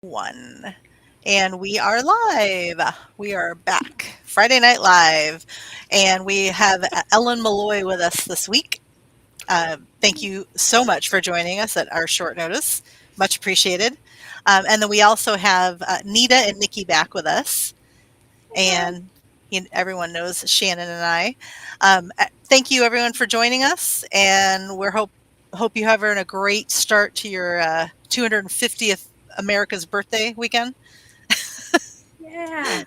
One. And we are live. We are back. Friday Night Live. And we have Ellen Mahloy with us this week. Thank you so much for joining us at our short notice. Much appreciated. And then we also have Nita and Nikki back with us. And everyone knows Shannon and I. Thank you, everyone, for joining us. And we hope you're having a great start to your 250th America's birthday weekend. Yeah.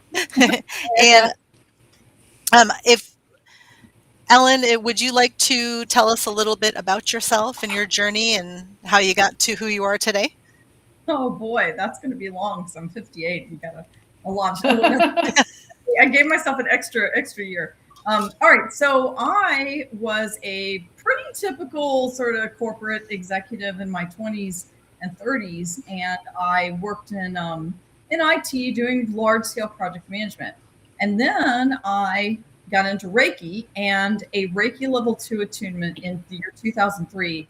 And if Ellen, would you like to tell us a little bit about yourself and your journey and how you got to who you are today? Oh boy, that's going to be long because I'm 58. You got a lot. I gave myself an extra year. All right, so I was a pretty typical sort of corporate executive in my 20s and 30s, and I worked in IT doing large scale project management, and then I got into Reiki, and a Reiki level 2 attunement in the year 2003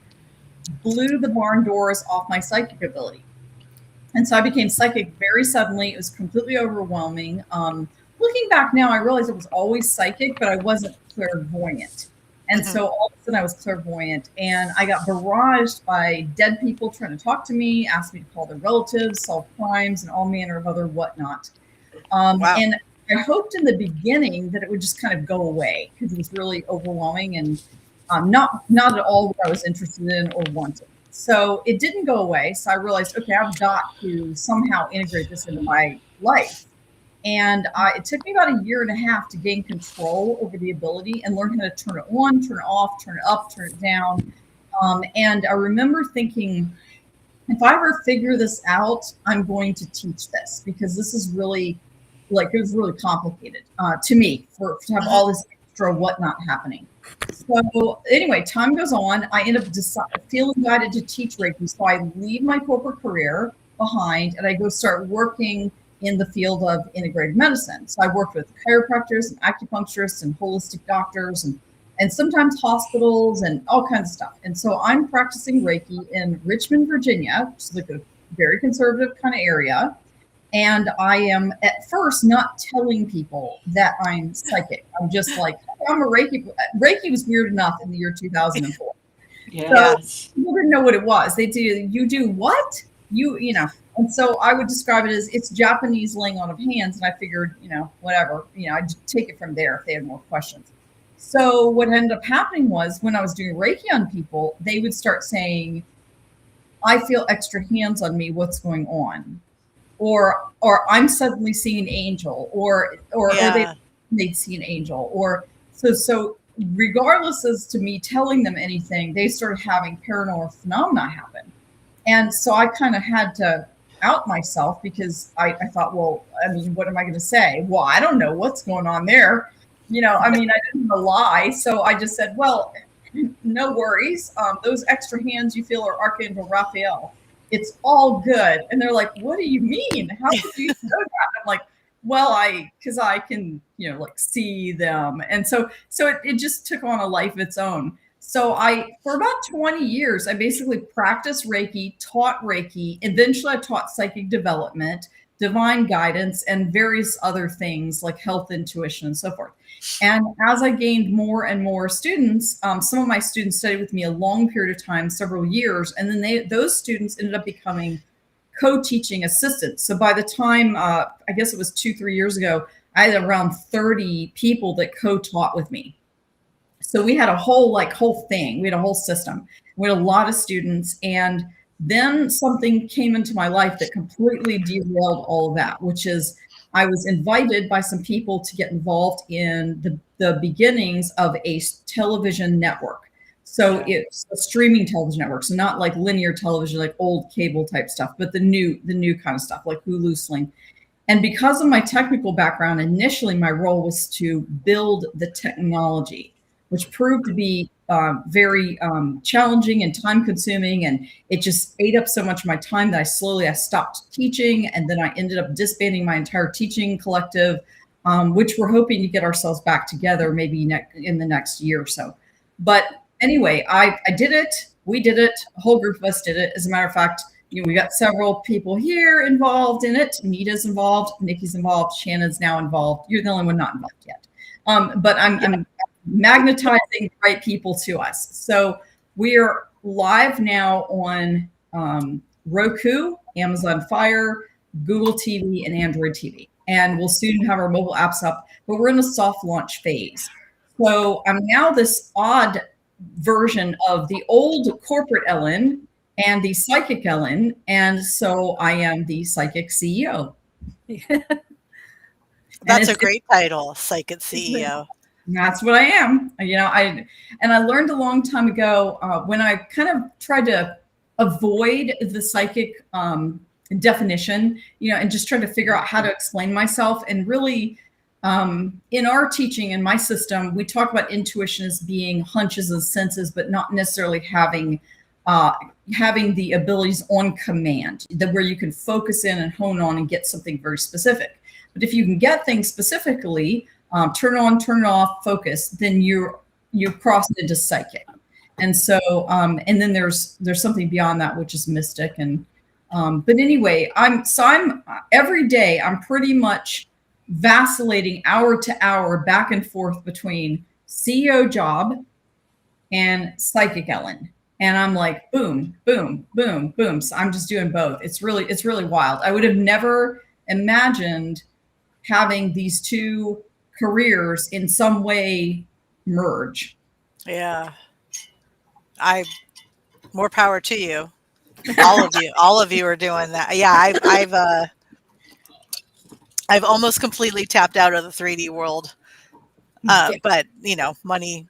blew the barn doors off my psychic ability. And so I became psychic very suddenly. It was completely overwhelming. Looking back now, I realized it was always psychic, but I wasn't clairvoyant. And so all of a sudden I was clairvoyant, and I got barraged by dead people trying to talk to me, asked me to call their relatives, solve crimes, and all manner of other whatnot. Wow. And I hoped in the beginning that it would just kind of go away because it was really overwhelming and not at all what I was interested in or wanted. So it didn't go away. So I realized, okay, I've got to somehow integrate this into my life. And it took me about a year and a half to gain control over the ability and learn how to turn it on, turn it off, turn it up, turn it down. And I remember thinking, if I ever figure this out, I'm going to teach this because this is really it was really complicated to me to have all this extra whatnot happening. So anyway, time goes on. I end up feeling guided to teach Reiki. So I leave my corporate career behind and I go start working in the field of integrative medicine. So I worked with chiropractors and acupuncturists and holistic doctors and sometimes hospitals and all kinds of stuff. And so I'm practicing Reiki in Richmond, Virginia, which is like a very conservative kind of area. And I am at first not telling people that I'm psychic. I'm just like, I'm a Reiki. Reiki was weird enough in the year 2004. Yes. So people didn't know what it was. They do, you do what? You know. And so I would describe it as it's Japanese laying on of hands. And I figured, whatever, I'd take it from there if they had more questions. So what ended up happening was when I was doing Reiki on people, they would start saying, I feel extra hands on me. What's going on? Or I'm suddenly seeing an angel, or they'd see an angel, or so regardless as to me telling them anything, they started having paranormal phenomena happen. And so I kind of had to out myself because I thought, well, I mean, what am I going to say? Well, I don't know what's going on there. I didn't want to lie. So I just said, well, no worries. Those extra hands you feel are Archangel Raphael. It's all good. And they're like, what do you mean? How could you know that? I'm like, well, because I can, see them. And so it just took on a life of its own. So for about 20 years, I basically practiced Reiki, taught Reiki. Eventually I taught psychic development, divine guidance, and various other things like health intuition and so forth. And as I gained more and more students, some of my students studied with me a long period of time, several years, and then those students ended up becoming co-teaching assistants. So by the time, I guess it was 2-3 years ago, I had around 30 people that co-taught with me. So we had a whole thing. We had a whole system. We had a lot of students, and then something came into my life that completely derailed all of that, which is I was invited by some people to get involved in the beginnings of a television network. So it's a streaming television network. So not like linear television, like old cable type stuff, but the new kind of stuff like Hulu, Sling. And because of my technical background, initially my role was to build the technology, which proved to be very challenging and time consuming. And it just ate up so much of my time that I stopped teaching. And then I ended up disbanding my entire teaching collective, which we're hoping to get ourselves back together maybe in the next year or so. But anyway, I did it. We did it. A whole group of us did it. As a matter of fact, we got several people here involved in it. Nita's involved, Nikki's involved, Shannon's now involved. You're the only one not involved yet. But I'm magnetizing the right people to us. So we're live now on Roku, Amazon Fire, Google TV, and Android TV. And we'll soon have our mobile apps up, but we're in a soft launch phase. So I'm now this odd version of the old corporate Ellen and the psychic Ellen. And so I am the psychic CEO. That's a great title, psychic CEO. That's what I am. I learned a long time ago when I kind of tried to avoid the psychic definition, and just try to figure out how to explain myself. And really, in our teaching, in my system, we talk about intuition as being hunches and senses, but not necessarily having the abilities on command, where you can focus in and hone on and get something very specific. But if you can get things specifically, turn on, turn off, focus, then you cross into psychic. And so, and then there's something beyond that, which is mystic. And but anyway, I'm every day I'm pretty much vacillating hour to hour back and forth between CEO job and psychic Ellen. And I'm like, boom, boom, boom, boom. So I'm just doing both. It's really wild. I would have never imagined having these two careers in some way merge. Yeah. More power to you. All of you are doing that. Yeah, I've almost completely tapped out of the 3D world. But money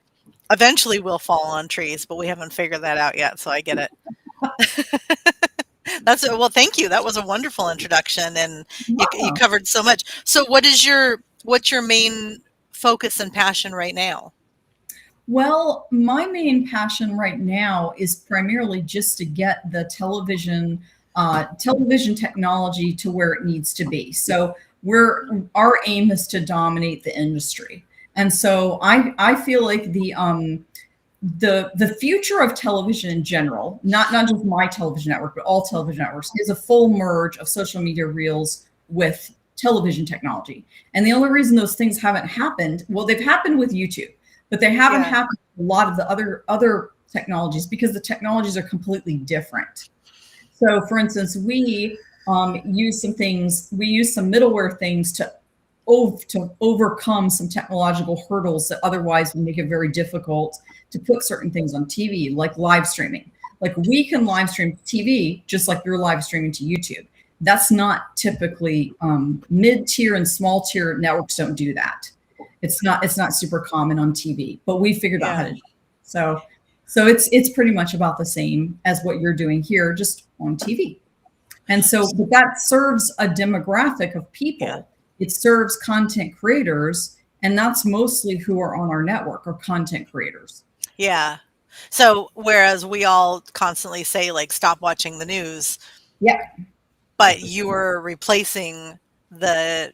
eventually will fall on trees, but we haven't figured that out yet, so I get it. Well, thank you. That was a wonderful introduction, and you covered so much. So what's your main focus and passion right now? Well, my main passion right now is primarily just to get the television technology to where it needs to be. So our aim is to dominate the industry. And so I feel like the future of television in general, not just my television network, but all television networks, is a full merge of social media reels with television technology. And the only reason those things haven't happened, well, they've happened with YouTube, but they haven't happened with a lot of the other technologies because the technologies are completely different. So for instance, we use some middleware things to overcome some technological hurdles that otherwise would make it very difficult to put certain things on TV, like live streaming. Like we can live stream TV just like you're live streaming to YouTube. That's not typically mid-tier and small tier networks don't do that. It's not super common on TV, but we figured out how to do it. So it's pretty much about the same as what you're doing here, just on TV. And so but that serves a demographic of people. Yeah. It serves content creators, and that's mostly who are on our network, are content creators. Yeah. So whereas we all constantly say, like, stop watching the news. Yeah. But you are replacing the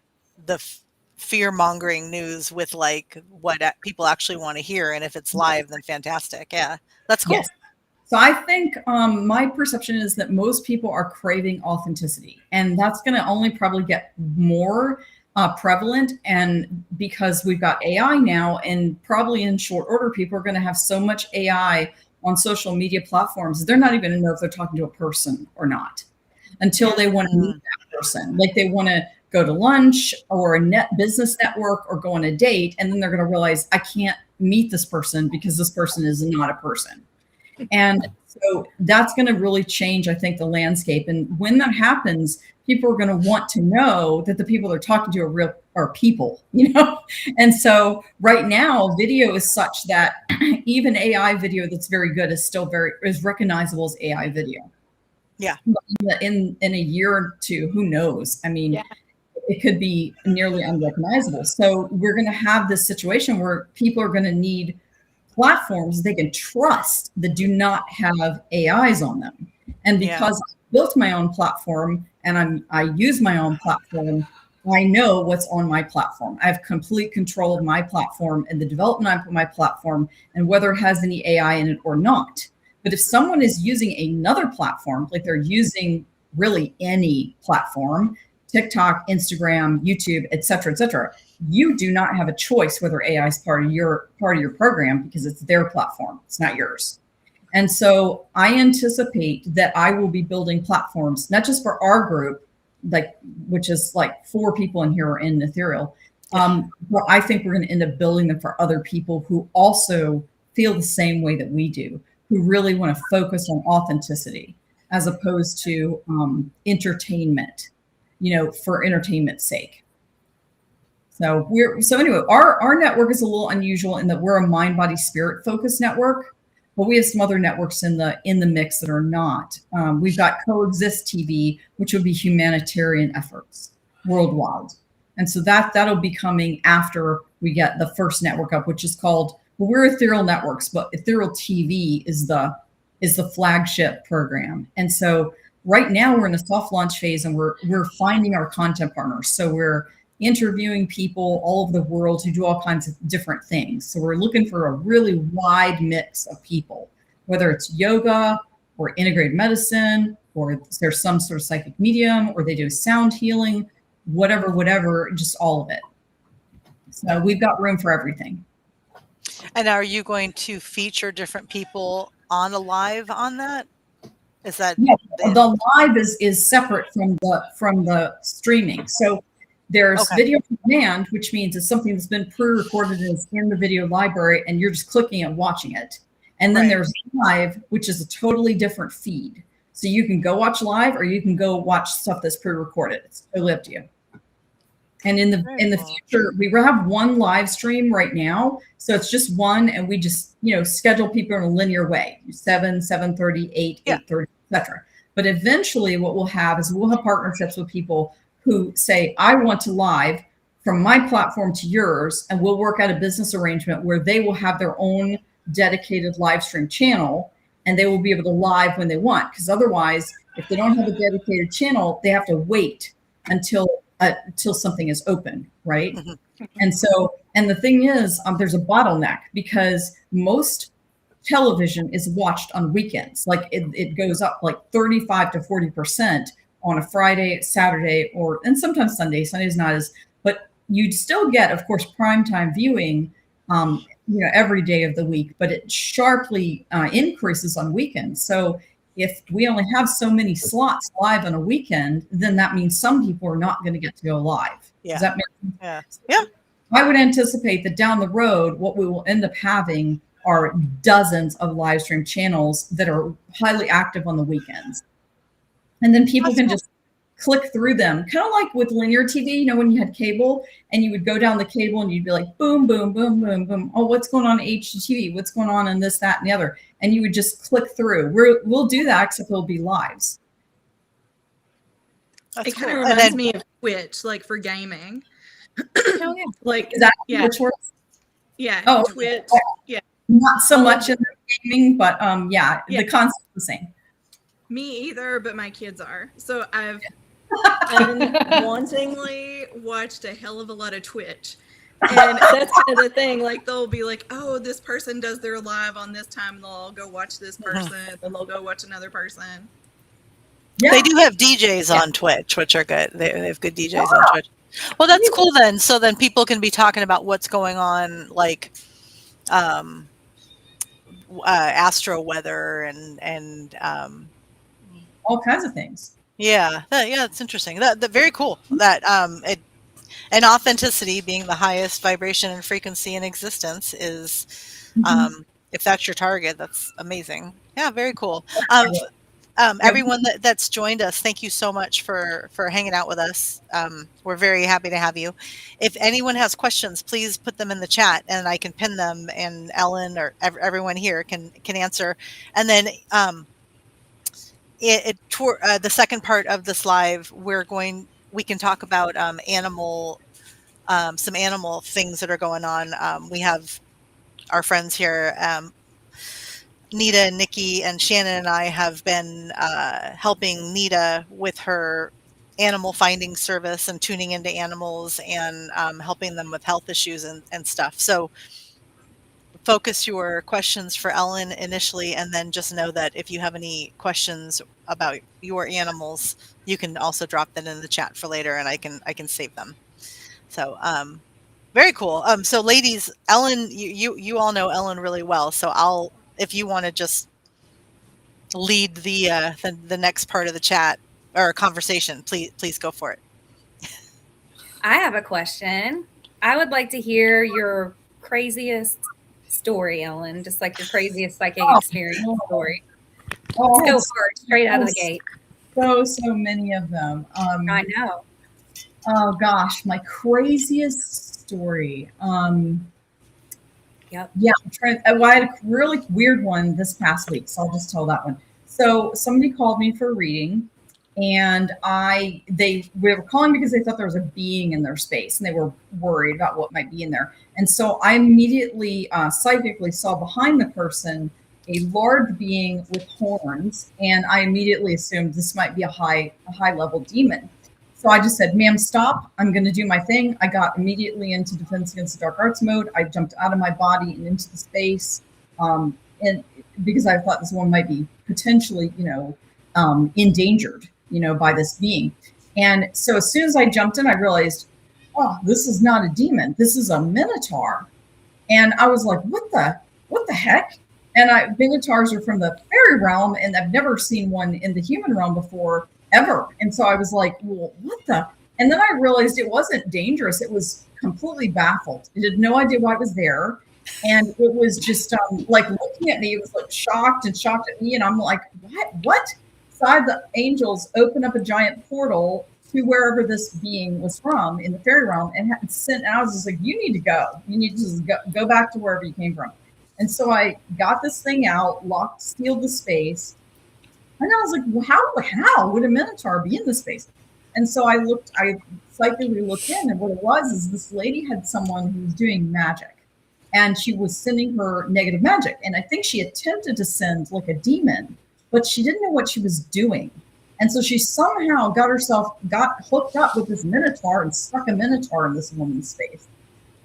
fear-mongering news with like what people actually want to hear. And if it's live, then fantastic. Yeah, that's cool. Yes. So I think my perception is that most people are craving authenticity, and that's going to only probably get more prevalent. And because we've got AI now, and probably in short order, people are going to have so much AI on social media platforms, they're not even going to know if they're talking to a person or not until they want to meet that person. Like they want to go to lunch or a business network or go on a date, and then they're going to realize I can't meet this person because this person is not a person. And so that's going to really change, I think, the landscape. And when that happens, people are going to want to know that the people they're talking to are people, And so right now, video is such that even AI video that's very good is recognizable as AI video. Yeah. In a year or two, who knows? I mean, it could be nearly unrecognizable. So we're going to have this situation where people are going to need platforms they can trust that do not have AIs on them. And because I built my own platform and I use my own platform, I know what's on my platform. I have complete control of my platform and the development of my platform and whether it has any AI in it or not. But if someone is using another platform, like they're using really any platform, TikTok, Instagram, YouTube, et cetera, you do not have a choice whether AI is part of your program because it's their platform. It's not yours. And so I anticipate that I will be building platforms, not just for our group, like which is like 4 people in here are in Ethereal. But I think we're going to end up building them for other people who also feel the same way that we do, who really want to focus on authenticity as opposed to entertainment, for entertainment's sake. So anyway, our network is a little unusual in that we're a mind, body, spirit focused network, but we have some other networks in the mix that are not. We've got Coexist TV, which would be humanitarian efforts worldwide. And so that'll be coming after we get the first network up, which is called, well, we're Ethereal Networks, but Ethereal TV is the flagship program. And so right now we're in a soft launch phase and we're finding our content partners. So we're interviewing people all over the world who do all kinds of different things. So we're looking for a really wide mix of people, whether it's yoga or integrated medicine, or there's some sort of psychic medium, or they do sound healing, whatever, just all of it. So we've got room for everything. And are you going to feature different people on a live on that? Is that the live is separate from the streaming. So there's video on demand, which means it's something that's been pre-recorded and is in the video library, and you're just clicking and watching it. And then there's live, which is a totally different feed. So you can go watch live, or you can go watch stuff that's pre-recorded. It's totally up to you. And in the future, we have one live stream right now. So it's just one, and we just, schedule people in a linear way, 7, 7:30, 8, 8:30, etc. But eventually what we'll have is we'll have partnerships with people who say, I want to live from my platform to yours, and we'll work out a business arrangement where they will have their own dedicated live stream channel, and they will be able to live when they want. Because otherwise, if they don't have a dedicated channel, they have to wait until something is open, right? Mm-hmm. And the thing is, there's a bottleneck because most television is watched on weekends. Like it goes up like 35 to 40% on a Friday, Saturday, and sometimes Sunday. Sunday's not as, but you'd still get, of course, primetime viewing, every day of the week, but it sharply increases on weekends. So if we only have so many slots live on a weekend, then that means some people are not going to get to go live. Yeah. Does that make sense? Yeah. I would anticipate that down the road, what we will end up having are dozens of live stream channels that are highly active on the weekends. And then people can just click through them, kind of like with linear TV, when you had cable and you would go down the cable and you'd be like, boom, boom, boom, boom, boom. Oh, what's going on in HGTV? What's going on in this, that, and the other? And you would just click through. We'll do that, except it'll be lives. It kind of reminds me of Twitch, like for gaming. Oh, yeah. Like, is that Twitch works? Yeah. Oh, Twitch. Yeah. Not so much in gaming, but the concept's the same. Me either, but my kids are. So I've unwantingly watched a hell of a lot of Twitch. And that's kind of the thing. Like they'll be like, oh, this person does their live on this time, and they'll go watch this person, and they'll go watch another person. Yeah. They do have DJs on Twitch, which are good. They have good DJs on Twitch. Well, that's cool then. So then people can be talking about what's going on, like astro weather and all kinds of things. Yeah, it's interesting. That very cool. That and authenticity being the highest vibration and frequency in existence is, if that's your target, that's amazing. Yeah, very cool. Everyone that's joined us, thank you so much for hanging out with us. We're very happy to have you. If anyone has questions, please put them in the chat and I can pin them, and Ellen or everyone here can answer. And then the second part of this live, we can talk about some animal things that are going on. We have our friends here, Nita and Nikki and Shannon and I have been helping Nita with her animal finding service and tuning into animals and helping them with health issues and stuff. So focus your questions for Ellen initially, and then just know that if you have any questions about your animals, you can also drop that in the chat for later, and I can save them. So very cool. So ladies, Ellen, you all know Ellen really well. So if you want to just lead the next part of the chat or conversation, please go for it. I have a question. I would like to hear your craziest story, Ellen, just like your craziest psychic experience story. Let's go for it, straight out of the gate. So many of them. I know. Oh gosh, my craziest story. Yep. Yeah, I had a really weird one this past week, so I'll just tell that one. So somebody called me for a reading, and they were calling because they thought there was a being in their space, and they were worried about what might be in there. And so I immediately psychically saw behind the person a large being with horns, and I immediately assumed this might be a high level demon. So I just said, ma'am, stop. I'm going to do my thing. I got immediately into Defense Against the Dark Arts mode. I jumped out of my body and into the space. And because I thought this one might be potentially, endangered, by this being. And so as soon as I jumped in, I realized, oh, this is not a demon. This is a minotaur. And I was like, what the heck? And minotaurs are from the fairy realm, and I've never seen one in the human realm before. Ever. And so I was like, well, what the? And then I realized it wasn't dangerous. It was completely baffled. It had no idea why it was there. And it was just like looking at me. It was like shocked at me. And I'm like, what? So I had the angels open up a giant portal to wherever this being was from in the fairy realm and sent. And I was just like, you need to go. You need to just go back to wherever you came from. And so I got this thing out, sealed the space. And I was like, well, how would a minotaur be in this space? And so I psychically looked in, and what it was is this lady had someone who was doing magic, and she was sending her negative magic. And I think she attempted to send like a demon, but she didn't know what she was doing. And so she somehow got hooked up with this minotaur and stuck a minotaur in this woman's space.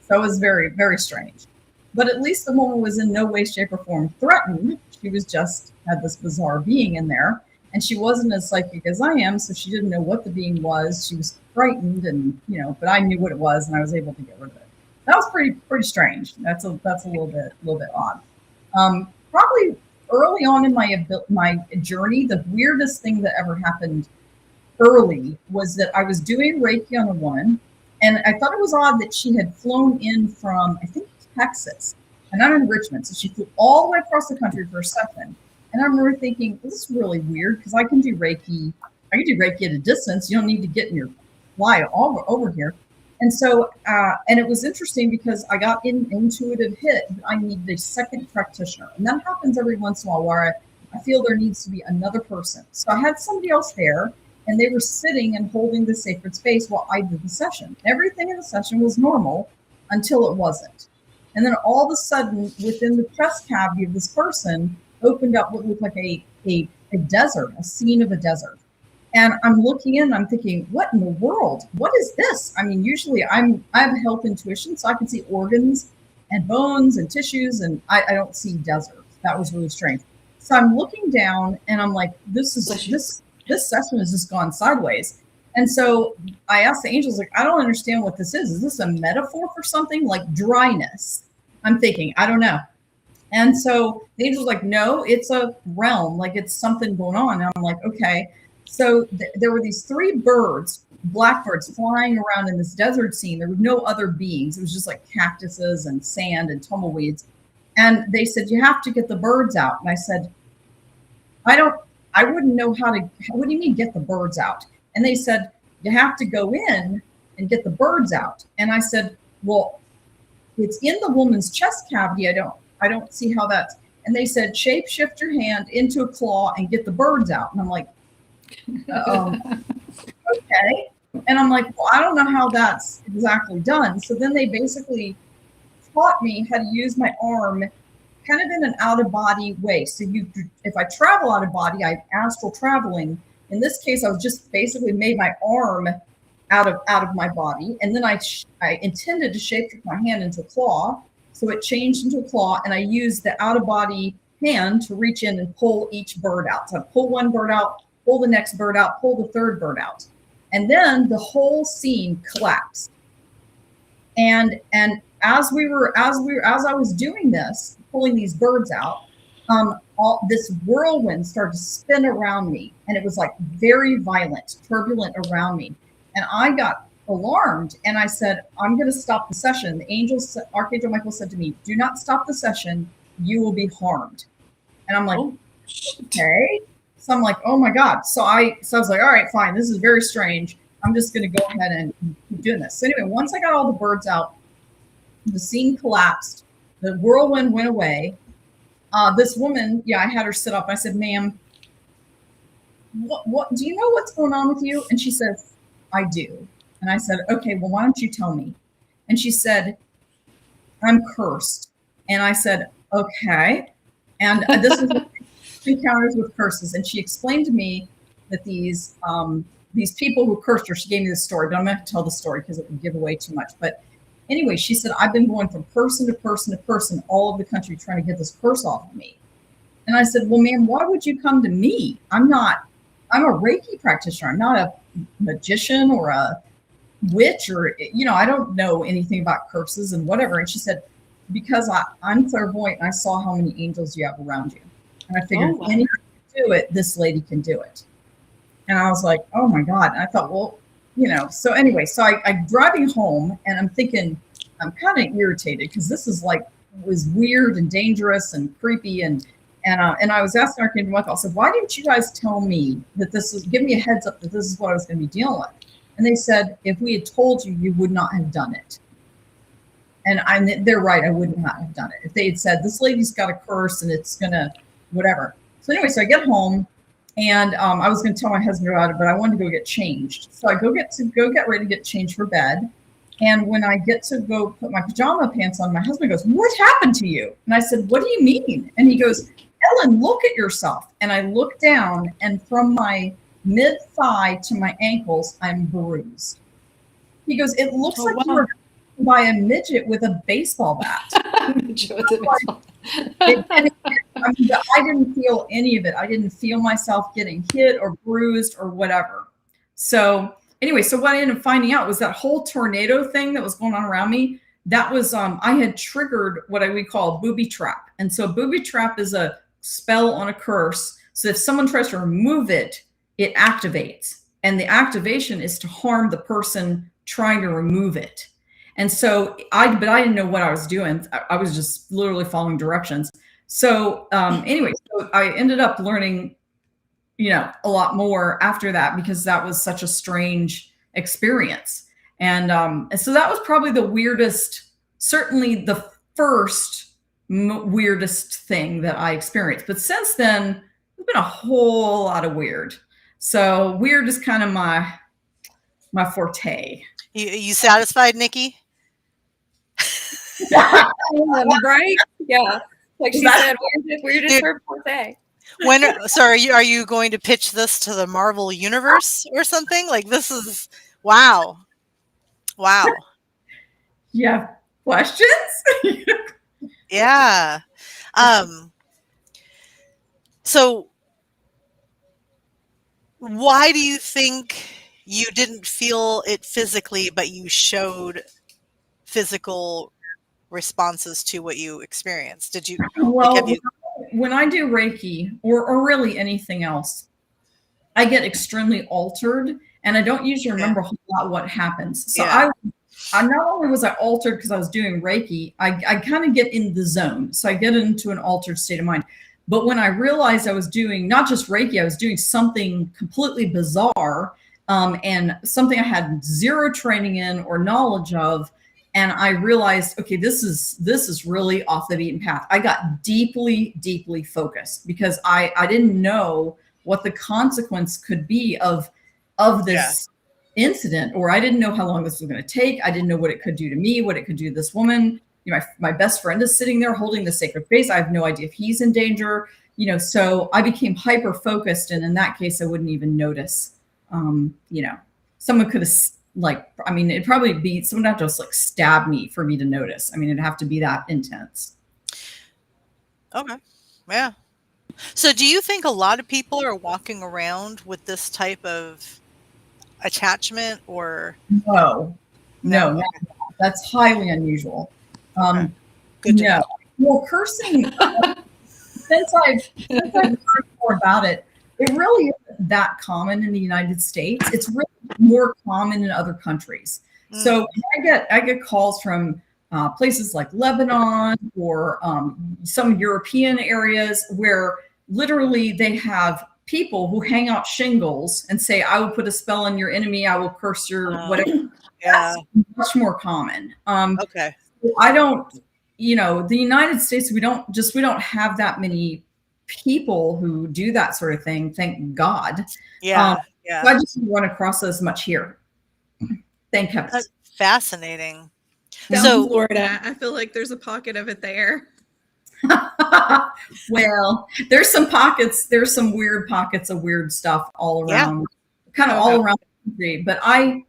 So it was very, very strange. But at least the woman was in no way, shape, or form threatened. She was just had this bizarre being in there, and she wasn't as psychic as I am, so she didn't know what the being was. She was frightened, and but I knew what it was, and I was able to get rid of it. That was pretty strange. That's a little bit odd. Probably early on in my journey, the weirdest thing that ever happened early was that I was doing Reiki on a woman, and I thought it was odd that she had flown in from, I think, Texas, and I'm in Richmond, so she flew all the way across the country for a session. And I remember thinking, this is really weird because I can do Reiki at a distance. You don't need to get in your fly over here. And so, and it was interesting because I got an intuitive hit. I needed a second practitioner, and that happens every once in a while where I feel there needs to be another person. So I had somebody else there, and they were sitting and holding the sacred space while I did the session. Everything in the session was normal until it wasn't. And then all of a sudden, within the chest cavity of this person, opened up what looked like a desert, a scene of a desert. And I'm looking in, I'm thinking, what in the world? What is this? I mean, usually I have health intuition, so I can see organs and bones and tissues, and I don't see desert. That was really strange. So I'm looking down, and I'm like, this session has just gone sideways. And so I asked the angels, like, I don't understand what this is. Is this a metaphor for something like dryness? I'm thinking, I don't know. And so the angel's like, no, it's a realm, like it's something going on. And I'm like, okay. So there were these 3 birds, blackbirds, flying around in this desert scene. There were no other beings. It was just like cactuses and sand and tumbleweeds. And they said, you have to get the birds out. And I said, I wouldn't know what do you mean get the birds out? And they said, you have to go in and get the birds out. And I said, well, it's in the woman's chest cavity. I don't see how that's. And they said, shape shift your hand into a claw and get the birds out. And I'm like, okay. And I'm like, well, I don't know how that's exactly done. So then they basically taught me how to use my arm kind of in an out of body way. So if I travel out of body, I'm astral traveling. In this case, I was just basically made my arm out of my body. And then I intended to shape my hand into a claw. So it changed into a claw, and I used the out-of-body hand to reach in and pull each bird out. So I pull one bird out, pull the next bird out, pull the third bird out. And then the whole scene collapsed. And as I was doing this, pulling these birds out, this whirlwind started to spin around me, and it was like very violent, turbulent around me. And I got alarmed, and I said, I'm going to stop the session. The Archangel Michael said to me, do not stop the session. You will be harmed. And I'm like, okay. So I'm like, oh my God. So I was like, all right, fine. This is very strange. I'm just going to go ahead and keep doing this. So anyway, once I got all the birds out, the scene collapsed. The whirlwind went away. This woman, I had her sit up. I said, ma'am, what do you know what's going on with you? And she says, I do. And I said, okay, well, why don't you tell me? And she said, I'm cursed. And I said, okay. And this is encounters with curses. And she explained to me that these people who cursed her, she gave me this story, but I'm going to tell the story because it would give away too much. But anyway, she said, I've been going from person to person to person all over the country trying to get this curse off of me. And I said, well, ma'am, why would you come to me? I'm a Reiki practitioner. I'm not a magician or a witch or, I don't know anything about curses and whatever. And she said, because I'm clairvoyant and I saw how many angels you have around you. And I figured if anyone can do it, this lady can do it. And I was like, oh my God. And I thought, well, so anyway, so I'm driving home and I'm thinking, I'm kind of irritated because this is was weird and dangerous and creepy. And I was asking Archangel Michael, I said, why didn't you guys tell me that give me a heads up that this is what I was going to be dealing with? And they said, if we had told you, you would not have done it. And they're right, I would not have done it. If they had said, this lady's got a curse and it's going to whatever. So anyway, so I get home and I was going to tell my husband about it, but I wanted to go get changed. So I go get ready to get changed for bed. And when I get to go put my pajama pants on, my husband goes, what happened to you? And I said, what do you mean? And he goes, Ellen, look at yourself. And I look down, and from my mid-thigh to my ankles, I'm bruised. He goes, it looks like you were by a midget with a baseball bat. I didn't feel any of it. I didn't feel myself getting hit or bruised or whatever. So anyway, so what I ended up finding out was that whole tornado thing that was going on around me, that was, I had triggered what we call booby trap. And so booby trap is a spell on a curse. So if someone tries to remove it, it activates. And the activation is to harm the person trying to remove it. And so I didn't know what I was doing. I was just literally following directions. So anyway, so I ended up learning, a lot more after that because that was such a strange experience. And so that was probably the weirdest, certainly the first weirdest thing that I experienced. But since then, there's been a whole lot of weird. So weird is kind of my forte. You satisfied, Nikki? Right? Yeah. Like she said, weird is her forte. Are you going to pitch this to the Marvel Universe or something? Like this is wow. You have questions? Yeah. So why do you think you didn't feel it physically, but you showed physical responses to what you experienced? Did you? Well, when I do Reiki or really anything else, I get extremely altered, and I don't usually remember a whole lot what happens. So I not only was I altered because I was doing Reiki, I kind of get in the zone. So I get into an altered state of mind. But when I realized I was doing not just Reiki, I was doing something completely bizarre and something I had zero training in or knowledge of. And I realized, okay, this is really off the beaten path. I got deeply, deeply focused because I didn't know what the consequence could be of this incident, or I didn't know how long this was going to take. I didn't know what it could do to me, what it could do to this woman. My best friend is sitting there holding the sacred vase. I have no idea if he's in danger. So I became hyper focused, and in that case, I wouldn't even notice. Someone could have like, I mean, it'd probably be someone would have to just like stab me for me to notice. I mean, it'd have to be that intense. Okay. Yeah. So do you think a lot of people are walking around with this type of attachment or No, no? not that. That's highly unusual. Okay. Good to No. know. Well, cursing, since I've heard more about it, it really isn't that common in the United States. It's really more common in other countries. So I get calls from places like Lebanon or some European areas where literally they have people who hang out shingles and say, "I will put a spell on your enemy. I will curse your whatever." Yeah. That's much more common. Okay. I don't, the United States, we don't have that many people who do that sort of thing. Thank God. Yeah. So I just don't run across as much here. Thank heavens. That's fascinating. Down So- Florida, I feel like there's a pocket of it there. Well, there's some weird pockets of weird stuff all around, kind of all around the country. But I'm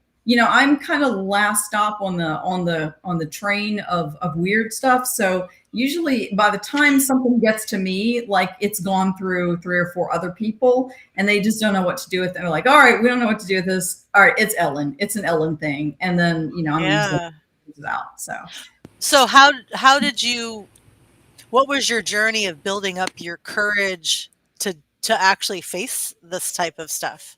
kind of last stop on the train of weird stuff. So usually by the time something gets to me, like it's gone through 3 or 4 other people and they just don't know what to do with it. They're like, all right, we don't know what to do with this. All right, it's Ellen. It's an Ellen thing. And then, I'm usually it out. So how did you, what was your journey of building up your courage to actually face this type of stuff?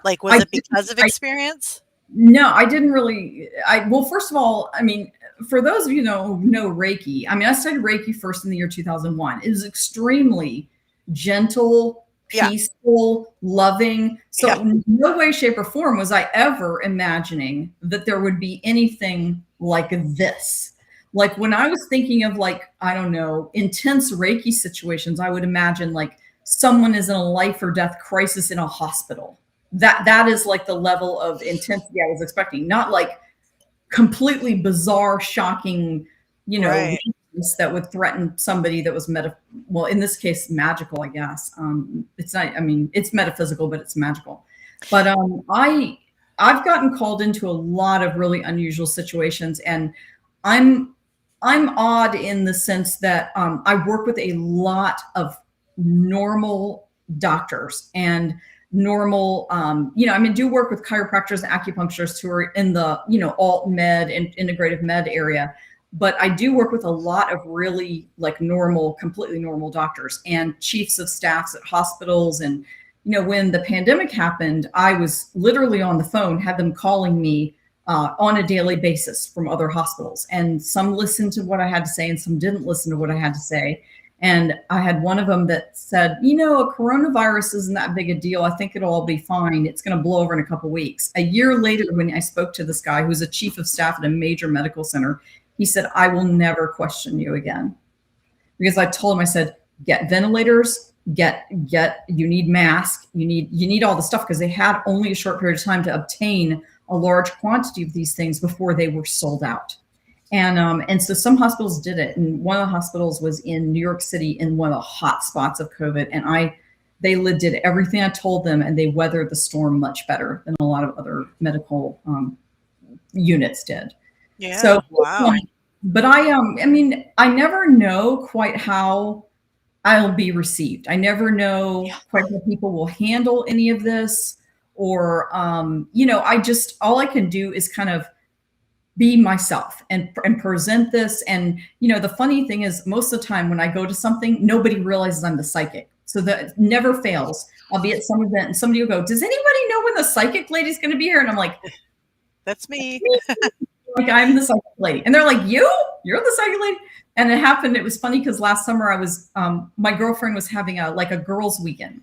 Like, was it because of experience? No, I didn't really. Well, first of all, I mean, for those of you who know Reiki, I mean, I studied Reiki first in the year 2001. It was extremely gentle, peaceful, loving. So in no way, shape, or form was I ever imagining that there would be anything like this. Like when I was thinking of I don't know, intense Reiki situations, I would imagine like someone is in a life or death crisis in a hospital. That is like the level of intensity I was expecting, not like completely bizarre, shocking, that would threaten somebody that was well, in this case, magical, I guess. It's not, I mean, it's metaphysical, but it's magical. But I've gotten called into a lot of really unusual situations, and I'm odd in the sense that I work with a lot of normal doctors and normal, do work with chiropractors and acupuncturists who are in the, alt med and integrative med area. But I do work with a lot of really completely normal doctors and chiefs of staffs at hospitals. And, when the pandemic happened, I was literally on the phone, had them calling me on a daily basis from other hospitals. And some listened to what I had to say and some didn't listen to what I had to say. And I had one of them that said, a coronavirus isn't that big a deal. I think it'll all be fine. It's going to blow over in a couple of weeks. A year later, when I spoke to this guy who's a chief of staff at a major medical center, he said, I will never question you again. Because I told him, I said, get ventilators, you need masks, you need all the stuff, because they had only a short period of time to obtain a large quantity of these things before they were sold out. And so some hospitals did it. And one of the hospitals was in New York City in one of the hot spots of COVID. And they did everything I told them, and they weathered the storm much better than a lot of other medical units did. Yeah. So, wow. But I never know quite how I'll be received. I never know quite how people will handle any of this, or, all I can do is kind of be myself and present this. And, the funny thing is, most of the time when I go to something, nobody realizes I'm the psychic. So that never fails. I'll be at some event and somebody will go, does anybody know when the psychic lady's going to be here? And I'm like, that's me. Like, I'm the psychic lady. And they're like, you're the psychic lady. And it happened. It was funny because last summer I was, my girlfriend was having a girls' weekend.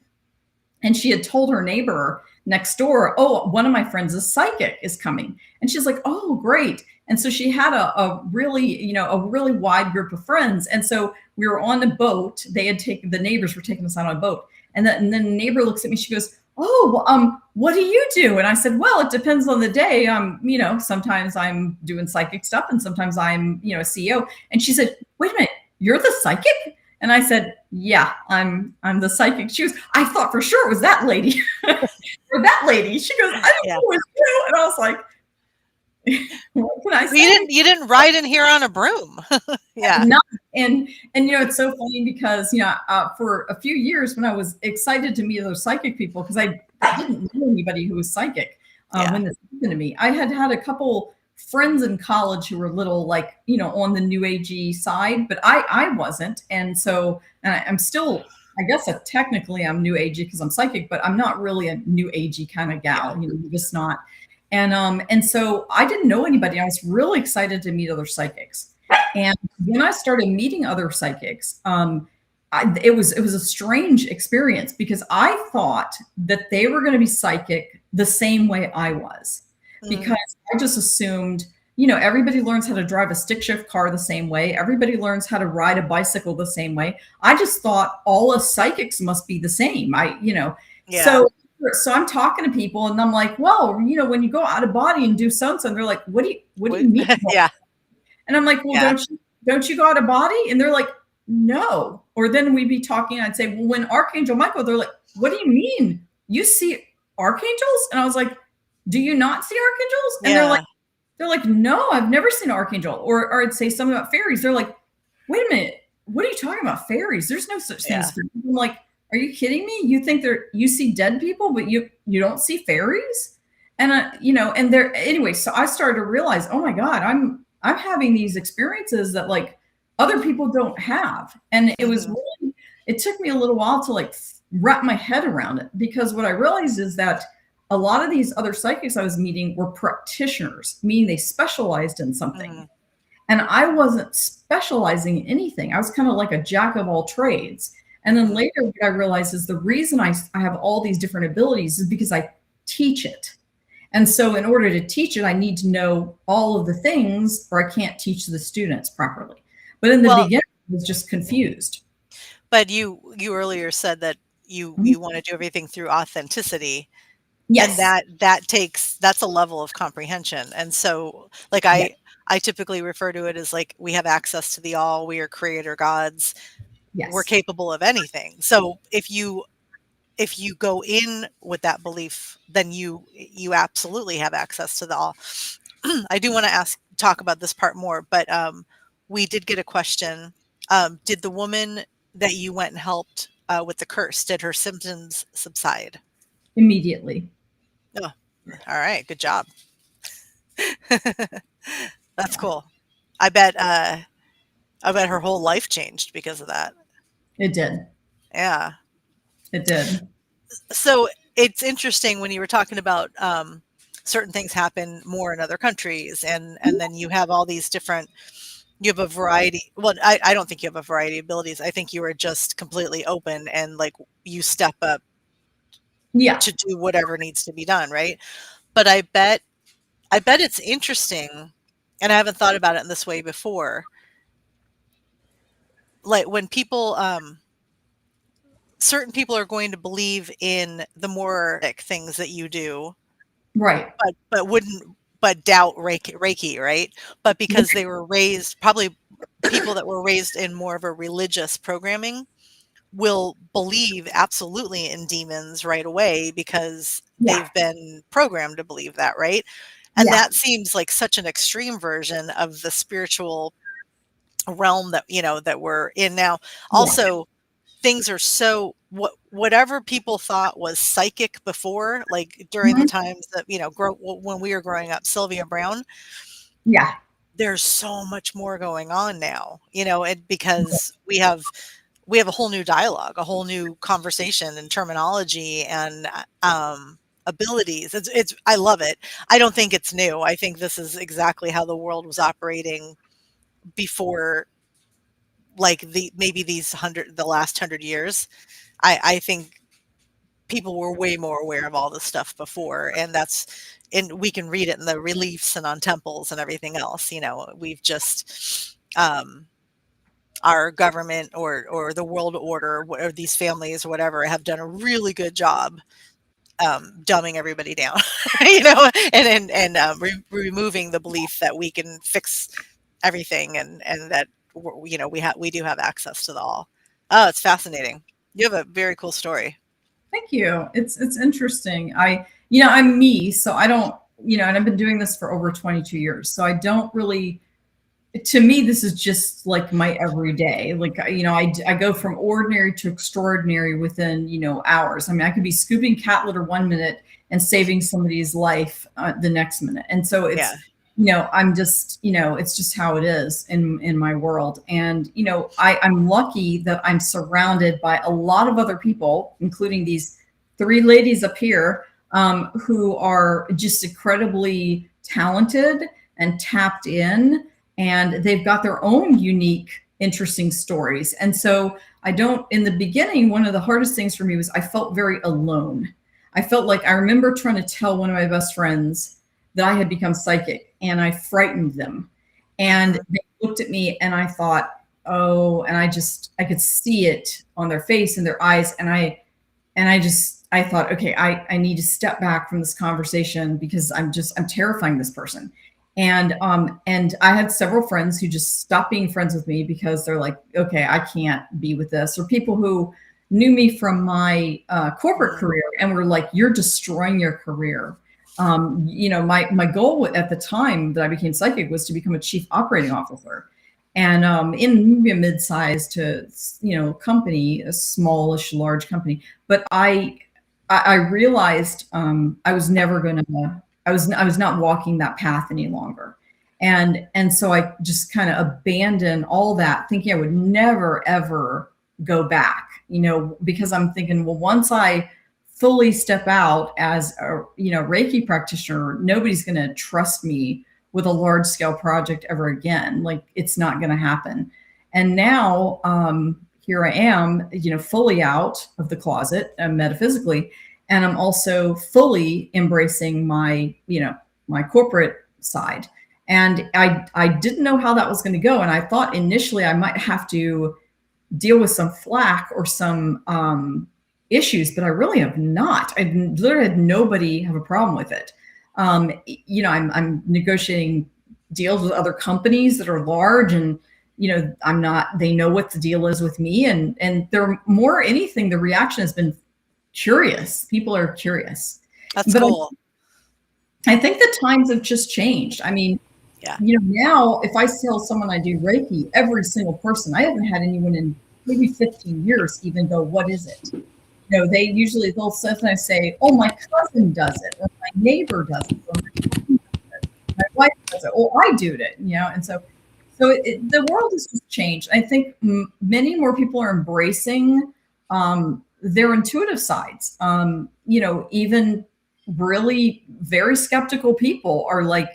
And she had told her neighbor next door, oh, one of my friends, a psychic, is coming. And she's like, oh, great. And so she had a really wide group of friends. And so we were on a boat. The neighbors were taking us out on a boat. And then the neighbor looks at me, she goes, oh, what do you do? And I said, well, it depends on the day. Sometimes I'm doing psychic stuff and sometimes I'm, a CEO. And she said, wait a minute, you're the psychic? And I said, yeah, I'm the psychic. She goes, I thought for sure it was that lady or that lady. She goes, I don't know, it was you. And I was like, What can I say? You didn't ride in here on a broom. Yeah. No, and it's so funny because for a few years when I was excited to meet other psychic people, because I didn't know anybody who was psychic when this happened to me. I had a couple friends in college who were little like on the new agey side, but I wasn't, and so I'm still, I guess technically I'm new agey because I'm psychic, but I'm not really a new agey kind of gal. I'm just not. And so I didn't know anybody. I was really excited to meet other psychics. And when I started meeting other psychics, it was a strange experience because I thought that they were going to be psychic the same way I was, because I just assumed, everybody learns how to drive a stick shift car the same way. Everybody learns how to ride a bicycle the same way. I just thought all us psychics must be the same. So I'm talking to people and I'm like, well, when you go out of body and do so-and-so, and they're like, what do you mean? Yeah. And I'm like, well, don't you go out of body? And they're like, no. Or then we'd be talking, I'd say, well, when Archangel Michael, they're like, what do you mean? You see archangels? And I was like, do you not see archangels? And they're like, no, I've never seen an archangel. Or I'd say something about fairies. They're like, wait a minute, what are you talking about? Fairies? There's no such thing as fairies. I'm like, are you kidding me? You think you see dead people, but you don't see fairies? And and anyway, so I started to realize, oh my God, I'm having these experiences that like other people don't have. And it was really, it took me a little while to like wrap my head around it, because what I realized is that a lot of these other psychics I was meeting were practitioners, meaning they specialized in something. And I wasn't specializing in anything. I was kind of like a jack of all trades. And then later what I realized is the reason I have all these different abilities is because I teach it. And so in order to teach it, I need to know all of the things, or I can't teach the students properly. But in the beginning, I was just confused. But you earlier said that you want to do everything through authenticity. Yes. And that's a level of comprehension. And so like I typically refer to it as like, we have access to the all, we are creator gods. Yes. We're capable of anything. So if you go in with that belief, then you absolutely have access to the all. I do want to talk about this part more, but we did get a question. Did the woman that you went and helped with the curse, did her symptoms subside? Immediately. Oh, all right. Good job. That's cool. I bet her whole life changed because of that. It did. Yeah. It did. So it's interesting when you were talking about certain things happen more in other countries, and then you have all these different, you have a variety. Well, I don't think you have a variety of abilities. I think you are just completely open and like you step up to do whatever needs to be done, right? But I bet it's interesting, and I haven't thought about it in this way before. Like when people certain people are going to believe in the more things that you do, right? But doubt Reiki, right? But because they were raised, probably people that were raised in more of a religious programming will believe absolutely in demons right away because they've been programmed to believe that, right? And that seems like such an extreme version of the spiritual realm that that we're in now. Also, things are so whatever people thought was psychic before, like during the times that when we were growing up, Sylvia Brown. Yeah, there's so much more going on now, and because we have a whole new dialogue, a whole new conversation and terminology and abilities. I love it. I don't think it's new. I think this is exactly how the world was operating before, like the last 100 years. I think people were way more aware of all this stuff before, and we can read it in the reliefs and on temples and everything else. We've just our government or the world order or these families or whatever have done a really good job dumbing everybody down, and removing the belief that we can fix everything and that we do have access to the all. Oh, it's fascinating. You have a very cool story. Thank you. It's interesting. I'm me, so I don't you know, and I've been doing this for over 22 years. So I don't really, to me, this is just like my everyday. Like, you know, I go from ordinary to extraordinary within, you know, hours. I mean, I could be scooping cat litter 1 minute and saving somebody's life the next minute. And so it's, you know, I'm just, you know, it's just how it is in my world. And, you know, I'm lucky that I'm surrounded by a lot of other people, including these 3 ladies up here, who are just incredibly talented and tapped in, and they've got their own unique, interesting stories. And so in the beginning, one of the hardest things for me was I felt very alone. I felt like I remember trying to tell one of my best friends that I had become psychic, and I frightened them. And they looked at me and I thought, oh, and I could see it on their face and their eyes. And I thought, okay, I need to step back from this conversation because I'm terrifying this person. And I had several friends who just stopped being friends with me because they're like, okay, I can't be with this. Or people who knew me from my corporate career and were like, you're destroying your career. You know, my goal at the time that I became psychic was to become a chief operating officer. And in maybe a mid-sized to, you know, company, a smallish, large company. But I realized I was never going to, I was not walking that path any longer. And so I just kind of abandoned all that, thinking I would never, ever go back, you know, because I'm thinking, well, once I fully step out as a, you know, Reiki practitioner, nobody's going to trust me with a large scale project ever again. Like, it's not going to happen. And now here I am, you know, fully out of the closet metaphysically. And I'm also fully embracing my, you know, my corporate side. And I didn't know how that was going to go. And I thought initially I might have to deal with some flack or some issues, but I really have not. I literally had nobody have a problem with it. You know, I'm negotiating deals with other companies that are large, and, you know, they know what the deal is with me. And they're more anything, the reaction has been curious. People are curious. That's cool. I think the times have just changed. I mean, you know, now if I tell someone I do Reiki, every single person, I haven't had anyone in maybe 15 years even go, what is it? You know, they'll sometimes say, oh, my cousin does it, or my neighbor does it, or my wife does it, or I do it, you know. And so the world has just changed. I think many more people are embracing their intuitive sides. You know, even really very skeptical people are like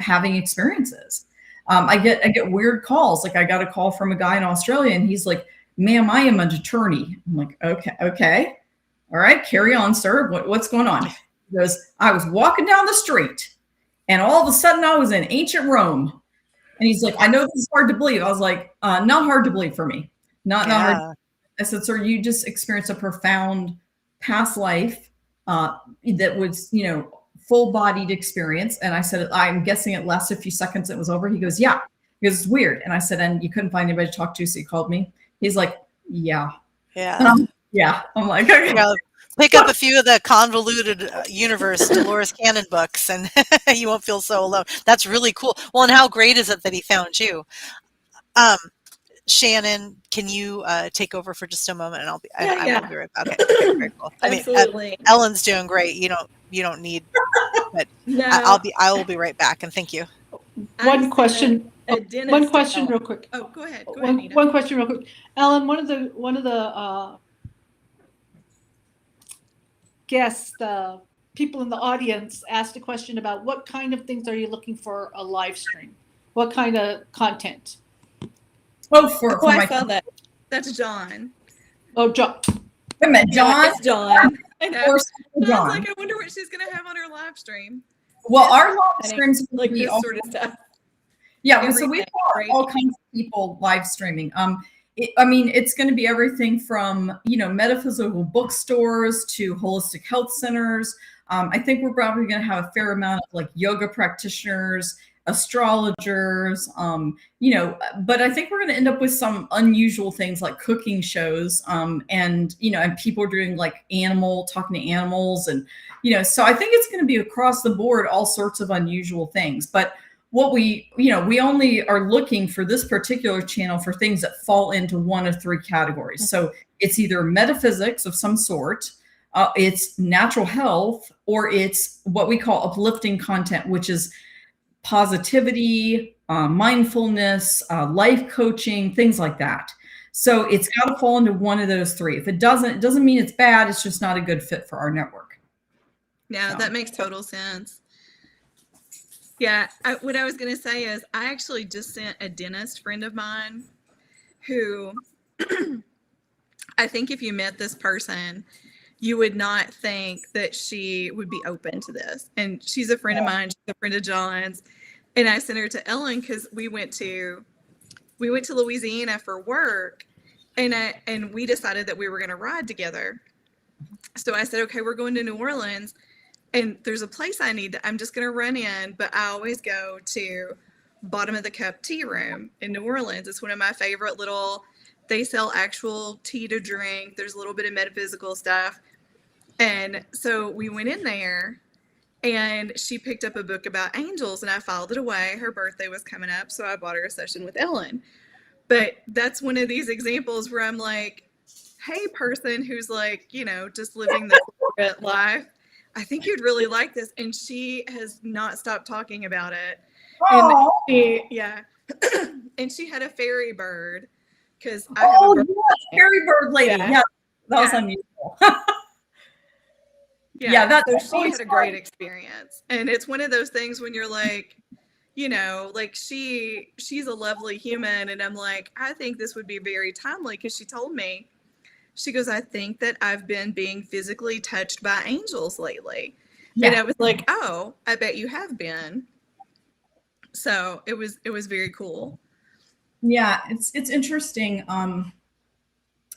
having experiences. I get weird calls. Like, I got a call from a guy in Australia, and he's like, ma'am, I am an attorney. I'm like, okay. All right, carry on, sir. What's going on? He goes, I was walking down the street, and all of a sudden I was in ancient Rome. And he's like, I know this is hard to believe. I was like, not hard to believe for me. Not hard. I said, sir, you just experienced a profound past life that was, you know, full-bodied experience. And I said, I'm guessing it lasted a few seconds. It was over. He goes, yeah. He goes, it's weird. And I said, and you couldn't find anybody to talk to, so you called me. He's like, yeah. Yeah. I'm like, okay. Yeah, pick up a few of the convoluted universe Dolores Cannon books, and you won't feel so alone. That's really cool. Well, and how great is it that he found you? Shannon, can you take over for just a moment, and I will be right back. Okay, very cool. Absolutely. I mean, Ellen's doing great. You don't need, but no. I will be right back, and thank you. One question real quick. Oh, go ahead. One question real quick. Ellen, one of the guests, people in the audience asked a question about what kind of things are you looking for a live stream? What kind of content? Oh, I saw that. That's John. Oh, John. Wait a minute, John? It's John. I know. John. I was like, I wonder what she's going to have on her live stream. Well, our live streams like this sort of stuff. Yeah, so we've got all kinds of people live streaming. It's going to be everything from, you know, metaphysical bookstores to holistic health centers. I think we're probably going to have a fair amount of like yoga practitioners, astrologers, but I think we're going to end up with some unusual things like cooking shows, and and people are doing like talking to animals, and so I think it's going to be across the board, all sorts of unusual things. But what we only are looking for this particular channel for things that fall into one of three categories. So it's either metaphysics of some sort, it's natural health, or it's what we call uplifting content, which is positivity, mindfulness, life coaching, things like that. So it's got to fall into one of those three. If it doesn't mean it's bad. It's just not a good fit for our network. Yeah, that makes total sense. Yeah, what I was going to say is I actually just sent a dentist friend of mine who I think if you met this person, you would not think that she would be open to this. And she's a friend of mine, she's a friend of John's. And I sent her to Ellen because we went to Louisiana for work, and we decided that we were going to ride together. So I said, okay, we're going to New Orleans, and there's a place I'm just going to run in, but I always go to Bottom of the Cup Tea Room in New Orleans. It's one of my favorite they sell actual tea to drink. There's a little bit of metaphysical stuff. And so we went in there, and she picked up a book about angels, and I filed it away. Her birthday was coming up, so I bought her a session with Ellen. But that's one of these examples where I'm like, hey, person who's like, just living the corporate life, I think you'd really like this. And she has not stopped talking about it. Oh, and she had a fairy bird, because fairy bird lady. Yeah, that was unusual. So she had a great experience. And it's one of those things when you're like, she's a lovely human. And I'm like, I think this would be very timely, because she told me, she goes, I think that I've been being physically touched by angels lately. Yeah. And I was like, oh, I bet you have been. So it was very cool. Yeah, it's interesting.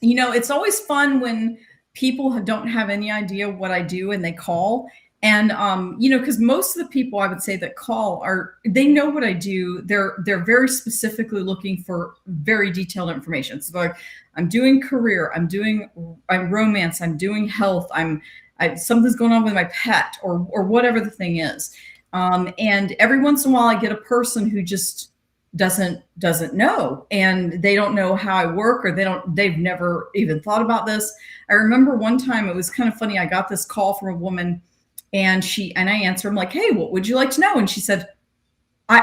It's always fun when people don't have any idea what I do and they call. And because most of the people I would say that call they know what I do. They're very specifically looking for very detailed information. So like, I'm doing career, I'm romance, I'm doing health, something's going on with my pet, or whatever the thing is. And every once in a while I get a person who just doesn't know, and they don't know how I work, or they've never even thought about this. I remember one time, it was kind of funny. I got this call from a woman, and I answered, I'm like, hey, what would you like to know? And she said, do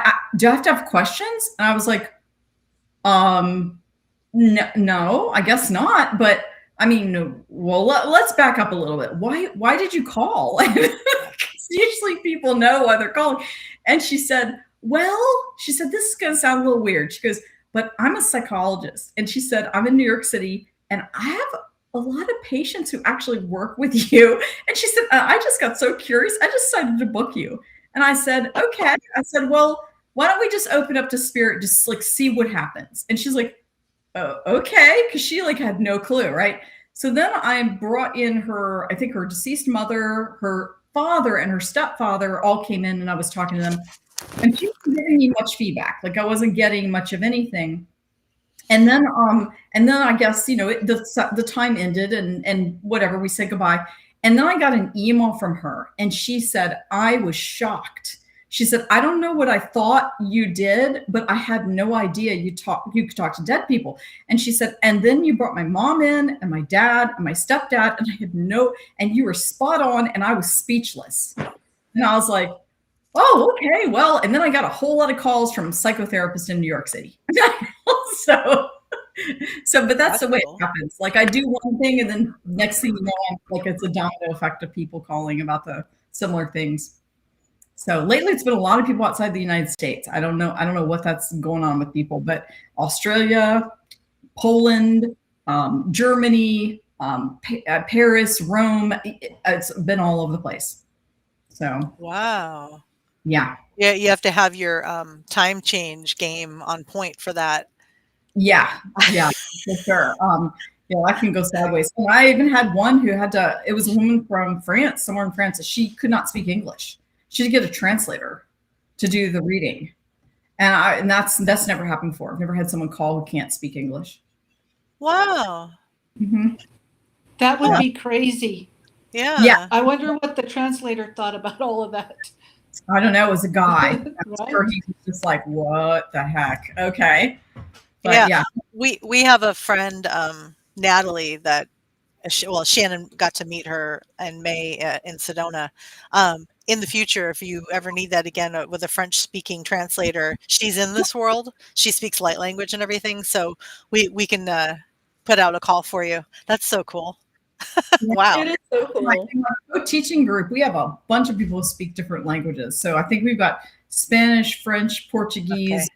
I have to have questions? And I was like, no, I guess not. But I mean, well, let's back up a little bit. Why did you call? Usually people know why they're calling. And she said, this is going to sound a little weird. She goes, but I'm a psychologist. And she said, I'm in New York City, and I have a lot of patients who actually work with you. And she said, I just got so curious. I just decided to book you. And I said, okay. I said, well, why don't we just open up to spirit, just like see what happens? And she's like, oh, okay. Cause she like had no clue. Right. So then I brought in her deceased mother, her father, and her stepfather all came in, and I was talking to them, and she wasn't giving me much feedback. Like I wasn't getting much of anything. And then I guess, the time ended, and whatever, we said goodbye. And then I got an email from her, and she said, I was shocked. She said, I don't know what I thought you did, but I had no idea you could talk to dead people. And she said, and then you brought my mom in, and my dad, and my stepdad, and and you were spot on, and I was speechless. And I was like, oh, okay, well, and then I got a whole lot of calls from psychotherapists in New York City. But that's the way it happens. Like I do one thing, and then next thing you know, like it's a domino effect of people calling about the similar things. So lately it's been a lot of people outside the United States. I don't know what that's going on with people, but Australia, Poland, Germany, Paris, Rome, it's been all over the place. So wow. Yeah, you have to have your time change game on point for that. Yeah, for sure. I can go sideways. And I even had one who it was a woman from France, somewhere in France, she could not speak English. She had to get a translator to do the reading. And that's never happened before. I've never had someone call who can't speak English. Wow. Mm-hmm. That would Yeah. be crazy. Yeah. Yeah. I wonder what the translator thought about all of that. I don't know. It was a guy. I'm Right? sure he was just like, what the heck? Okay. But Yeah. yeah. We have a friend, Natalie, that Shannon got to meet her in May in Sedona. In the future, if you ever need that again with a French-speaking translator, she's in this world. She speaks light language and everything, so we can put out a call for you. That's so cool. Wow. It is so cool. In my co-teaching group, we have a bunch of people who speak different languages. So I think we've got Spanish, French, Portuguese,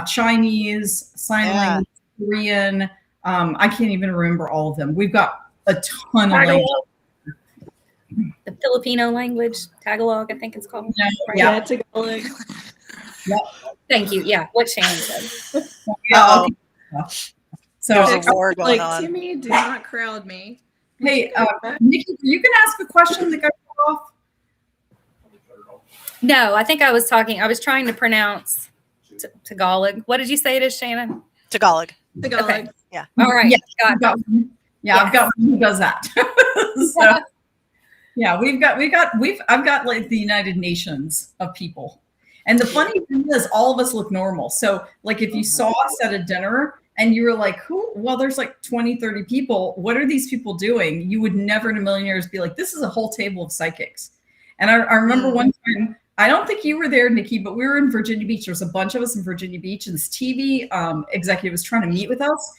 Chinese, sign language, Korean. I can't even remember all of them. We've got a ton of languages. The Filipino language, Tagalog, I think it's called. Yeah. Tagalog. Thank you. Yeah, what Shannon said. Yeah. So There's a war going Like, on. Timmy, do not crowd me. hey, Nikki, you can ask a question that got cut off. No, I think I was trying to pronounce Tagalog. What did you say it is, Shannon? Tagalog. Tagalog. Okay. Yeah. All right. Yeah, got I've got one. Yeah, Yes. I've got one who does that. So, yeah, I've got like the United Nations of people. And the funny thing is all of us look normal. So like if you saw us at a dinner and you were like, who? Well, there's like 20, 30 people. What are these people doing? You would never in a million years be like, this is a whole table of psychics. And I remember one time, I don't think you were there, Nikki, but we were in Virginia Beach. There was a bunch of us in Virginia Beach, and this TV executive was trying to meet with us,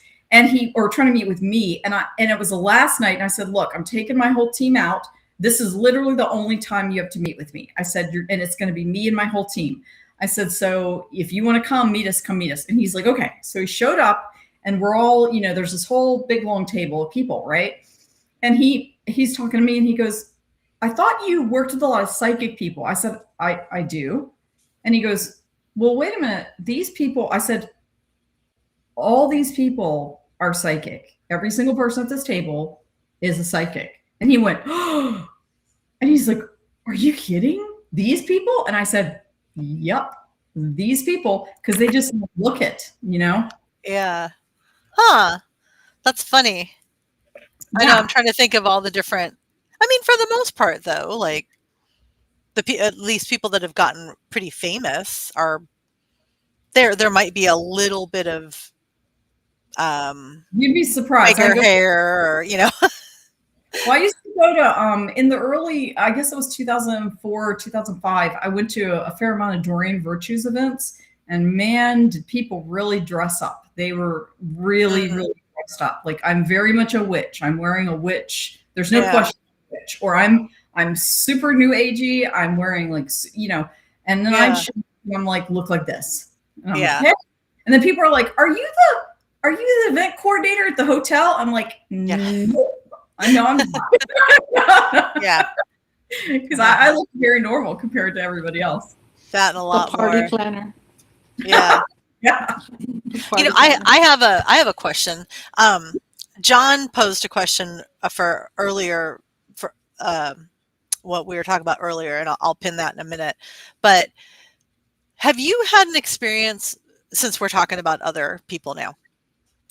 or trying to meet with me. And it was the last night. And I said, look, I'm taking my whole team out. This is literally the only time you have to meet with me. I said, and it's going to be me and my whole team. I said, so if you want to come meet us, come meet us. And he's like, okay. So he showed up, and we're all, there's this whole big long table of people, right? And he's talking to me, and he goes, I thought you worked with a lot of psychic people. I said, I do. And he goes, well, wait a minute. These people, I said, all these people are psychic. Every single person at this table is a psychic. And he went, oh, and he's like, are you kidding? These people? And I said, yep, these people, because they just look it, Yeah. Huh. That's funny. I know. I'm trying to think of all the different. I mean, for the most part, though, like at least people that have gotten pretty famous are there. There might be a little bit of you'd be surprised. Tiger hair, or Well, I used to go to in the early, I guess it was 2004, 2005. I went to a fair amount of Doreen Virtues events, and man, did people really dress up. They were really, really dressed up. Like, I'm very much a witch. I'm wearing a witch. There's no question I'm a witch. Or I'm super new agey. I'm wearing like, and then I'm like, look like this. And I'm like, hey. And then people are like, are you the event coordinator at the hotel? I'm like, no. I know I'm not. Yeah. Because I look very normal compared to everybody else. That and a lot The party more. planner. Yeah. Yeah. I have a question. John posed a question for earlier for what we were talking about earlier, and I'll pin that in a minute. But have you had an experience, since we're talking about other people now,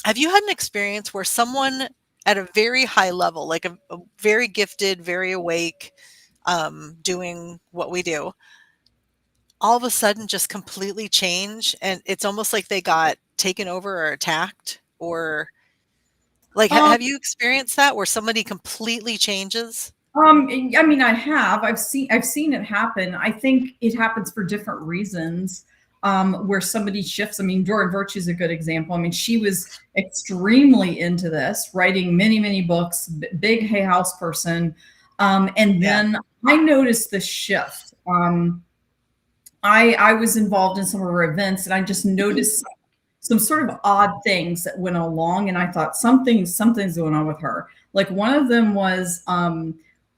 have you had an experience where someone at a very high level, like a very gifted, very awake, doing what we do, all of a sudden just completely change, and it's almost like they got taken over or attacked, or like have you experienced that where somebody completely changes? I mean, I have. I've seen it happen. I think it happens for different reasons. Where somebody shifts. I mean, Doreen Virtue is a good example. I mean, she was extremely into this, writing many, many books, big Hay House person. And then I noticed the shift. I was involved in some of her events, and I just noticed some sort of odd things that went along. And I thought something's going on with her. Like, one of them was,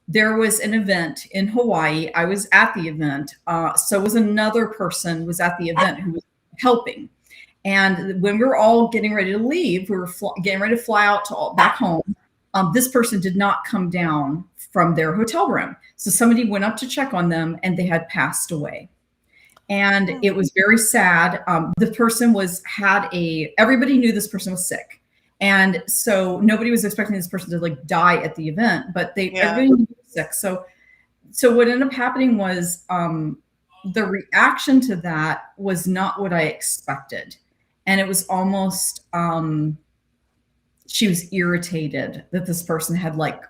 there was an event in Hawaii. I was at the event. So was another person was at the event who was helping. And when we were all getting ready to leave, we were getting ready to fly out back home. This person did not come down from their hotel room. So somebody went up to check on them, and they had passed away. And it was very sad. The person everybody knew this person was sick. And so nobody was expecting this person to like die at the event, but everybody knew he was sick. So what ended up happening was the reaction to that was not what I expected. And it was almost, she was irritated that this person had like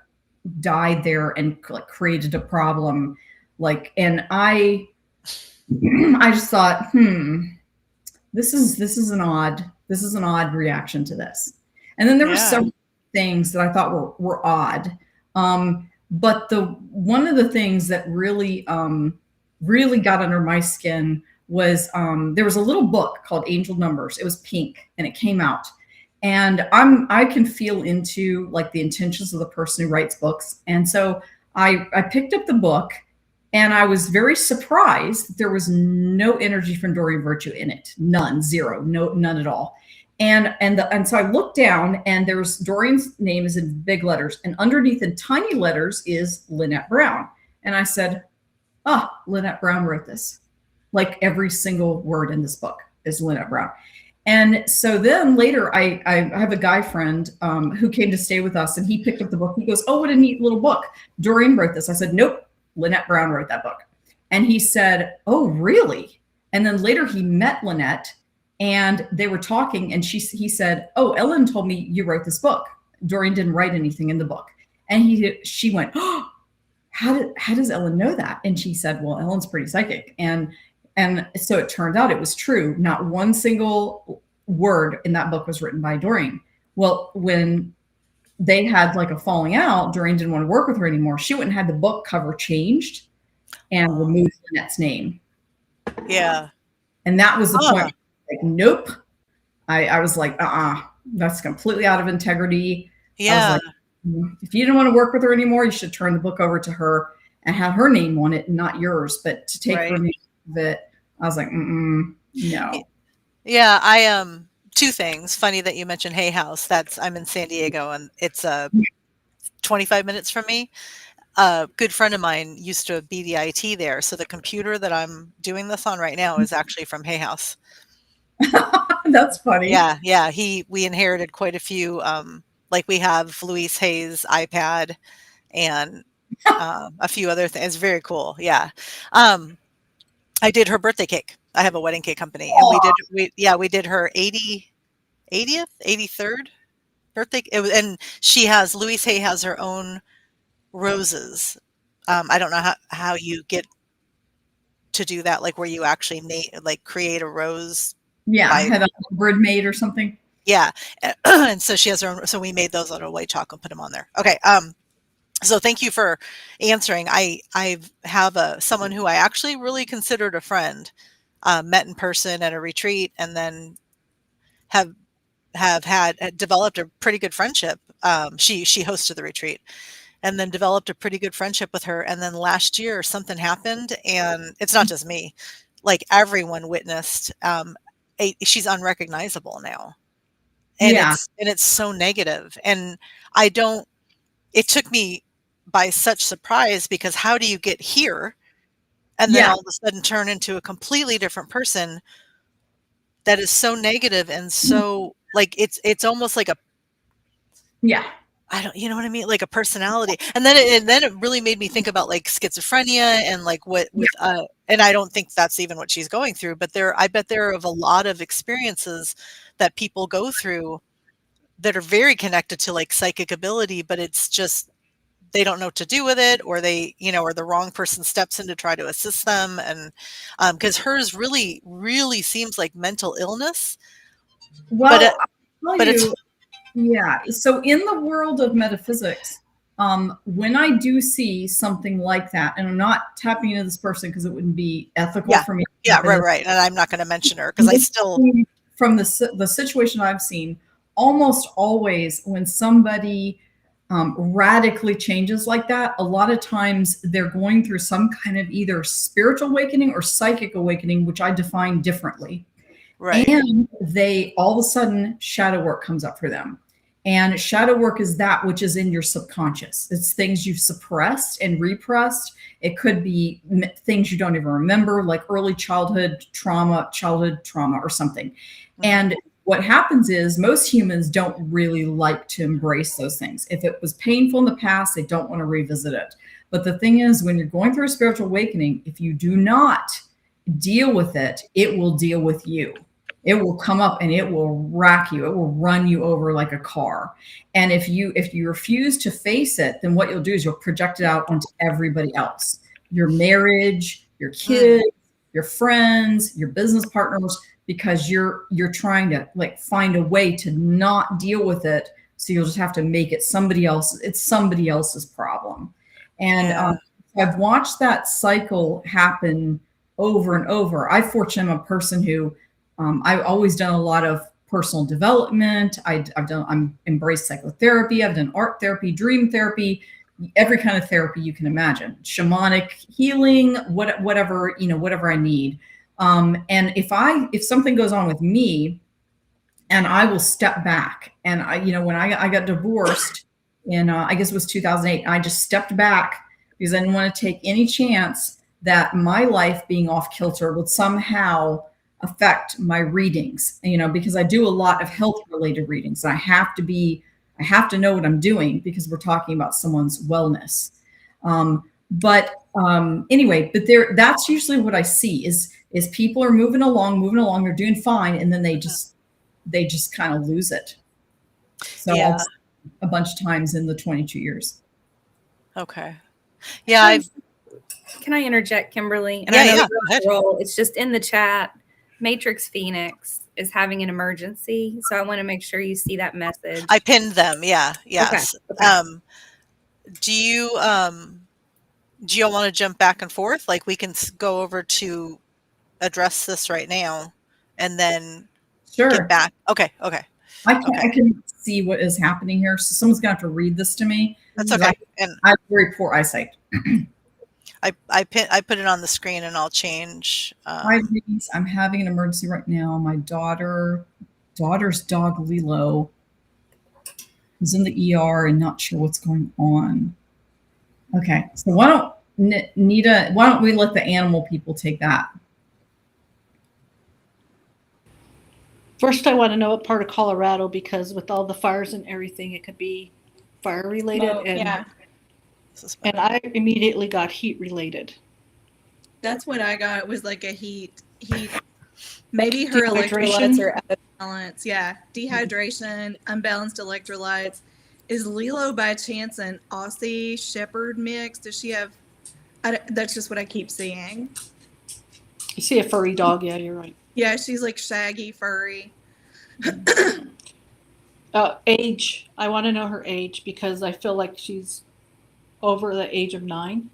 died there and like created a problem. Like, and I just thought, this is an odd reaction to this. And then there were some things that I thought were odd. But one of the things that really got under my skin was there was a little book called Angel Numbers. It was pink and it came out. And I can feel into like the intentions of the person who writes books. And so I picked up the book. And I was very surprised that there was no energy from Doreen Virtue in it. None, zero, none at all. And so I looked down and there's Doreen's name is in big letters and underneath in tiny letters is Lynette Brown. And I said, Lynette Brown wrote this. Like every single word in this book is Lynette Brown. And so then later I have a guy friend who came to stay with us and he picked up the book. He goes, oh, what a neat little book. Doreen wrote this. I said, nope. Lynette Brown wrote that book. And he said, oh, really? And then later he met Lynette and they were talking and he said, oh, Ellen told me you wrote this book. Doreen didn't write anything in the book. And she went, oh, how does Ellen know that? And she said, well, Ellen's pretty psychic. And so it turned out it was true. Not one single word in that book was written by Doreen. Well, when they had like a falling out, Doreen didn't want to work with her anymore. She went and had the book cover changed and removed Lynette's name. Yeah. And that was the point. Like, nope. I was like, that's completely out of integrity. Yeah. Like, if you didn't want to work with her anymore, you should turn the book over to her and have her name on it and not yours. But to take her name of it, I was like, no. Yeah, two things. Funny that you mentioned Hay House. I'm in San Diego and it's 25 minutes from me. A good friend of mine used to be the IT there. So the computer that I'm doing this on right now is actually from Hay House. That's funny. Yeah. Yeah. We inherited quite a few, like we have Louise Hay's iPad and a few other things. It's very cool. Yeah. I did her birthday cake. I have a wedding cake company and we did her 80th, 83rd birthday. And Louise Hay has her own roses. I don't know how you get to do that, like where you actually create a rose. Yeah, I had a bird made or something. Yeah, and so she has her own. So we made those out of white chalk and put them on there. Okay. So thank you for answering. I have someone who I actually really considered a friend, met in person at a retreat, and then have developed a pretty good friendship. She hosted the retreat, and then developed a pretty good friendship with her. And then last year something happened, and it's not just me. Like everyone witnessed. She's unrecognizable now, and it's so negative. And it took me by such surprise because how do you get here and then all of a sudden turn into a completely different person that is so negative and so like it's almost like you know what I mean, like a personality. And then it really made me think about like schizophrenia and like what with and I don't think that's even what she's going through, but I bet there are a lot of experiences that people go through that are very connected to like psychic ability, but it's just they don't know what to do with it, or or the wrong person steps in to try to assist them. And because hers really, really seems like mental illness. Well, so in the world of metaphysics, when I do see something like that, and I'm not tapping into this person because it wouldn't be ethical for me. Yeah, right. And I'm not going to mention her because I still, from the situation I've seen, almost always when somebody radically changes like that, a lot of times they're going through some kind of either spiritual awakening or psychic awakening, which I define differently. Right. And they all of a sudden shadow work comes up for them. And shadow work is that which is in your subconscious. It's things you've suppressed and repressed. It could be things you don't even remember, like early childhood trauma or something. And what happens is most humans don't really like to embrace those things. If it was painful in the past, they don't want to revisit it. But the thing is, when you're going through a spiritual awakening, if you do not deal with it, it will deal with you. It will come up and it will rack you. It will run you over like a car. And if you refuse to face it, then what you'll do is you'll project it out onto everybody else. Your marriage, your kids, your friends, your business partners, because you're trying to like find a way to not deal with it. So you'll just have to make it somebody else. It's somebody else's problem. And I've watched that cycle happen over and over. I fortunately am a person who I've always done a lot of personal development. I'm embraced psychotherapy. I've done art therapy, dream therapy, every kind of therapy you can imagine, shamanic healing, whatever I need. And if something goes on with me, and I will step back, and when I got divorced in I guess it was 2008, I just stepped back because I didn't want to take any chance that my life being off kilter would somehow affect my readings, because I do a lot of health related readings. I have to know what I'm doing because we're talking about someone's wellness. Anyway, that's usually what I see is people are moving along, they're doing fine. And then they just kind of lose it. So a bunch of times in the 22 years. Okay. Yeah. Can I interject, Kimberly? And Yeah, I know yeah, you're on a roll. It's just in the chat. Matrix Phoenix is having an emergency, so I want to make sure you see that message. I pinned them. Yeah. Yes. Okay. Do you want to jump back and forth? Like we can go over to address this right now, and then get back. Okay. I can see what is happening here. So someone's gonna have to read this to me. That's okay. I have very poor eyesight. I put it on the screen and I'll change. I'm having an emergency right now. My daughter's dog Lilo is in the ER and not sure what's going on. Okay, so why don't we let the animal people take that? First, I want to know what part of Colorado, because with all the fires and everything, it could be fire related. And I immediately got heat related. That's what I got. It was like a heat. Maybe her electrolytes are out of balance. Yeah, dehydration, unbalanced electrolytes. Is Lilo by chance an Aussie Shepherd mix? Does she have? That's just what I keep seeing. You see a furry dog? Yeah, you're right. Yeah, she's like shaggy, furry. Age. I want to know her age because I feel like she's over the age of 9.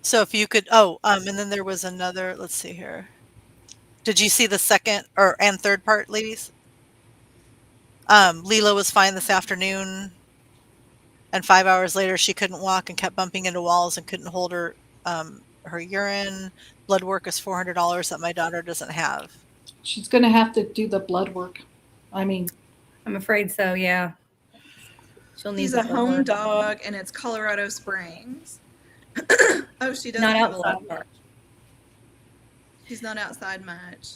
So if you could, and then there was another, let's see here. Did you see the second and third part, ladies? Lila was fine this afternoon, and 5 hours later she couldn't walk and kept bumping into walls and couldn't hold her urine. Blood work is $400 that my daughter doesn't have. She's going to have to do the blood work. I'm afraid so. Yeah. She'll need. He's a home dog, and it's Colorado Springs. Oh, she doesn't. Not outside much. She's not outside much.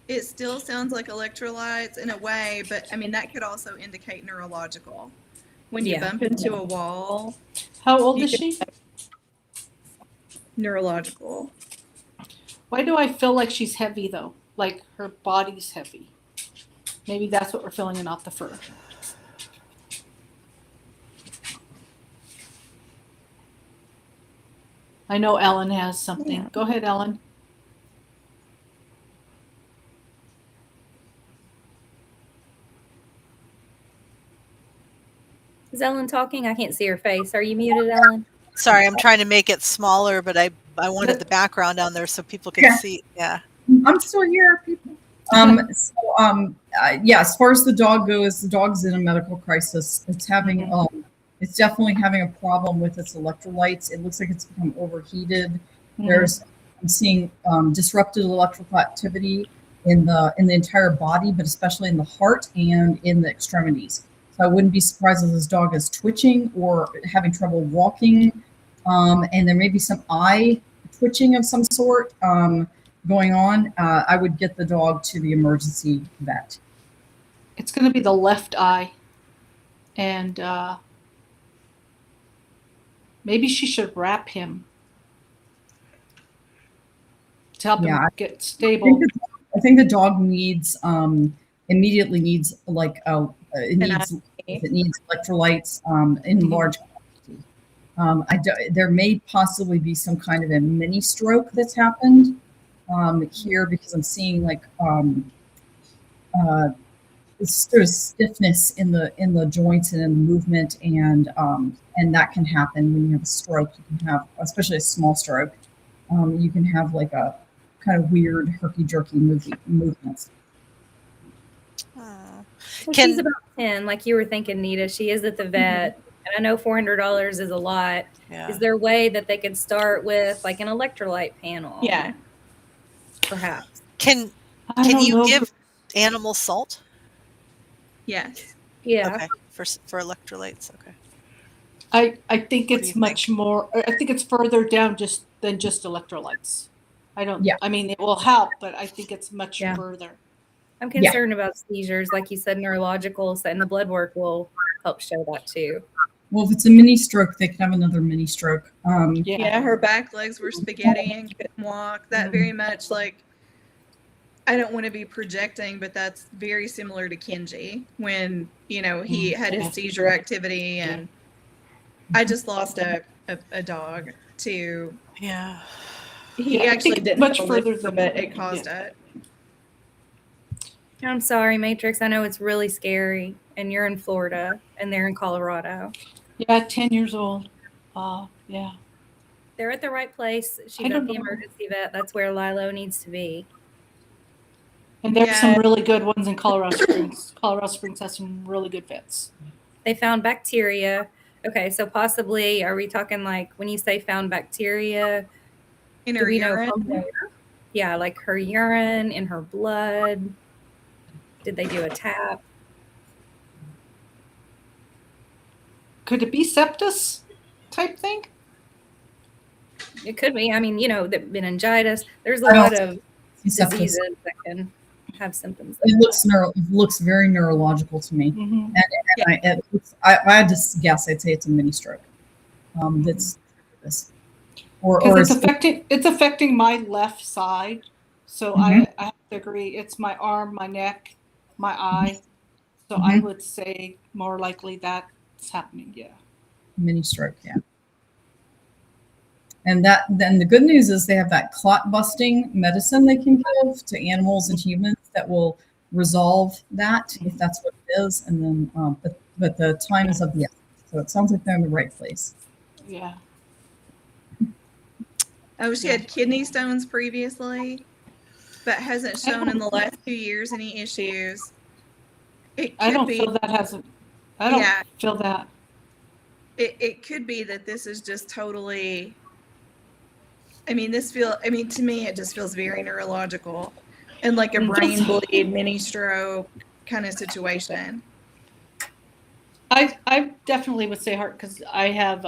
It still sounds like electrolytes in a way, but that could also indicate neurological. When you bump into a wall. How old is she? Neurological. Why do I feel like she's heavy though? Like her body's heavy. Maybe that's what we're feeling and not the fur. I know Ellen has something. Yeah. Go ahead, Ellen. Is Ellen talking? I can't see her face. Are you muted, Ellen? Sorry, I'm trying to make it smaller, but I wanted the background down there so people could see. Yeah. I'm still here, people. As far as the dog goes, the dog's in a medical crisis. It's having it's definitely having a problem with its electrolytes. It looks like it's become overheated. Mm-hmm. There's I'm seeing disrupted electrical activity in the entire body, but especially in the heart and in the extremities. So I wouldn't be surprised if this dog is twitching or having trouble walking, and there may be some eye twitching of some sort going on. I would get the dog to the emergency vet. It's going to be the left eye, and maybe she should wrap him to help him get stable. I think the dog needs immediately needs like it needs electrolytes in large quantity. There may possibly be some kind of a mini stroke that's happened here, because I'm seeing like there's stiffness in the joints and in the movement, and that can happen when you have a stroke. You can have, especially a small stroke, you can have like a kind of weird herky-jerky movements. Well, she's about 10, like you were thinking, Nita. She is at the vet, and I know $400 is a lot. Yeah. Is there a way that they could start with like an electrolyte panel? Yeah, perhaps. Can you give animals salt? Yes. Yeah. Okay. For electrolytes. Okay. I think it's much more. I think it's further down than just electrolytes. I don't. Yeah. I mean, it will help, but I think it's much further. I'm concerned about seizures, like you said, neurological, and the blood work will help show that too. Well, if it's a mini stroke, they can have another mini stroke. Yeah, her back legs were spaghetti and couldn't walk. That very much like, I don't want to be projecting, but that's very similar to Kenji when, he had his seizure activity, and I just lost a dog to. Yeah. He actually didn't much further than it caused it. I'm sorry, Matrix. I know it's really scary, and you're in Florida, and they're in Colorado. Yeah, 10 years old. Yeah. They're at the right place. She's at the emergency vet. That's where Lilo needs to be. And there's some really good ones in Colorado Springs. Colorado Springs has some really good vets. They found bacteria. Okay, so possibly, are we talking like when you say found bacteria? In her urine? Yeah, like her urine, in her blood. Did they do a tap? Could it be sepsis type thing? It could be. I mean, the meningitis. There's a lot of diseases that can have symptoms. It looks very neurological to me. Mm-hmm. And I had to guess. I'd say it's a mini stroke. That's this. Or it's affecting my left side. So I have to agree. It's my arm, my neck, my eye. So I would say more likely that's happening. Yeah. Mini stroke. Yeah. And then the good news is they have that clot busting medicine they can give to animals and humans that will resolve that if that's what it is. And then, but the time is of the essence. So it sounds like they're in the right place. Yeah. Oh, she had kidney stones previously, but hasn't shown in the last 2 years any issues. I don't feel that. It could be that this is just totally. To me, it just feels very neurological and like a brain bleed, mini stroke kind of situation. I definitely would say heart, because I have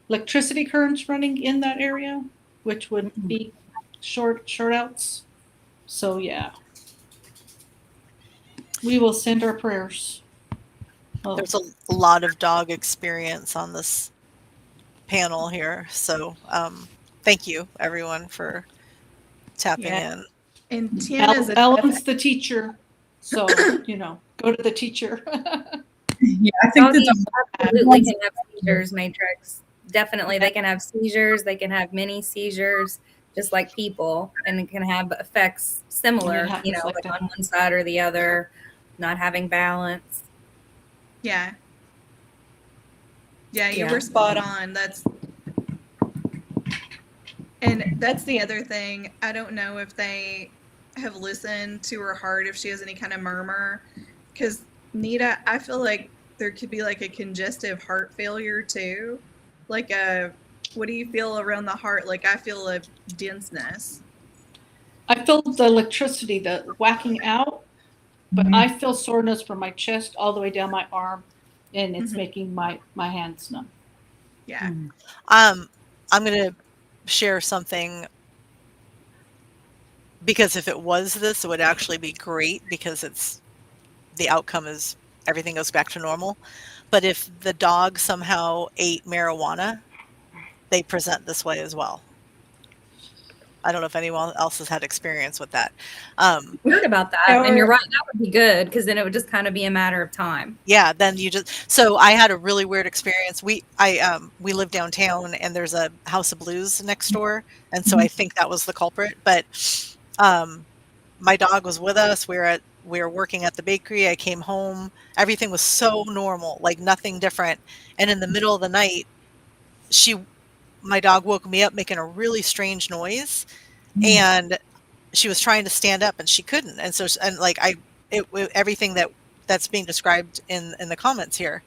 electricity currents running in that area, which would be short outs. So yeah, we will send our prayers. There's a lot of dog experience on this panel here, so thank you everyone for tapping in. And Ellen's the teacher, so go to the teacher. Yeah, I think absolutely can have seizures, Matrix. Definitely, they can have seizures. They can have mini seizures, just like people, and it can have effects similar. Like on one side or the other, not having balance. Yeah. Yeah, you were spot on. And that's the other thing. I don't know if they have listened to her heart, if she has any kind of murmur. Because, Nita, I feel like there could be like a congestive heart failure too. Like a What do you feel around the heart? Like I feel a denseness. I feel the electricity, the whacking out, but Mhm. I feel soreness from my chest all the way down my arm, and it's Mhm. making my hands numb. Yeah. I'm going to share something because if it was this, it would actually be great because the outcome is everything goes back to normal. But if the dog somehow ate marijuana, they present this way as well. I don't know if anyone else has had experience with that. Weird about that. And you're Or right, that would be good because then it would just kind of be a matter of time. Yeah, then you just so I had a really weird experience. We live downtown and there's a House of Blues next door, and so I think that was the culprit. But um, my dog was with us. We were working at the bakery. I came home. Everything was so normal, like nothing different. And in the middle of the night, she my dog woke me up making a really strange noise, and she was trying to stand up and she couldn't. And so and like everything that's being described in the comments here.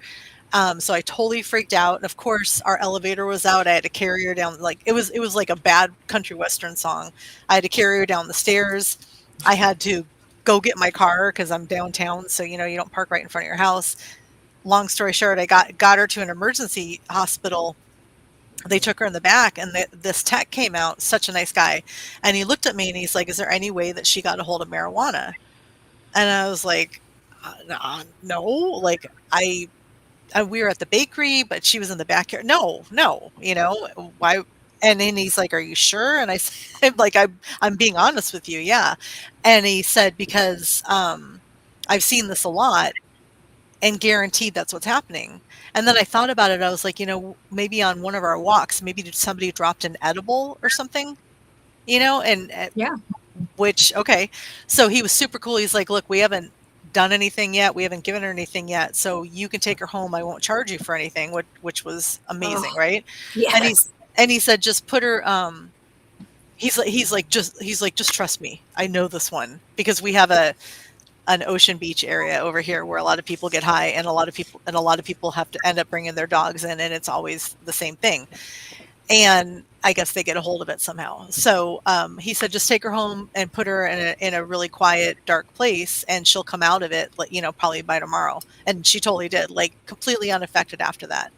So I totally freaked out, and of course, our elevator was out. I had to carry her down. Like it was like a bad country western song. I had to carry her down the stairs. I had to go get my car because I'm downtown, so you don't park right in front of your house. Long story short, I got her to an emergency hospital. They took her in the back, and this tech came out. Such a nice guy, and he looked at me and he's like, "Is there any way that she got a hold of marijuana?" And I was like, no, like we were at the bakery, but she was in the backyard. No, no, why? And then he's like, "Are you sure?" And I said, "Like I'm being honest with you, yeah." And he said, "Because I've seen this a lot, and guaranteed that's what's happening." And then I thought about it. I was like, maybe on one of our walks, maybe somebody dropped an edible or something, and Yeah. which okay. So he was super cool. He's like, "Look, we haven't done anything yet. We haven't given her anything yet. So you can take her home. I won't charge you for anything," which was amazing, Oh, right? And yes. he said, "Just put her he's like, just trust me. I know this one because we have an ocean beach area over here where a lot of people get high and a lot of people have to end up bringing their dogs in, and it's always the same thing. And I guess they get a hold of it somehow. So he said, just take her home and put her in a really quiet, dark place, and she'll come out of it, like, probably by tomorrow. And she totally did, like completely unaffected after that.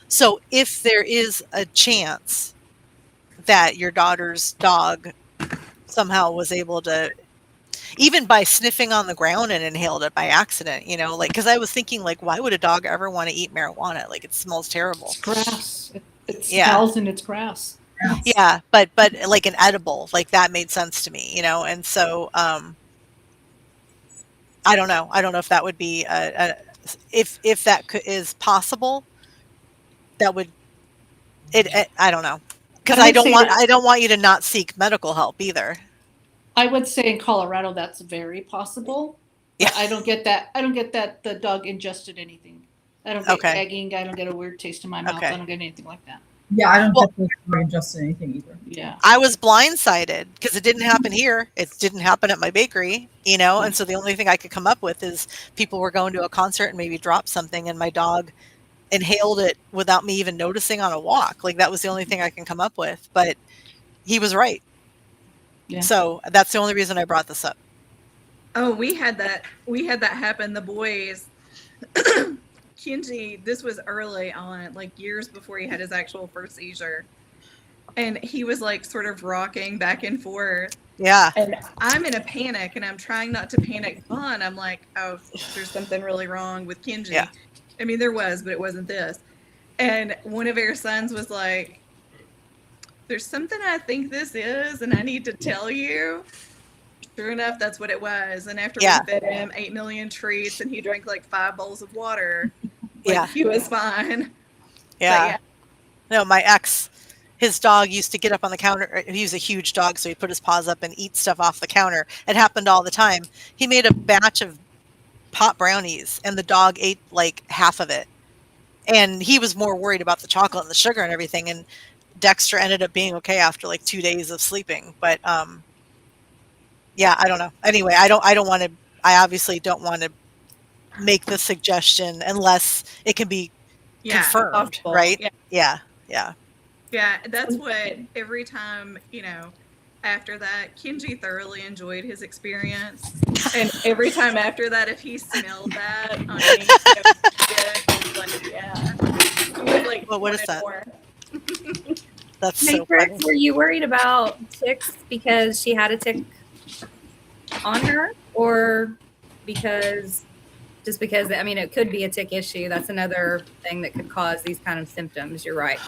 So if there is a chance that your daughter's dog somehow was able to, even by sniffing on the ground and inhaled it by accident, like, because I was thinking, like, why would a dog ever want to eat marijuana? Like, it smells terrible. It's grass. It Yeah. smells and it's grass. Yeah, but like an edible, like that made sense to me, and so I don't know. I don't know if that would be if that is possible. That would I don't know, because I would say that I don't want you to not seek medical help either. I would say in Colorado that's very possible. Yeah. But I don't get that. I don't get that the dog ingested anything. I don't get Okay. gagging. I don't get a weird taste in my mouth. Okay. I don't get anything like that. Yeah, I don't Well- get the just anything either. Yeah. I was blindsided because it didn't happen here. It didn't happen at my bakery, and so the only thing I could come up with is people were going to a concert and maybe dropped something, and my dog inhaled it without me even noticing on a walk. Like, that was the only thing I can come up with, but he was right. Yeah. So that's the only reason I brought this up. Oh, we had that happen. The boys, Kenji, this was early on, like years before he had his actual first seizure. And he was like sort of rocking back and forth. Yeah. And I'm in a panic and I'm trying not to panic fun. I'm like, oh, there's something really wrong with Kenji. Yeah. I mean, there was, but it wasn't this. And one of our sons was like, there's something I think this is, and I need to tell you. Sure enough, that's what it was. And after Yeah. we fed him 8 million treats and he drank like 5 bowls of water, like, Yeah. he was fine. Yeah. No, my ex, his dog used to get up on the counter. He was a huge dog, so he put his paws up and eat stuff off the counter. It happened all the time. He made a batch of pot brownies, and the dog ate like half of it. And he was more worried about the chocolate and the sugar and everything. And Dexter ended up being okay after like 2 days of sleeping. But yeah, I don't know. Anyway, I obviously don't want to make the suggestion unless it can be confirmed, possible. right? Yeah. Yeah. Yeah. Yeah, that's what every time, after that, Kenji thoroughly enjoyed his experience. And every time after that, if he smelled that on any shit, he was like, yeah. He was like, Well, what is wanted that? more. That's so Matrix, funny. were you worried about ticks because she had a tick on her, or because I mean, it could be a tick issue. That's another thing that could cause these kind of symptoms. You're right.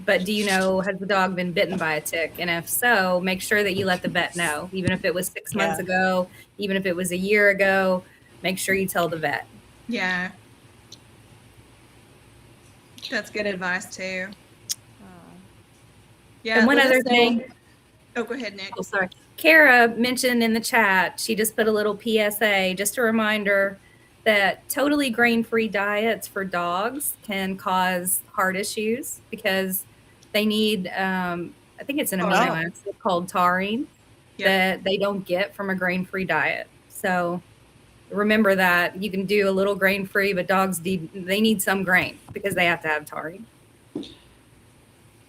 But do you know, has the dog been bitten by a tick? And if so, make sure that you let the vet know, even if it was 6 months ago, even if it was a year ago, make sure you tell the vet. Yeah. That's good advice too. Yeah. And one let other us know- thing. Oh, go ahead, Nick. Oh, sorry. Kara mentioned in the chat, she just put a little PSA, just a reminder that totally grain-free diets for dogs can cause heart issues because they need, I think it's an amino acid called taurine that they don't get from a grain-free diet. So remember that you can do a little grain-free, but dogs they need some grain because they have to have taurine.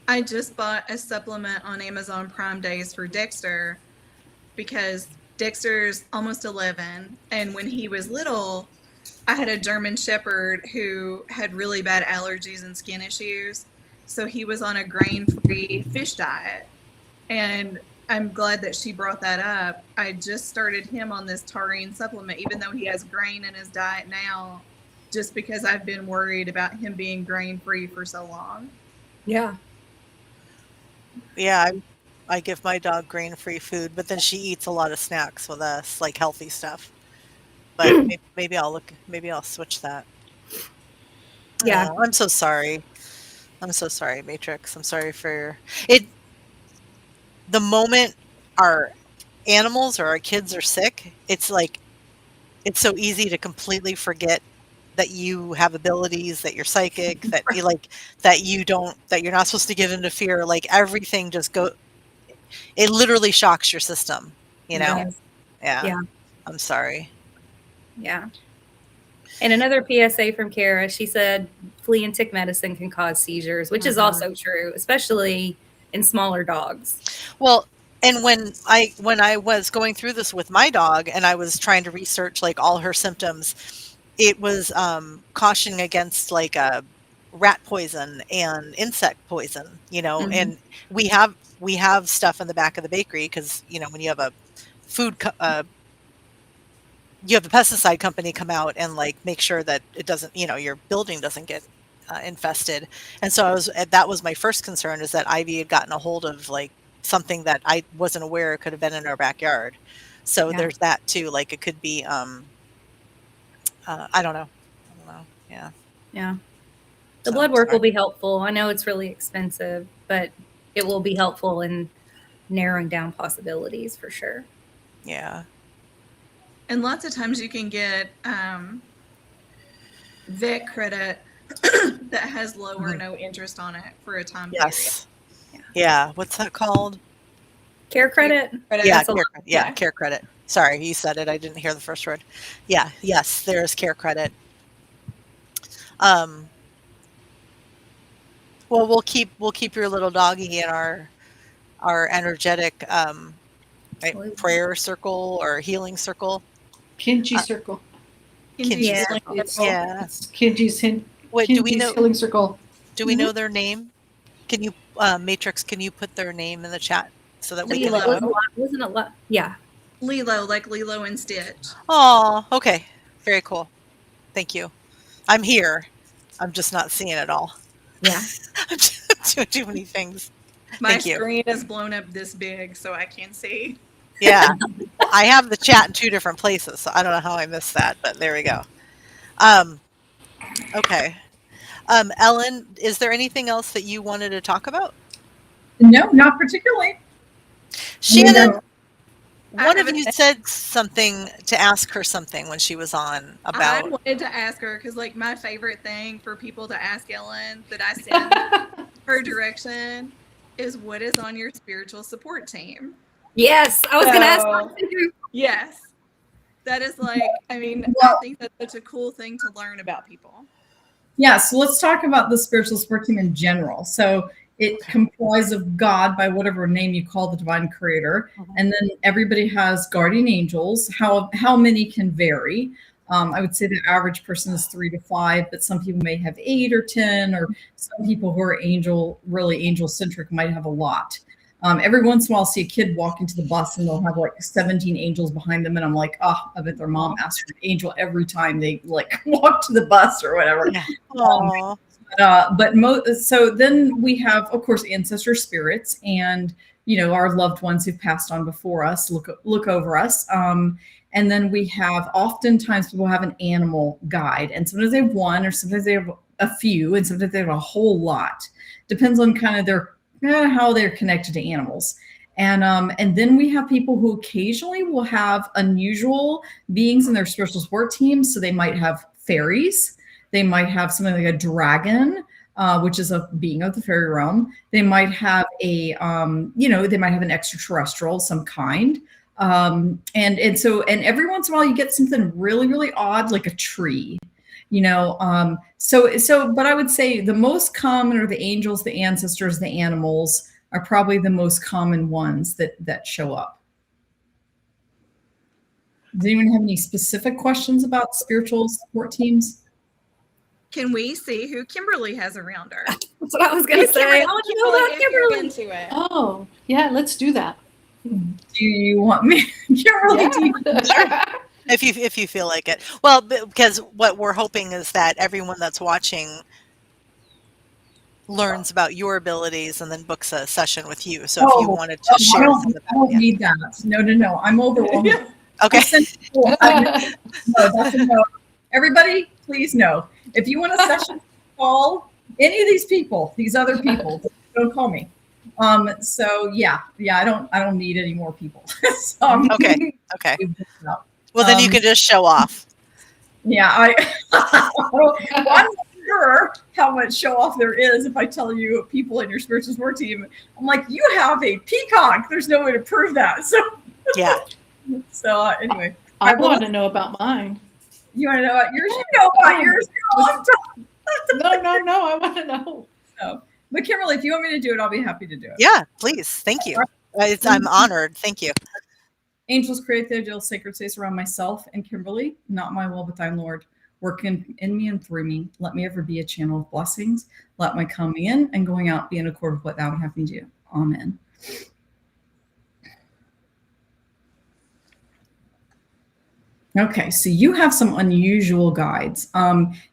I just bought a supplement on Amazon Prime Days for Dexter because Dexter's almost 11. And when he was little, I had a German Shepherd who had really bad allergies and skin issues. So he was on a grain-free fish diet. And I'm glad that she brought that up. I just started him on this taurine supplement, even though he has grain in his diet now, just because I've been worried about him being grain-free for so long. Yeah. Yeah, I give my dog grain-free food, but then she eats a lot of snacks with us, like healthy stuff. But maybe I'll switch that. Yeah. Oh, I'm so sorry. I'm so sorry, Matrix. I'm sorry for it. The moment our animals or our kids are sick, it's so easy to completely forget that you have abilities, that you're psychic, that you that you're not supposed to give into fear. Like everything just it literally shocks your system, you know? Yes. Yeah. Yeah. I'm sorry. Yeah. And another PSA from Kara, she said flea and tick medicine can cause seizures, which is also true, especially in smaller dogs. Well, and when I was going through this with my dog and I was trying to research like all her symptoms, it was cautioning against like rat poison and insect poison, and we have stuff in the back of the bakery because when you have a you have a pesticide company come out and like make sure that it doesn't, your building doesn't get infested. And so that was my first concern, is that Ivy had gotten a hold of like something that I wasn't aware could have been in our backyard. So there's that too. Like it could be, I don't know. Yeah. Yeah. The blood work will be helpful. I know it's really expensive, but it will be helpful in narrowing down possibilities for sure. Yeah. And lots of times you can get vet credit that has low or no interest on it for a time period. Yeah. What's that called? Care credit? Care credit. Sorry, you said it. I didn't hear the first word. Yeah. Yes, there's care credit. Well, we'll keep your little doggy in our energetic prayer circle or healing circle. Kinji circle. Kinji circle. Yeah. Kinji's healing circle. Do we know their name? Can you, Matrix? Can you put their name in the chat so that we can? Wasn't it? Yeah. Lilo, like Lilo and Stitch. Oh, okay. Very cool. Thank you. I'm here. I'm just not seeing it all. Yeah. I'm doing too many things. My screen is blown up this big, so I can see. Yeah. I have the chat in 2 different places, so I don't know how I missed that, but there we go. Okay. Ellen, is there anything else that you wanted to talk about? No, not particularly. Shannon, one of you said something to ask her something when she was on about. I wanted to ask her because, like, my favorite thing for people to ask Ellen that I send her direction is, what is on your spiritual support team? Yes, I was going to ask that too. Yes. That is like, I mean, I think that's such a cool thing to learn about people. Yeah, so let's talk about the spiritual support team in general. So it comprises of God, by whatever name you call the divine creator, and then everybody has guardian angels. How many can vary. I would say the average person is 3 to 5, but some people may have 8 or 10, or some people who are really angel centric might have a lot. Every once in a while, I'll see a kid walk into the bus and they'll have like 17 angels behind them. And I'm like, oh, I bet their mom asked for an angel every time they like walk to the bus or whatever. So then we have, of course, ancestor spirits and, our loved ones who've passed on before us, look over us. And then we have, oftentimes people have an animal guide, and sometimes they have one, or sometimes they have a few, and sometimes they have a whole lot. Depends on kind of how they're connected to animals. And then we have people who occasionally will have unusual beings in their spiritual support teams. So they might have fairies. They might have something like a dragon, which is a being of the fairy realm. They might have they might have an extraterrestrial of some kind. And every once in a while you get something really, really odd, like a tree. But I would say the most common are the angels, the ancestors, the animals are probably the most common ones that show up. Does anyone have any specific questions about spiritual support teams? Can we see who Kimberly has around her? That's what I was going to say. I want to know about Kimberly. Into it. Oh, yeah, let's do that. Do you want me, Kimberly? Yeah. If you feel like it. Well, because what we're hoping is that everyone that's watching learns about your abilities and then books a session with you. So if you wanted to share some of that. I don't need that. No. I'm overwhelmed. Okay. No. Everybody, please know. If you want a session, call any of these other people. Don't call me. I don't need any more people. Okay. Well, then you can just show off. Yeah, I'm not sure how much show off there is if I tell you people in your spiritual support team. I'm like, you have a peacock. There's no way to prove that. So yeah. So anyway, I want to know about mine. You want to know about yours? You know about yours. No. I want to know. So, but Kimberly, if you want me to do it, I'll be happy to do it. Yeah, please. Thank you. I'm honored. Thank you. Angels create the ideal sacred space around myself and Kimberly, not my will, but thine, Lord. Work in me and through me. Let me ever be a channel of blessings. Let my coming in and going out be in accord with what thou would have me do. Amen. Okay, so you have some unusual guides.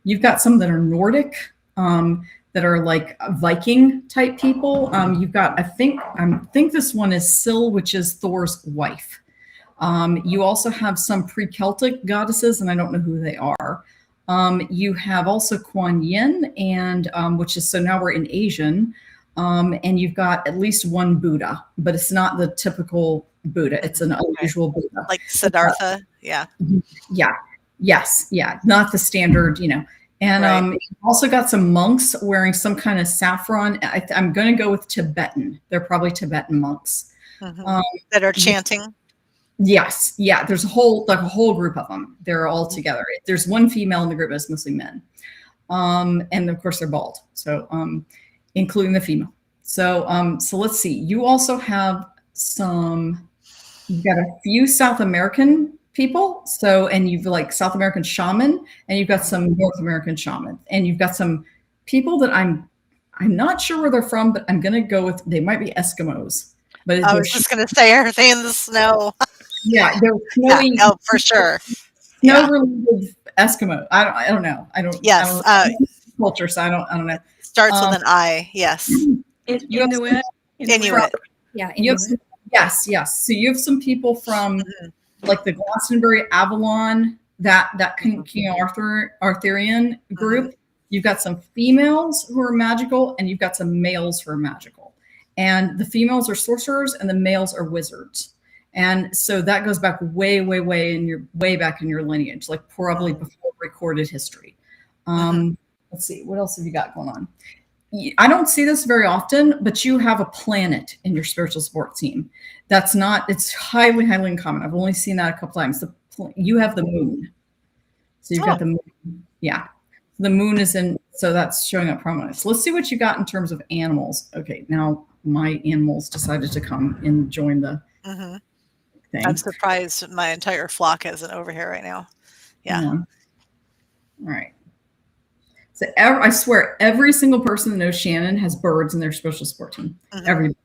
You've got some that are Nordic, that are like Viking type people. You've got, I think this one is Syl, which is Thor's wife. You also have some pre-Celtic goddesses, and I don't know who they are. You have also Kuan Yin, and so now we're in Asian, and you've got at least one Buddha, but it's not the typical Buddha. It's an unusual Buddha, like Siddhartha. Yeah. Not the standard, And you also got some monks wearing some kind of saffron. I'm going to go with Tibetan. They're probably Tibetan monks that are chanting. Yes. Yeah. There's a whole group of them. They're all together. There's one female in the group, but it's mostly men. And of course they're bald. So, including the female. So let's see. You also have you've got a few South American people. So, and you've like South American shaman, and you've got some North American shaman, and you've got some people that I'm not sure where they're from, but I'm going to go with, they might be Eskimos. But I was just going to say, are they in the snow? Yeah, they're snowy. Yeah, for sure. Snow-related Eskimo. I don't know. Yes. Culture, so I don't know. Starts with an I. Yes. Inuit. Yeah. Yes. So you have some people from like the Glastonbury Avalon, that King Arthurian group. You've got some females who are magical, and you've got some males who are magical. And the females are sorcerers, and the males are wizards. And so that goes back way back in your lineage, like probably before recorded history. Let's see, what else have you got going on? I don't see this very often, but you have a planet in your spiritual support team. It's highly uncommon. I've only seen that a couple times. You have the moon. So you've got the moon. Yeah. The moon is in, so that's showing up prominent. So let's see what you got in terms of animals. Okay, now my animals decided to come and join the thing. I'm surprised my entire flock isn't over here right now. Yeah. All right. So I swear, every single person that knows Shannon has birds in their special sport team. Everybody.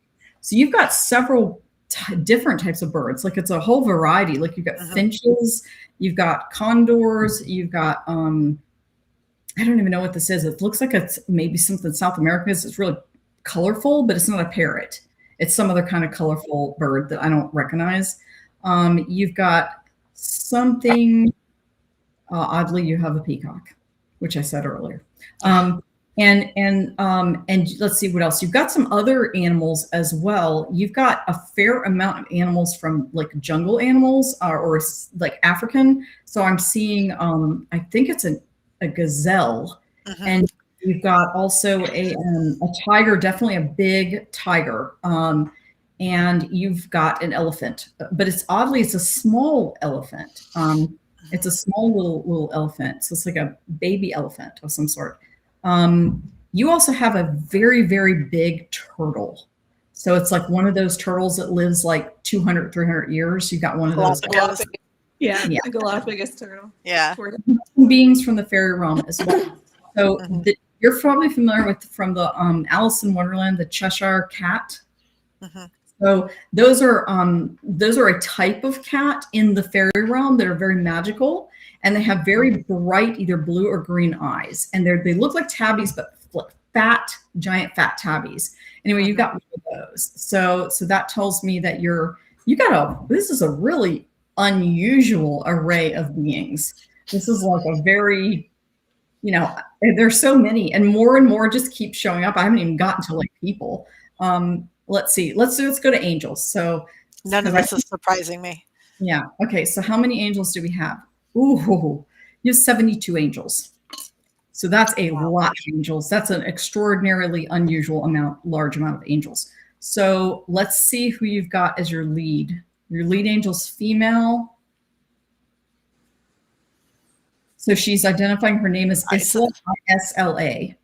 So you've got several different types of birds. Like it's a whole variety. Like you've got finches, you've got condors, you've got I don't even know what this is. It looks like it's maybe something South American. It's really colorful, but it's not a parrot. It's some other kind of colorful bird that I don't recognize. You've got something, oddly, you have a peacock, which I said earlier. And let's see what else. You've got some other animals as well. You've got a fair amount of animals from like jungle animals or like African. So I'm seeing, I think it's a gazelle, and you've got also a tiger, definitely a big tiger, and you've got an elephant, but it's a small elephant. It's a small little elephant, so it's like a baby elephant of some sort. You also have a very, very big turtle. So it's like one of those turtles that lives like 200, 300 years. You got one of those. Yeah, the Galapagos turtle. Yeah. Beings from the fairy realm as well. So you're probably familiar with from the Alice in Wonderland, the Cheshire cat. So those are a type of cat in the fairy realm that are very magical, and they have very bright either blue or green eyes, and they look like tabbies, but like giant fat tabbies. Anyway, you got one of those. So that tells me that this is a really unusual array of beings. This is like a very, there's so many, and more just keep showing up. I haven't even gotten to like people. Let's see. Let's go to angels. So none of this is surprising me. Yeah. Okay. So how many angels do we have? Ooh, you have 72 angels. So that's a lot of angels. That's an extraordinarily large amount of angels. So let's see who you've got as your lead. Your lead angel's female. So she's identifying her name as Isla, I-S-L-A.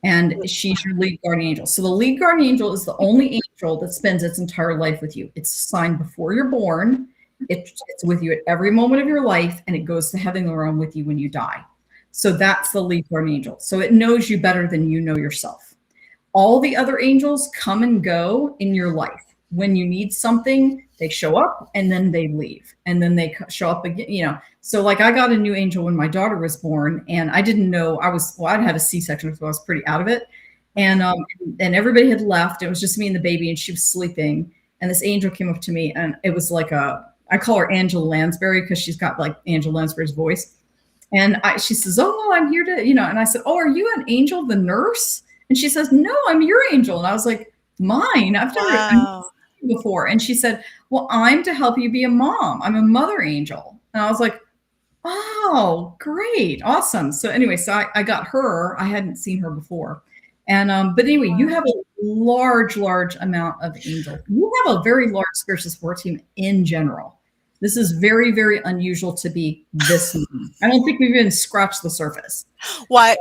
And she's your lead guardian angel. So the lead guardian angel is the only angel that spends its entire life with you. It's assigned before you're born. It's with you at every moment of your life, and it goes to heaven realm with you when you die. So that's the lead guardian angel. So it knows you better than you know yourself. All the other angels come and go in your life. When you need something, they show up and then they leave, and then they show up again. So like I got a new angel when my daughter was born, and I didn't know I'd had a C-section, so I was pretty out of it. And everybody had left. It was just me and the baby, and she was sleeping. And this angel came up to me, and it was like I call her Angela Lansbury because she's got like Angela Lansbury's voice. And she says, "Oh, I'm here to," and I said, "Oh, are you an angel, the nurse?" And she says, "No, I'm your angel." And I was like, "Mine? I've never seen you before." And she said, "Well, I'm to help you be a mom. I'm a mother angel." And I was like, "Oh, great. Awesome." So anyway, so I got her. I hadn't seen her before. And, but anyway, you have a large amount of angels. You have a very large spiritual support team in general. This is very, very unusual to be this many. I don't think we've even scratched the surface. Why?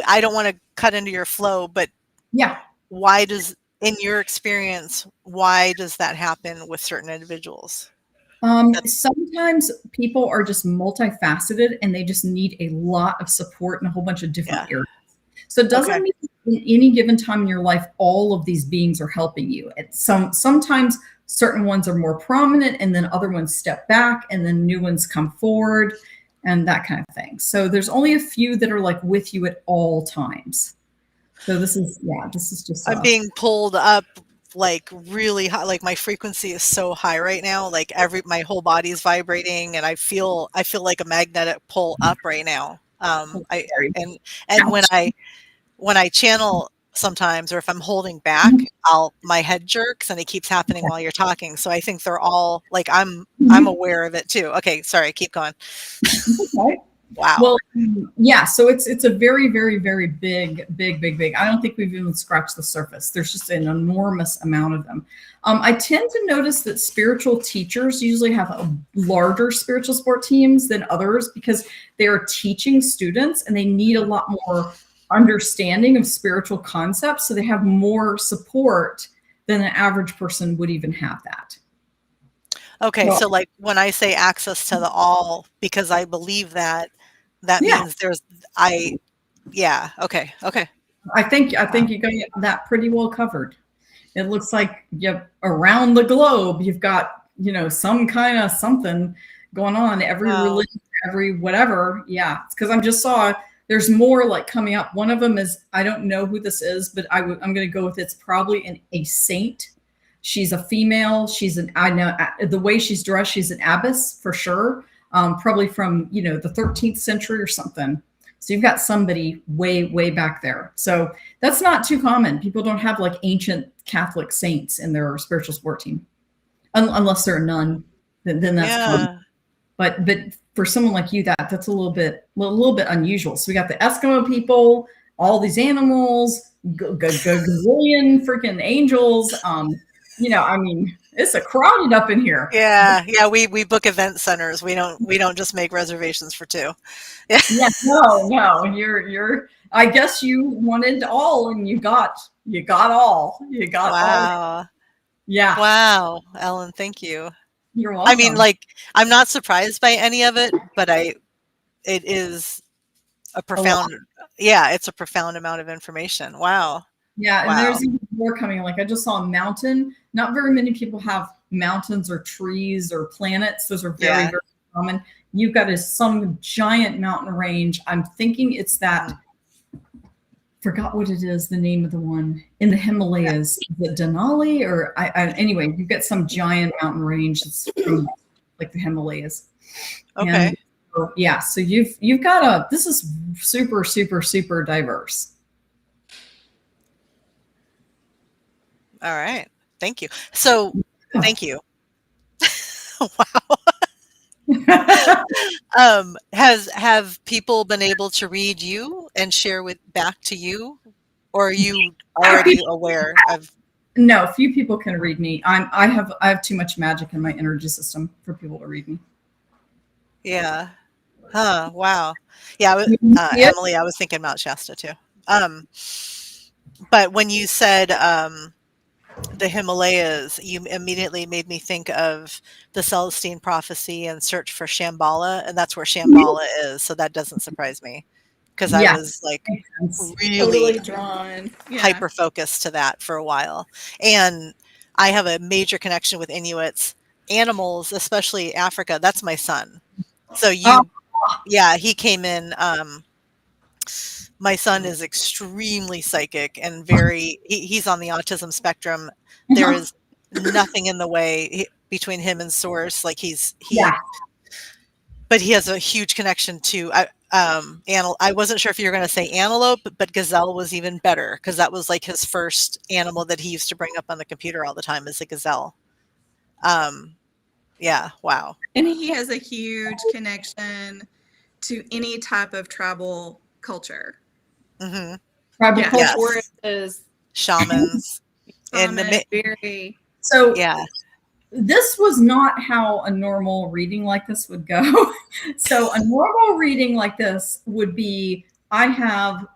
I don't want to cut into your flow, but yeah, in your experience, why does that happen with certain individuals? Sometimes people are just multifaceted, and they just need a lot of support in a whole bunch of different areas. So it doesn't mean in any given time in your life, all of these beings are helping you. Sometimes certain ones are more prominent, and then other ones step back, and then new ones come forward, and that kind of thing. So there's only a few that are like with you at all times. So this is just. I'm being pulled up like really high. Like my frequency is so high right now. Like my whole body is vibrating, and I feel like a magnetic pull up right now. When I channel sometimes, or if I'm holding back, my head jerks, and it keeps happening while you're talking. So I think they're all like, I'm aware of it too. Okay. Sorry. Keep going. Okay. Wow. Well, yeah. So it's a very, very, very big. I don't think we've even scratched the surface. There's just an enormous amount of them. I tend to notice that spiritual teachers usually have a larger spiritual support teams than others because they are teaching students and they need a lot more understanding of spiritual concepts. So they have more support than an average person would even have that. Okay, Well, so like when I say access to the all, because I believe that, that yeah. means okay, okay. I think you got that pretty well covered. It looks like around the globe you've got some kind of something going on. Every Wow. religion, every whatever. Yeah, it's because I just saw there's more like coming up. One of them is I don't know who this is, but I'm going to go with it's probably a saint. She's a female. I know the way she's dressed. She's an abbess for sure. Probably from the 13th century or something. So you've got somebody way, way back there. So that's not too common. People don't have like ancient Catholic saints in their spiritual support team, unless they're a nun. Then that's common. But for someone like you, that's a little bit unusual. So we got the Eskimo people, all these animals, gazillion freaking angels. I mean, it's a crowded up in here. Yeah. We book event centers. We don't just make reservations for two. Yeah, no. You're. I guess you wanted all, and you got all. You got all. Wow. Yeah. Wow, Ellen, thank you. You're welcome. I mean, like, I'm not surprised by any of it, but it is a profound. It's a profound amount of information. Wow. Yeah, and Wow. there's even more coming. Like I just saw a mountain. Not very many people have mountains or trees or planets. Those are very, very common. You've got some giant mountain range. I'm thinking it's that. Forgot what it is. The name of the one in the Himalayas. Is it Denali or anyway? You've got some giant mountain range that's from like the Himalayas. Okay. And, so you've got this is super, super, super diverse. All right. Thank you. So, thank you. Wow. Have people been able to read you and share back to you, or are you already aware of? No, few people can read me. I have too much magic in my energy system for people to read me. Yeah. Huh. Wow. Yeah. Emily, I was thinking Mount Shasta too. But when you said the Himalayas, you immediately made me think of the Celestine prophecy and search for Shambhala, and that's where Shambhala is. So that doesn't surprise me because I was like really drawn, hyper focused to that for a while. And I have a major connection with Inuits, animals, especially Africa. That's my son. So he came in. My son is extremely psychic and he's on the autism spectrum. There is nothing in the way between him and source. Like but he has a huge connection to, I wasn't sure if you were going to say antelope, but gazelle was even better because that was like his first animal that he used to bring up on the computer all the time is a gazelle. Yeah. Wow. And he has a huge connection to any type of tribal culture. Mm-hmm. Tribal culture is shamans. And this was not how a normal reading like this would go. So a normal reading like this would be, I have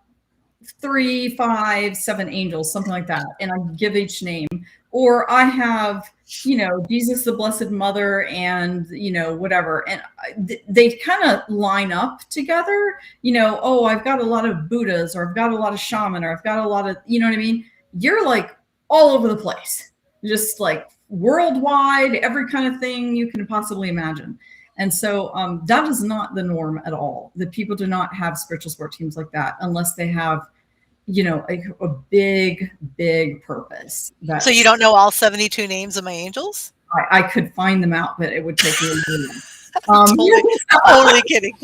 3, 5, 7 angels, something like that. And I give each name. Or I have, Jesus, the Blessed Mother, and, whatever. And they kind of line up together, I've got a lot of Buddhas, or I've got a lot of shaman, or I've got a lot of, you know what I mean? You're like all over the place, just like worldwide, every kind of thing you can possibly imagine. And so that is not the norm at all. The people do not have spiritual support teams like that unless they have a big, big purpose. So you don't know all 72 names of my angels? I could find them out, but it would take me a minute. Totally kidding.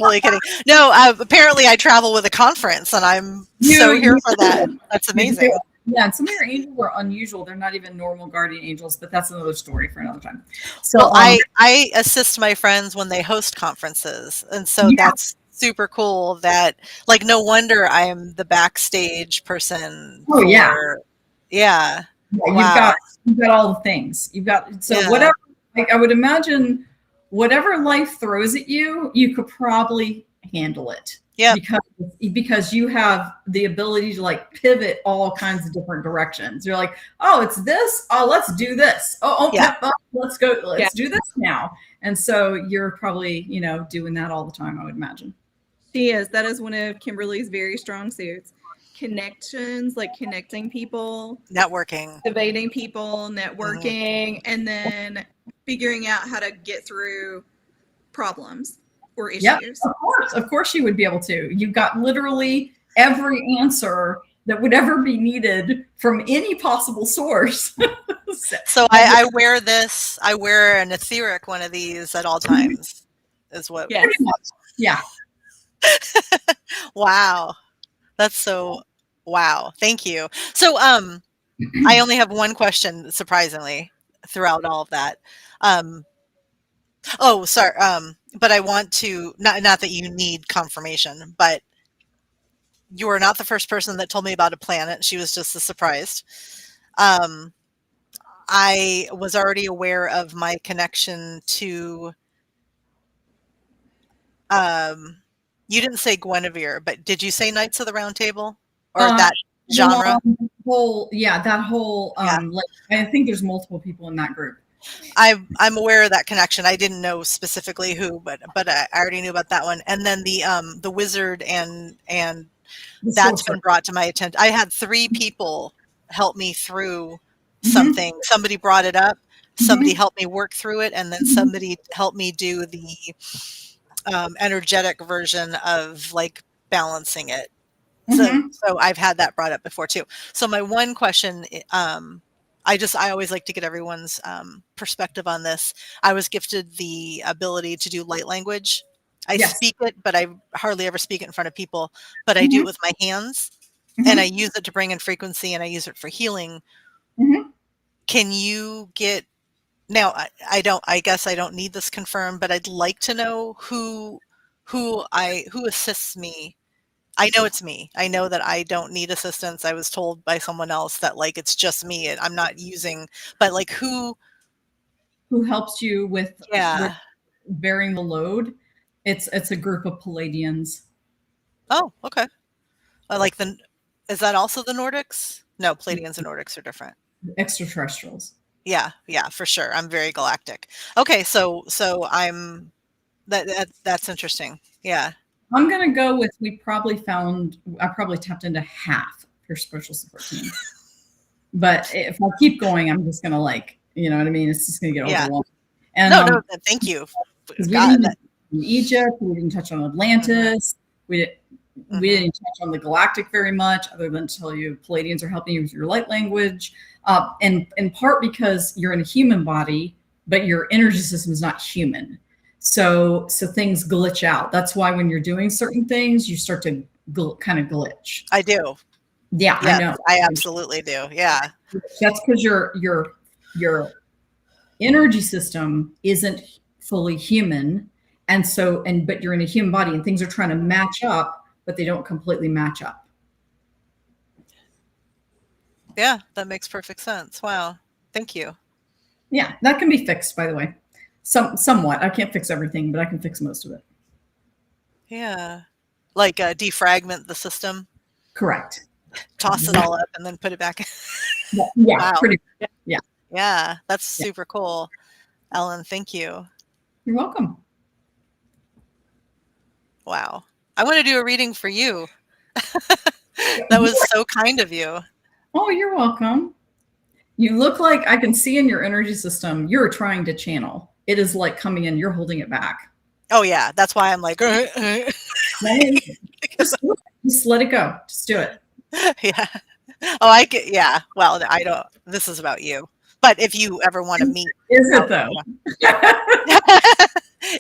No, apparently I travel with a conference and I'm so here for that. That's amazing. Yeah, and some of your angels are unusual. They're not even normal guardian angels, but that's another story for another time. So I assist my friends when they host conferences. And so super cool that, like, no wonder I'm the backstage person Oh yeah. for, yeah. Yeah, Wow. you've got all the things. You've got, so Yeah. whatever, like, I would imagine whatever life throws at you, you could probably handle it. Yeah. Because you have the ability to like pivot all kinds of different directions. You're like, oh, it's this. Oh, let's do this. Yeah. Let's go. Let's do this now. And so you're probably, doing that all the time, I would imagine. She is. That is one of Kimberly's very strong suits. Connections, like connecting people, Networking, motivating people, networking, and then figuring out how to get through problems or issues. Yeah, of course you would be able to. You've got literally every answer that would ever be needed from any possible source. So I wear this. I wear an etheric one of these at all times. Is what? Yes. Yeah. Wow. That's so, wow. Thank you. So I only have one question, surprisingly, throughout all of that. Oh, sorry. But I want to, not that you need confirmation, but you are not the first person that told me about a planet. She was just as surprised. I was already aware of my connection to, you didn't say Guinevere, but did you say Knights of the Round Table or that genre? That whole, like, I think there's multiple people in that group. I'm aware of that connection. I didn't know specifically who, but I already knew about that one. And then the wizard and that's been brought to my attention. I had 3 people help me through something. Somebody brought it up, somebody helped me work through it, and then somebody helped me do the energetic version of like balancing it. So I've had that brought up before too. So my one question, I always like to get everyone's perspective on this. I was gifted the ability to do light language. I speak it, but I hardly ever speak it in front of people, but I do it with my hands and I use it to bring in frequency and I use it for healing. Can you get, now I guess I don't need this confirmed, but I'd like to know who assists me. I know it's me. I know that I don't need assistance. I was told by someone else that like it's just me. I'm not using, but like who helps you with bearing the load? It's a group of Palladians. Oh, okay. Like is that also the Nordics? No, Palladians and Nordics are different. Extraterrestrials. Yeah, for sure. I'm very galactic. Okay, so I'm that's interesting. Yeah. I'm going to go with, I probably tapped into half your special support team. But if I keep going, I'm just going to like, you know what I mean? It's just going to get overwhelming. And, no, thank you. We didn't touch on Egypt. We didn't touch on Atlantis. We didn't touch on the Galactic very much, other than to tell you Palladians are helping you with your light language. And in part because you're in a human body, but your energy system is not human. So things glitch out. That's why when you're doing certain things, you start to kind of glitch. I do. Yeah, I know. I absolutely do. Yeah. That's because your energy system isn't fully human. But you're in a human body and things are trying to match up, but they don't completely match up. Yeah, that makes perfect sense. Wow. Thank you. Yeah, that can be fixed, by the way. Somewhat. I can't fix everything, but I can fix most of it. Yeah. Like defragment the system. Correct. Toss it all up and then put it back. Yeah, wow. Pretty. Yeah. Yeah, that's super cool. Ellen, thank you. You're welcome. Wow. I want to do a reading for you. That was so kind of you. Oh, you're welcome. You look like I can see in your energy system, you're trying to channel. It is like coming in, you're holding it back. Oh yeah, that's why I'm like, just let it go. Just do it. Yeah. Oh, I get, yeah. Well, I don't, this is about you. But if you ever want to meet. Is it though?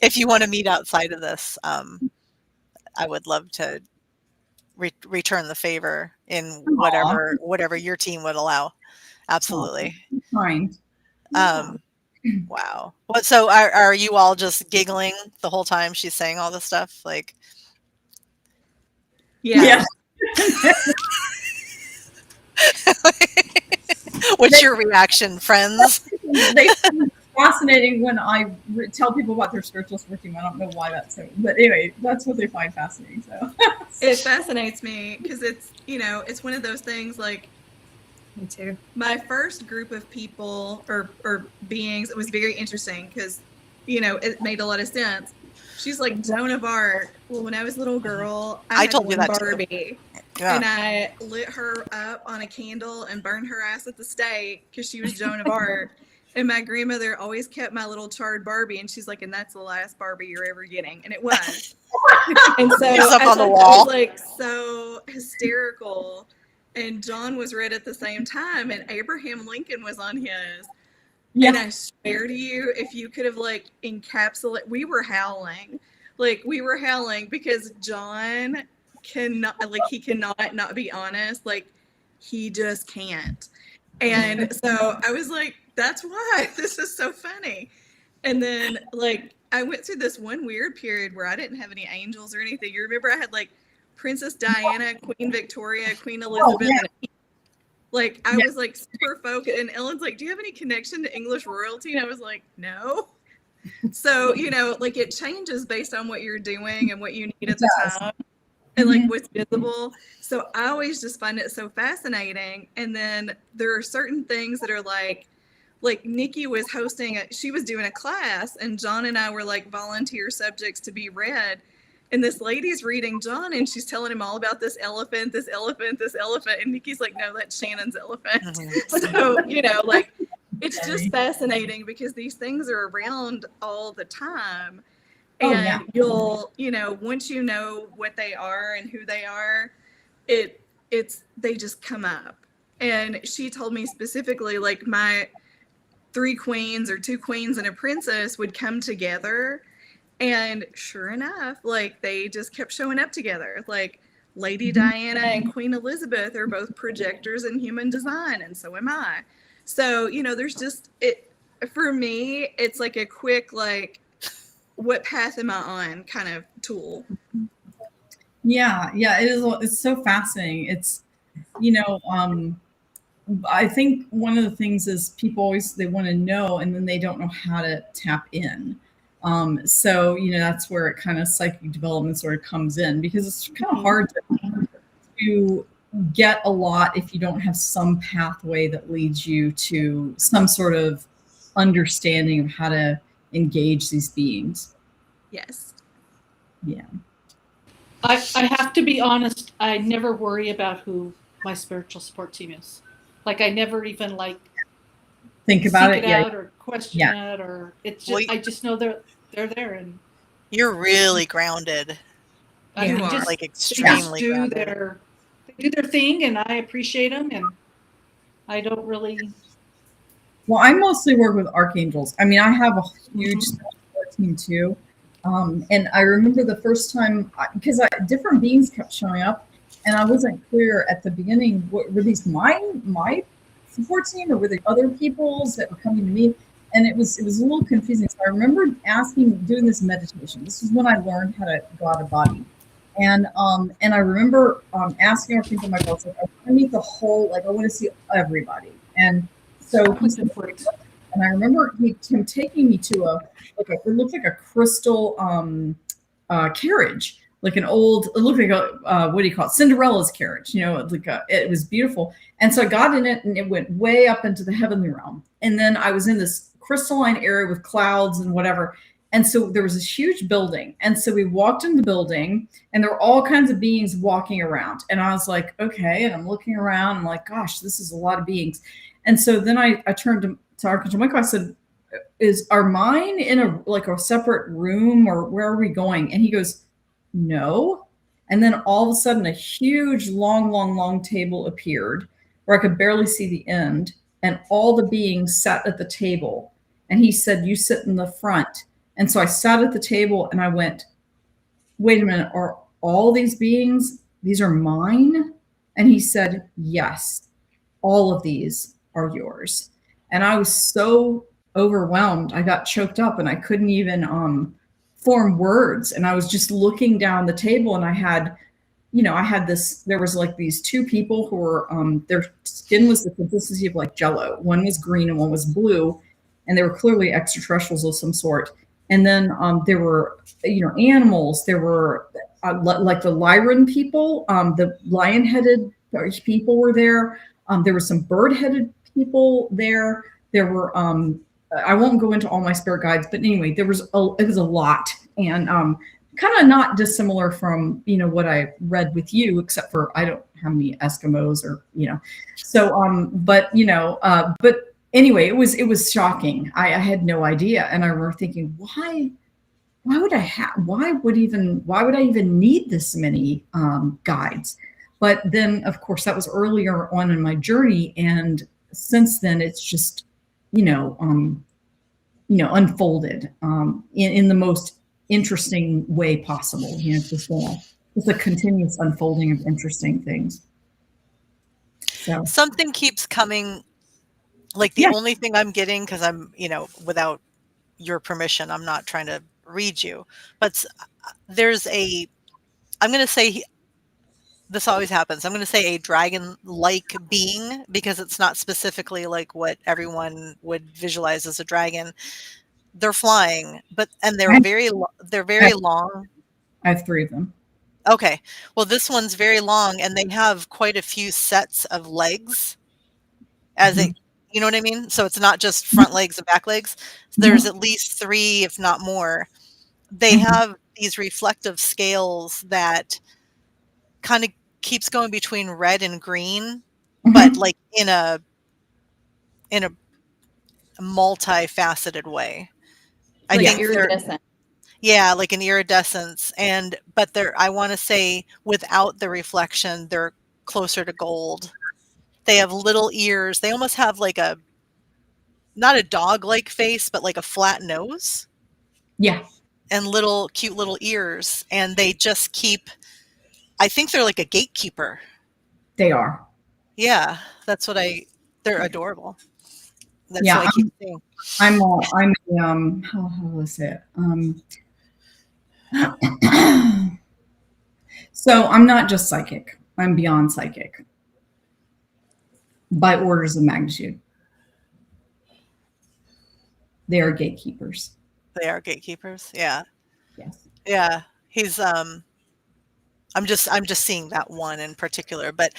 If you want to meet outside of this, I would love to return the favor in whatever your team would allow. Absolutely. Fine. Wow. What? So are you all just giggling the whole time she's saying all this stuff? Like, Yeah. What's your reaction, friends? They find it fascinating when I tell people about their spiritual support team. I don't know why that's so, but anyway, that's what they find fascinating. So It fascinates me because it's, it's one of those things like, Me too. my first group of people or beings, it was very interesting because, it made a lot of sense. She's like Joan of Arc. Well, when I was a little girl, I had told you one that too. Barbie. Yeah. And I lit her up on a candle and burned her ass at the stake because she was Joan of Arc. And my grandmother always kept my little charred Barbie, and she's like, "And that's the last Barbie you're ever getting," and it was. And so It's up I on the thought wall. that was like so hysterical. And John was read at the same time, and Abraham Lincoln was on his. yeah, And I swear to you, if you could have like encapsulated, we were howling because John cannot, like, he cannot not be honest. Like, he just can't. And so I was like, that's why this is so funny. And then like I went through this one weird period where I didn't have any angels or anything. You remember I had like Princess Diana, Queen Victoria, Queen Elizabeth, yeah. and like I was like super focused. And Ellen's like, "Do you have any connection to English royalty?" And I was like, "No." So like it changes based on what you're doing and what you need at the time, and like what's visible. So I always just find it so fascinating. And then there are certain things that are like Nikki was she was doing a class, and John and I were like volunteer subjects to be read. And this lady's reading John, and she's telling him all about this elephant, this elephant, this elephant. And Nikki's like, "No, that's Shannon's elephant." So, like, it's just fascinating because these things are around all the time. And you'll, once you know what they are and who they are, they just come up. And she told me specifically, like, my 3 queens or 2 queens and a princess would come together. And sure enough, like, they just kept showing up together. Like, Lady Diana and Queen Elizabeth are both projectors in human design, and so am I. So, there's just for me, it's like a quick, like, what path am I on kind of tool. Yeah, it is. It's so fascinating. It's, I think one of the things is people always, they want to know, and then they don't know how to tap in. So, that's where it kind of psychic development sort of comes in, because it's kind of hard to get a lot if you don't have some pathway that leads you to some sort of understanding of how to engage these beings. Yes. Yeah. I have to be honest, I never worry about who my spiritual support team is. Like, I never even think about seek it, out or question it, or it's just, Well, I just know they're there, and you're really grounded. You are. Like, they extremely do grounded. their thing, and I appreciate them, and I don't really. Well, I mostly work with archangels. I mean, I have a huge support team too. And I remember the first time, because different beings kept showing up, and I wasn't clear at the beginning, were these my support team, or were they other people's that were coming to me? And it was a little confusing. So I remember doing this meditation. This is when I learned how to go out of body. And I remember asking Archangel Michael, like, I want to meet the whole, like, I want to see everybody. And so he said, and I remember him taking me to it looked like a crystal carriage, like an old, it looked like a what do you call it, Cinderella's carriage, it was beautiful. And so I got in it, and it went way up into the heavenly realm. And then I was in this crystalline area with clouds and whatever. And so there was this huge building. And so we walked in the building, and there were all kinds of beings walking around. And I was like, okay. And I'm looking around. I'm like, gosh, this is a lot of beings. And so then I turned to Archangel Michael. I said, are mine in a separate room, or where are we going? And he goes, no. And then all of a sudden, a huge, long table appeared where I could barely see the end. And all the beings sat at the table. And he said, you sit in the front. And so I sat at the table, and I went, wait a minute, are all these beings, these are mine? And he said, yes, all of these are yours. And I was so overwhelmed. I got choked up, and I couldn't even form words. And I was just looking down the table, and I had, I had there was like these two people who were, their skin was the consistency of like Jello. One was green and one was blue, and they were clearly extraterrestrials of some sort. And then there were, animals. There were like the Lyran people, the lion-headed people were there. There were some bird-headed people there. There were, I won't go into all my spirit guides, but anyway, it was a lot. And kind of not dissimilar from what I read with you, except for I don't have any Eskimos or so but anyway, it was shocking. I had no idea, and I remember thinking, why would I even need this many guides? But then of course that was earlier on in my journey, and since then it's just unfolded in the most interesting way possible. Just a continuous unfolding of interesting things. So Something keeps coming, like the only thing I'm getting, because I'm, without your permission, I'm not trying to read you, but there's I'm going to say, this always happens, I'm going to say a dragon-like being, because it's not specifically like what everyone would visualize as a dragon. They're flying, and they're very long. I have 3 of them. Okay. Well, this one's very long, and they have quite a few sets of legs you know what I mean? So it's not just front legs and back legs. There's at least 3, if not more. They have these reflective scales that kind of keeps going between red and green, but like in a multifaceted way. I think iridescent. Yeah, like an iridescence. But I want to say without the reflection, they're closer to gold. They have little ears. They almost have like not a dog-like face, but like a flat nose. Yeah. And cute little ears. And they just I think they're like a gatekeeper. They are. Yeah, they're adorable. That's Yeah, what I keep saying. I'm how do I say it? So I'm not just psychic. I'm beyond psychic. By orders of magnitude. They are gatekeepers. They are gatekeepers. Yeah. Yes. Yeah. He's I'm just seeing that one in particular. But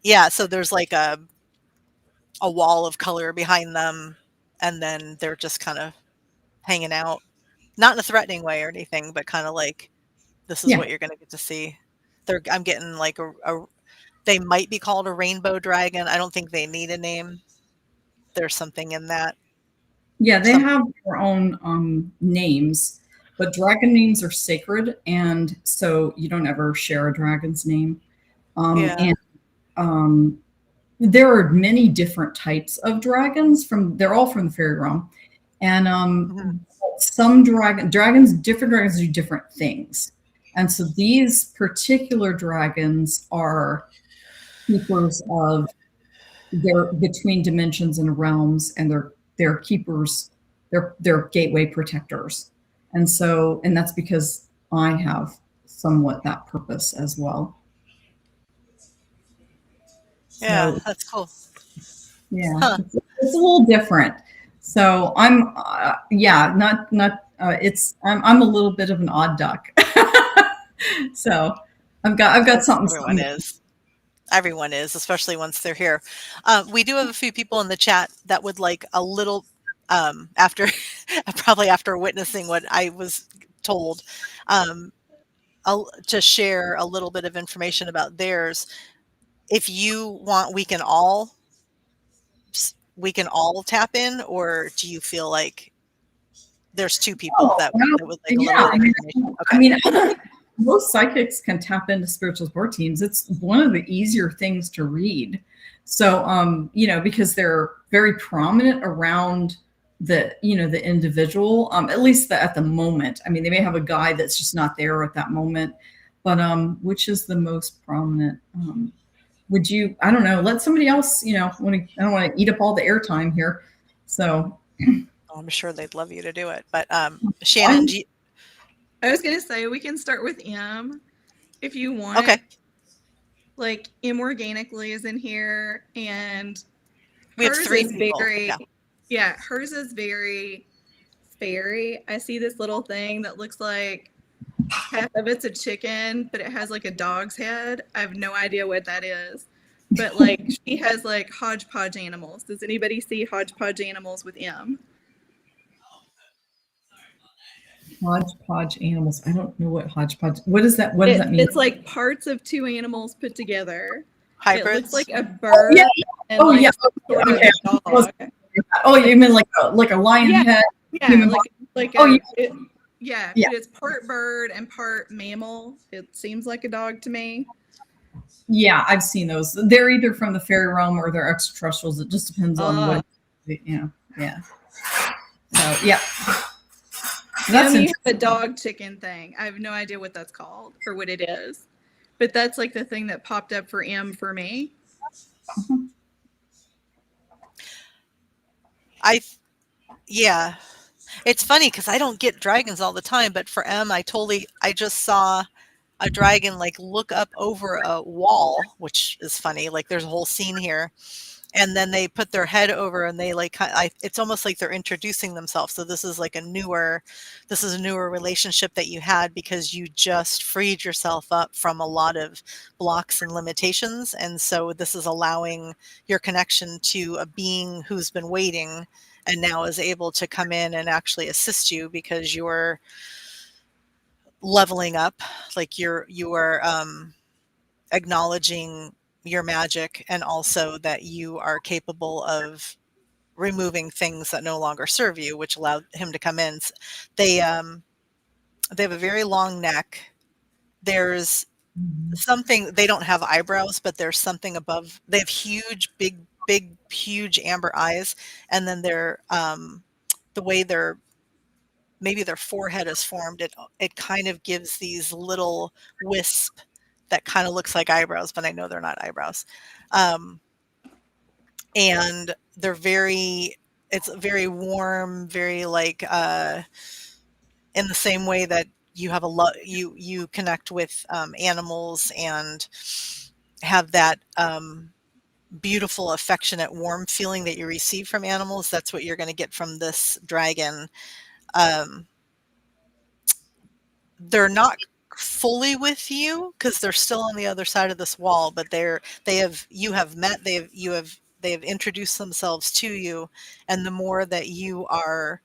yeah, so there's like a wall of color behind them, and then they're just kind of hanging out. Not in a threatening way or anything, but kind of like, this is what you're gonna get to see. I'm getting like they might be called a rainbow dragon. I don't think they need a name. There's something in that. Yeah, they have their own names, but dragon names are sacred, and so you don't ever share a dragon's name. And there are many different types of dragons. They're all from the fairy realm, and some different dragons do different things. And so these particular dragons are keepers of they're between dimensions and realms, and they're keepers, they're gateway protectors. And that's because I have somewhat that purpose as well. Yeah, that's cool. Yeah, it's a little different. So I'm I'm a little bit of an odd duck. So I've got something. Everyone is, especially once they're here. We do have a few people in the chat that would like a little after witnessing what I was told, to share a little bit of information about theirs. If you want, we can all tap in, or do you feel like there's 2 people that would like a little bit of information? Okay. I mean, most psychics can tap into spiritual support teams. It's one of the easier things to read. So, because they're very prominent around the individual, at least at the moment. I mean, they may have a guide that's just not there at that moment, but which is the most prominent? Would you, I don't know, let somebody else, I don't want to eat up all the airtime here. So I'm sure they'd love you to do it. But Shannon, I was going to say, we can start with M if you want. Okay. like M organically is in here, and We have hers 3 is people. very, Yeah. hers is very fairy. I see this little thing that looks like half of it's a chicken, but it has like a dog's head. I have no idea what that is. But like she has like hodgepodge animals. Does anybody see hodgepodge animals with M? Hodgepodge animals. I don't know what hodgepodge. What is that? What does that mean? It's like parts of 2 animals put together. It looks Hybrids? like a bird. Yeah. And Oh, like yeah. sort Okay. of a dog. Oh, you mean like a lion Yeah. head? Yeah, human like Oh, a, yeah. yeah, Yeah. but it's part bird and part mammal. It seems like a dog to me. Yeah, I've seen those. They're either from the fairy realm or they're extraterrestrials. It just depends on what, yeah. So, yeah. That's You have a dog chicken thing. I have no idea what that's called or what it is, but that's like the thing that popped up for M for me. Yeah. It's funny because I don't get dragons all the time, but for M, I just saw a dragon like look up over a wall, which is funny. Like there's a whole scene here, and then they put their head over and they like it's almost like they're introducing themselves. So this is a newer relationship that you had because you just freed yourself up from a lot of blocks and limitations, and so this is allowing your connection to a being who's been waiting and now is able to come in and actually assist you because you're leveling up, like you are acknowledging your magic and also that you are capable of removing things that no longer serve you, which allowed him to come in. They have a very long neck. There's something, they don't have eyebrows, but there's something above. They have huge, huge amber eyes, and then they're the way maybe their forehead is formed, it kind of gives these little wisp that kind of looks like eyebrows, but I know they're not eyebrows. And it's very warm, very like in the same way that you have you connect with animals and have that beautiful, affectionate, warm feeling that you receive from animals. That's what you're going to get from this dragon. They're not fully with you because they're still on the other side of this wall, but you have met, they have introduced themselves to you, and the more that you are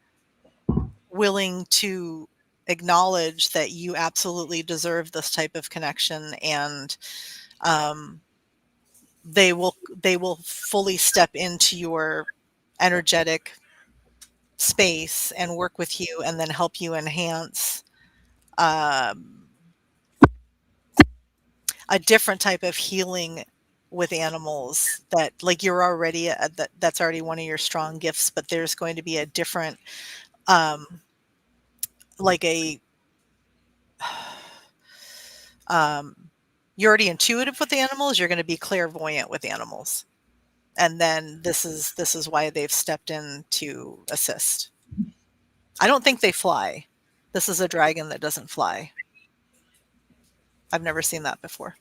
willing to acknowledge that you absolutely deserve this type of connection, and they will fully step into your energetic space and work with you and then help you enhance a different type of healing with animals that like you're already that's already one of your strong gifts, but there's going to be a different like a you're already intuitive with animals, you're going to be clairvoyant with animals, and then this is why they've stepped in to assist. I don't think they fly. This is a dragon that doesn't fly. I've never seen that before.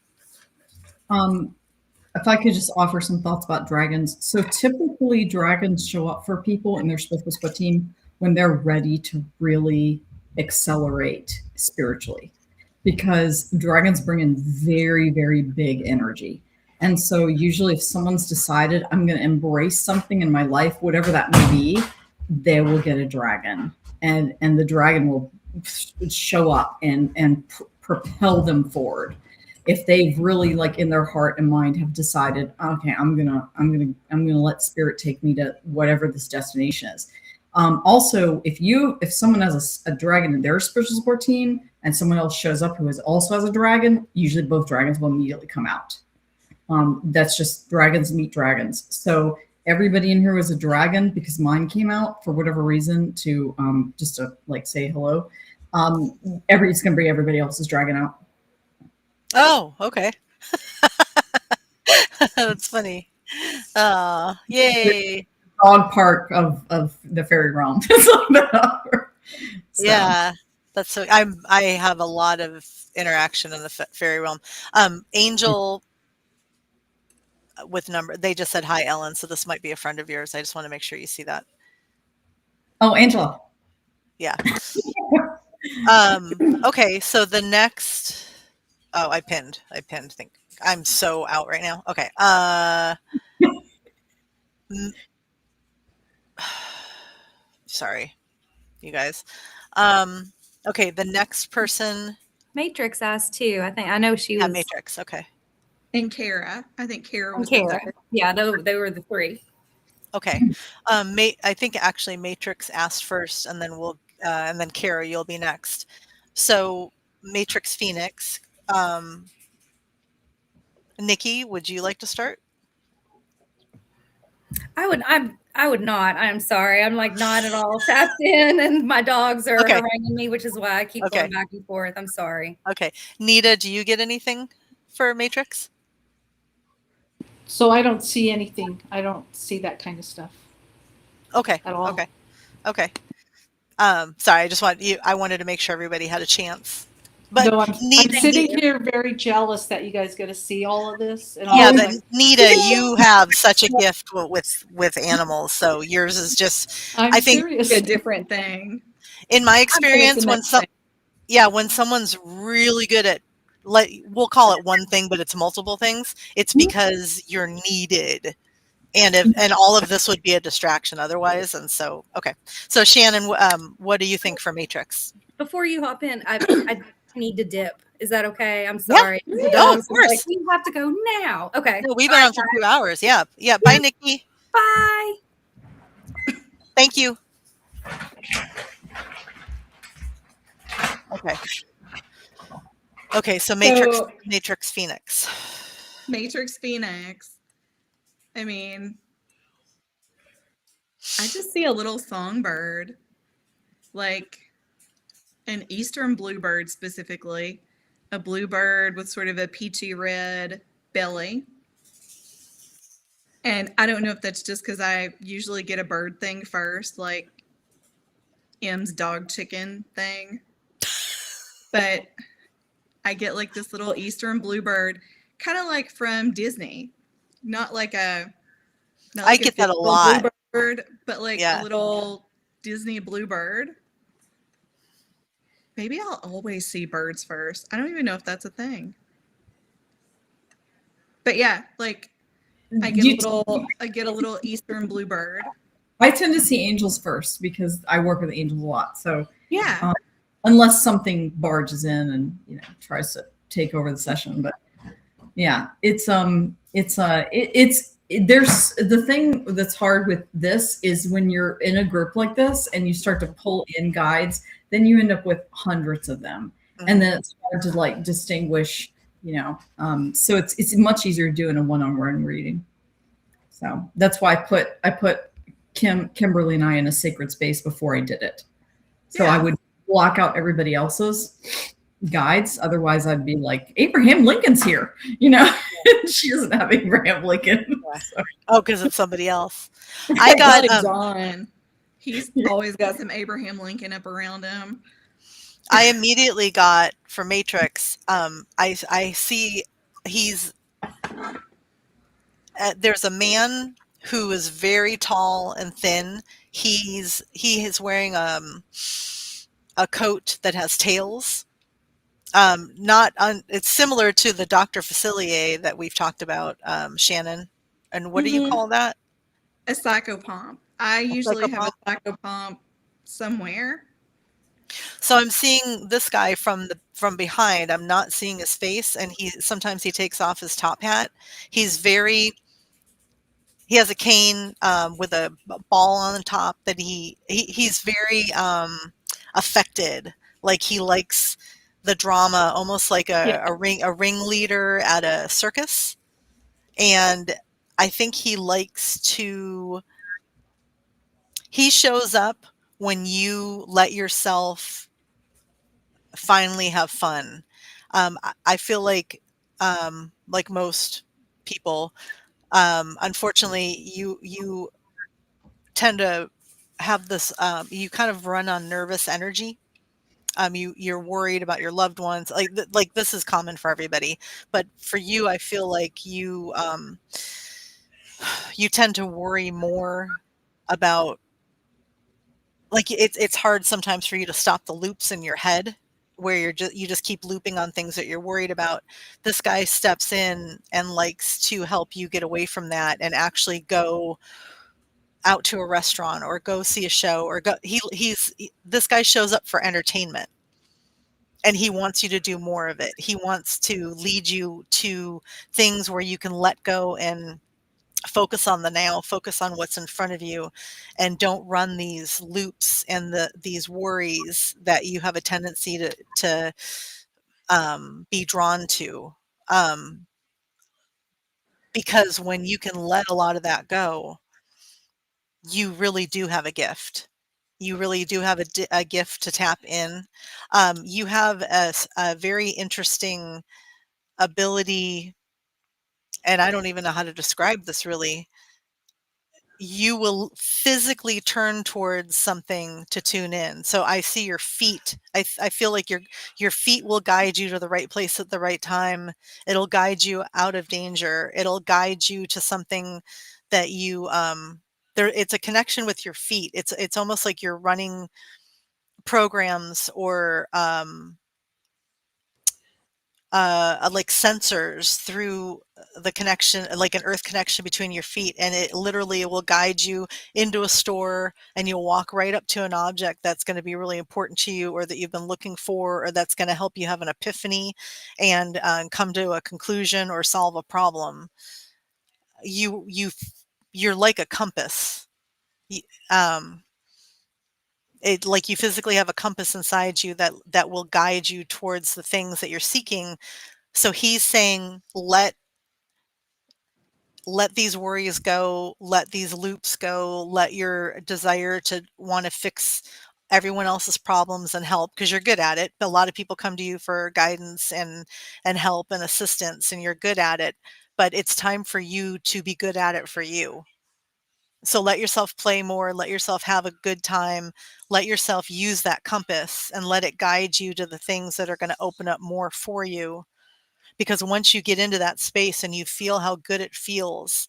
If I could just offer some thoughts about dragons. So typically dragons show up for people in their split team when they're ready to really accelerate spiritually, because dragons bring in very, very big energy. And so usually if someone's decided I'm going to embrace something in my life, whatever that may be, they will get a dragon, and the dragon will show up and propel them forward. If they've really like in their heart and mind have decided, okay, I'm gonna let spirit take me to whatever this destination is. Also, if someone has a dragon in their spiritual support team and someone else shows up who also has a dragon, usually both dragons will immediately come out. That's just dragons meet dragons. So everybody in here was a dragon because mine came out for whatever reason to just to like say hello. It's gonna bring everybody else's dragon out. Oh, okay. That's funny. Yay. Dog park of the fairy realm. So. Yeah, that's I have a lot of interaction in the fairy realm. Angel with number. They just said hi, Ellen. So this might be a friend of yours. I just want to make sure you see that. Oh, Angela. Yeah. Okay. So the next. Oh, I pinned. Think I'm so out right now. Okay. Sorry, you guys. Okay. The next person. Matrix asked too. I know she was. Matrix. Okay. And Kara. I think Kara was Kara. the third. Yeah, they were the three. Okay. I think actually Matrix asked first, and then and then Kara, you'll be next. So Matrix Phoenix. Nikki, would you like to start? I would not. I'm sorry. I'm like not at all tapped in, and my dogs are Okay. haranguing me, which is why I keep Okay. going back and forth. I'm sorry. Okay. Nita, do you get anything for Matrix? So I don't see anything. I don't see that kind of stuff Okay. at all. Okay. Sorry, I wanted to make sure everybody had a chance. But No, I'm Nita, sitting here very jealous that you guys get to see all of this. And yeah, all but like, Nita, you have such a gift with animals. So yours is just. I think serious. A different thing. in my experience, when someone's really good at, we'll call it one thing, but it's multiple things. It's because you're needed, and all of this would be a distraction otherwise. And so, okay. So Shannon, what do you think for Matrix? Before you hop in, I need to dip. Is that okay? I'm sorry. Yeah. The Oh, dogs of course. like, we have to go now. Okay. No, we've been on for 2 hours. Yeah. Bye, Nikki. Bye. Thank you. Okay. Okay. So Matrix Phoenix. Matrix Phoenix. I mean, I just see a little songbird, like an eastern bluebird specifically, a bluebird with sort of a peachy red belly. And I don't know if that's just because I usually get a bird thing first, like M's dog chicken thing. But I get like this little eastern bluebird, kind of like from Disney. Not like a I get that a lot. Bluebird, but like a little Disney bluebird. Maybe I'll always see birds first. I don't even know if that's a thing. But yeah, like I get a little eastern bluebird. I tend to see angels first because I work with angels a lot. So yeah, unless something barges in and tries to take over the session, but yeah, there's the thing that's hard with this is when you're in a group like this and you start to pull in guides, then you end up with hundreds of them, and then it's hard to like distinguish. So it's much easier to do in a one-on-one reading. So that's why I put Kimberly and I in a sacred space before I did it. So I would block out everybody else's guides. Otherwise I'd be like, Abraham Lincoln's here, she doesn't have Abraham Lincoln. So. Oh, because it's somebody else. I got John. He's always got some Abraham Lincoln up around him. I immediately got for Matrix. I see there's a man who is very tall and thin. He is wearing a coat that has tails. It's similar to the Dr. Facilier that we've talked about, Shannon. And what do you call that? A psychopomp. I usually have a psychopomp somewhere. So I'm seeing this guy from behind. I'm not seeing his face, and sometimes he takes off his top hat. He has a cane with a ball on the top that he's very affected. Like he likes the drama, almost like a ringleader at a circus. And I think he shows up when you let yourself finally have fun. I feel like most people, unfortunately, you tend to have this, you kind of run on nervous energy. You're worried about your loved ones. Like this is common for everybody, but for you, I feel like you tend to worry more about, like, it's hard sometimes for you to stop the loops in your head where you just keep looping on things that you're worried about. This guy steps in and likes to help you get away from that and actually go out to a restaurant or go see a show or go this guy shows up for entertainment, and he wants you to do more of it. He wants to lead you to things where you can let go and focus on the now, focus on what's in front of you, and don't run these loops and these worries that you have a tendency to be drawn to. Um, because when you can let a lot of that go, you really do have a gift. You really do have a gift to tap in. You have a very interesting ability, and I don't even know how to describe this really. You will physically turn towards something to tune in. So I see your feet. I feel like your feet will guide you to the right place at the right time. It'll guide you out of danger. It'll guide you to something that you there. It's a connection with your feet. It's almost like you're running programs or like sensors through the connection, like an earth connection between your feet, and it literally will guide you into a store, and you'll walk right up to an object that's going to be really important to you or that you've been looking for, or that's going to help you have an epiphany and come to a conclusion or solve a problem. You're like a compass. Y- um, like you physically have a compass inside you that will guide you towards the things that you're seeking. So he's saying, let these worries go, let these loops go, let your desire to want to fix everyone else's problems and help, because you're good at it. A lot of people come to you for guidance and help and assistance, and you're good at it, but it's time for you to be good at it for you. So let yourself play more, let yourself have a good time, let yourself use that compass and let it guide you to the things that are going to open up more for you. Because once you get into that space and you feel how good it feels,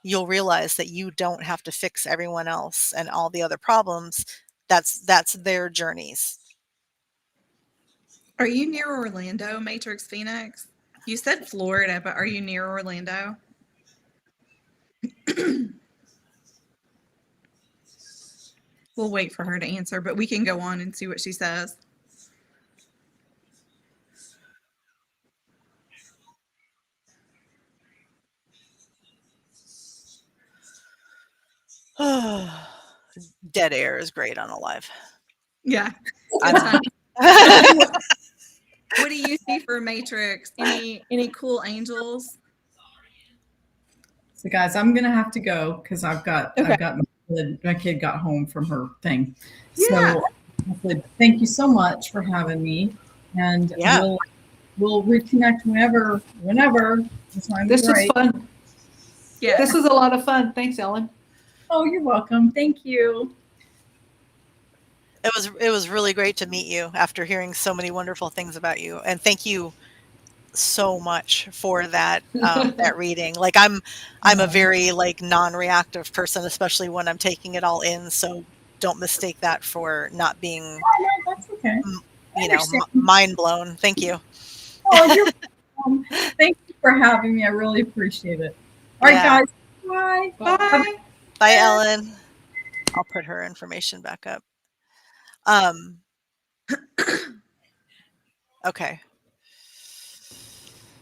you'll realize that you don't have to fix everyone else and all the other problems. That's their journeys. Are you near Orlando, Matrix Phoenix? You said Florida, but are you near Orlando? We'll wait for her to answer, but we can go on and see what she says. Dead air is great on a live. Yeah. I Good know. time. What do you see for Matrix? Any cool angels? So guys, I'm gonna have to go because I've got my kid got home from her thing. Yeah. So thank you so much for having me, and Yeah. we'll reconnect whenever. This was fun. Yeah. This was a lot of fun. Thanks, Ellen. Oh, you're welcome. Thank you. It was really great to meet you after hearing so many wonderful things about you, and thank you so much for that that reading. Like I'm a very like non-reactive person, especially when I'm taking it all in, so don't mistake that for not being Oh, no, that's okay. mind blown. Thank you. Oh, you're welcome. Thank you for having me. I really appreciate it. All right, Yeah. guys. Bye. Bye. Bye, Ellen. I'll put her information back up. Okay.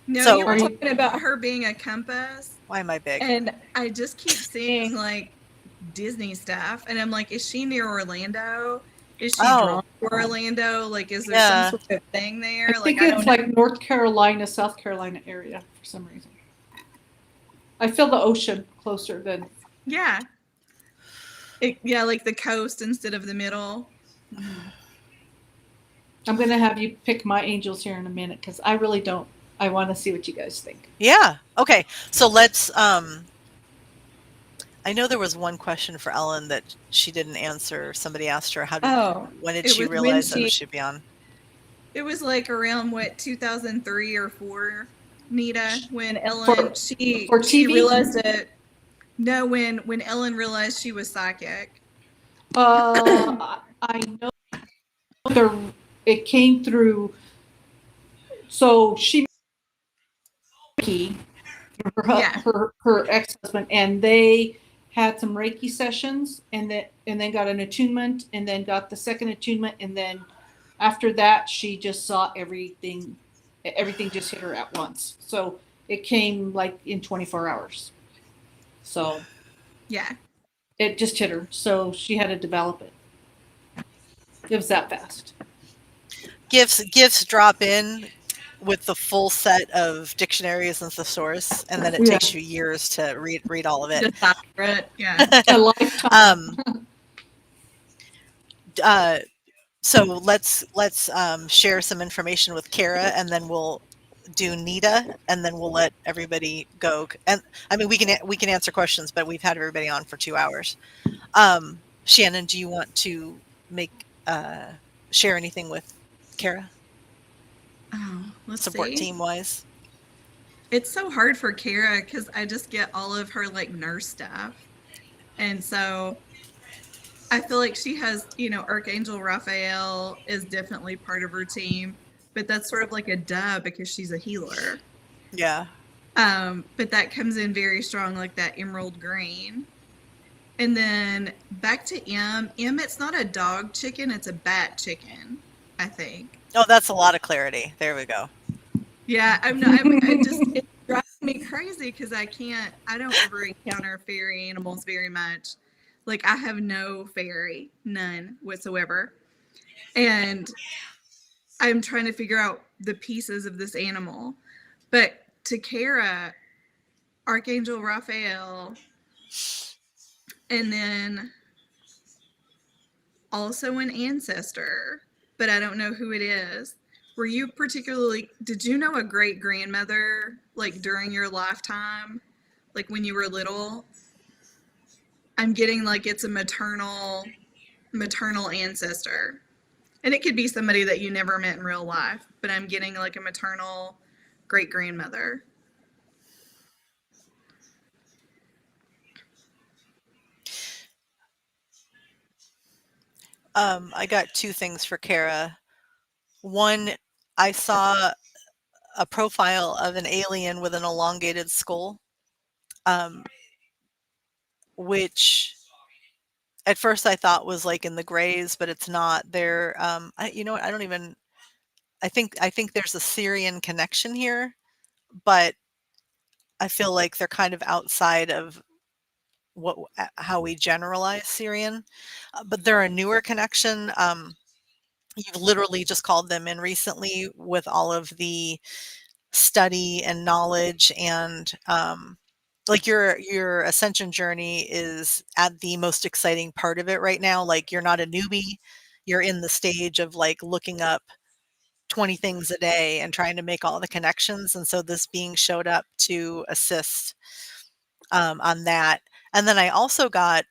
No, So you were talking about her being a compass. Why am I big? And I just keep seeing like Disney stuff, and I'm like, is she near Orlando? Is she drawn to Orlando? Like, is there some sort of thing there? I think it's like North Carolina, South Carolina area for some reason. I feel the ocean closer than. Yeah. Yeah, like the coast instead of the middle. I'm going to have you pick my angels here in a minute because I really don't. I want to see what you guys think. Yeah. Okay. So let's. I know there was one question for Ellen that she didn't answer. Somebody asked her when did she realize that she'd be on? It was like around 2003 or 4, Nita, when Ellen she realized it. No, when Ellen realized she was psychic. I know it came through. So she, Yeah. her ex husband, and they had some Reiki sessions, and then got an attunement, and then got the second attunement, and then after that she just saw everything. Everything just hit her at once. So it came like in 24 hours. So Yeah. it just hit her. So she had to develop it. It was that fast. Gifts drop in with the full set of dictionaries and thesaurus, and then it Yeah. takes you years to read all of it. Decipher it. Yeah. A lifetime. So let's share some information with Kara, and then we'll do Nita, and then we'll let everybody go. And I mean, we can answer questions, but we've had everybody on for 2 hours. Shannon, do you want to make share anything with Kara, Oh, let's support see. team wise? It's so hard for Kara because I just get all of her like nurse stuff. And so I feel like she has, Archangel Raphael is definitely part of her team, but that's sort of like a duh because she's a healer. Yeah. But that comes in very strong, like that emerald green. And then back to M. M, it's not a dog chicken, it's a bat chicken, I think. Oh, that's a lot of clarity. There we go. Yeah, it drives me crazy because I don't ever encounter fairy animals very much. Like I have no fairy, none whatsoever. And I'm trying to figure out the pieces of this animal. But to Kara, Archangel Raphael, and then also an ancestor, but I don't know who it is. Did you know a great grandmother like during your lifetime, like when you were little? I'm getting like it's a maternal ancestor. And it could be somebody that you never met in real life, but I'm getting like a maternal great grandmother. I got 2 things for Kara. One, I saw a profile of an alien with an elongated skull, which at first I thought was like in the grays, but it's not. They're, you know what? I don't even. I think there's a Syrian connection here, but I feel like they're kind of outside of how we generalize Syrian. But they're a newer connection. You've literally just called them in recently with all of the study and knowledge, and like your ascension journey is at the most exciting part of it right now. Like you're not a newbie, you're in the stage of like looking up 20 things a day and trying to make all the connections, and so this being showed up to assist on that. And then I also got,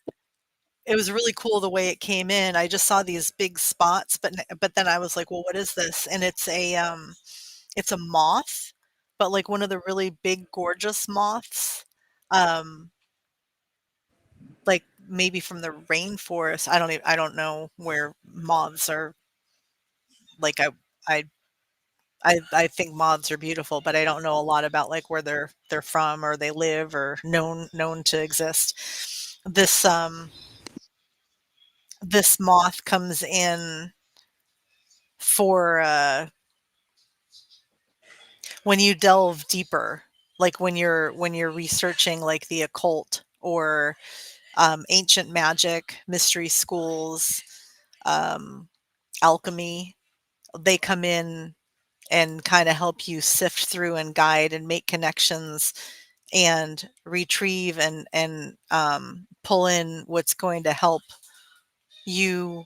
it was really cool the way it came in. I just saw these big spots, but then I was like, well, what is this? And it's a moth, but like one of the really big, gorgeous moths, um, like maybe from the rainforest. I don't know where moths are. Like I I think moths are beautiful, but I don't know a lot about like where they're from or they live or known to exist. This this moth comes in for when you delve deeper, like when you're researching like the occult or ancient magic, mystery schools, um, alchemy. They come in and kind of help you sift through and guide and make connections and retrieve and pull in what's going to help you.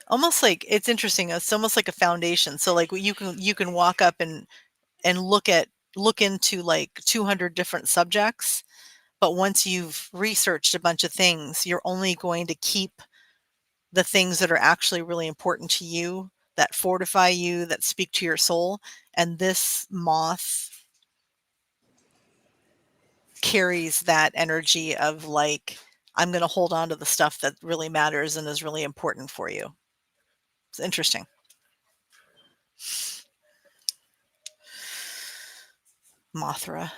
Almost like it's interesting. It's almost like a foundation. So like you can walk up and look into like 200 different subjects, but once you've researched a bunch of things, you're only going to keep the things that are actually really important to you, that fortify you, that speak to your soul. And this moth carries that energy of like, I'm going to hold on to the stuff that really matters and is really important for you. It's interesting. Mothra,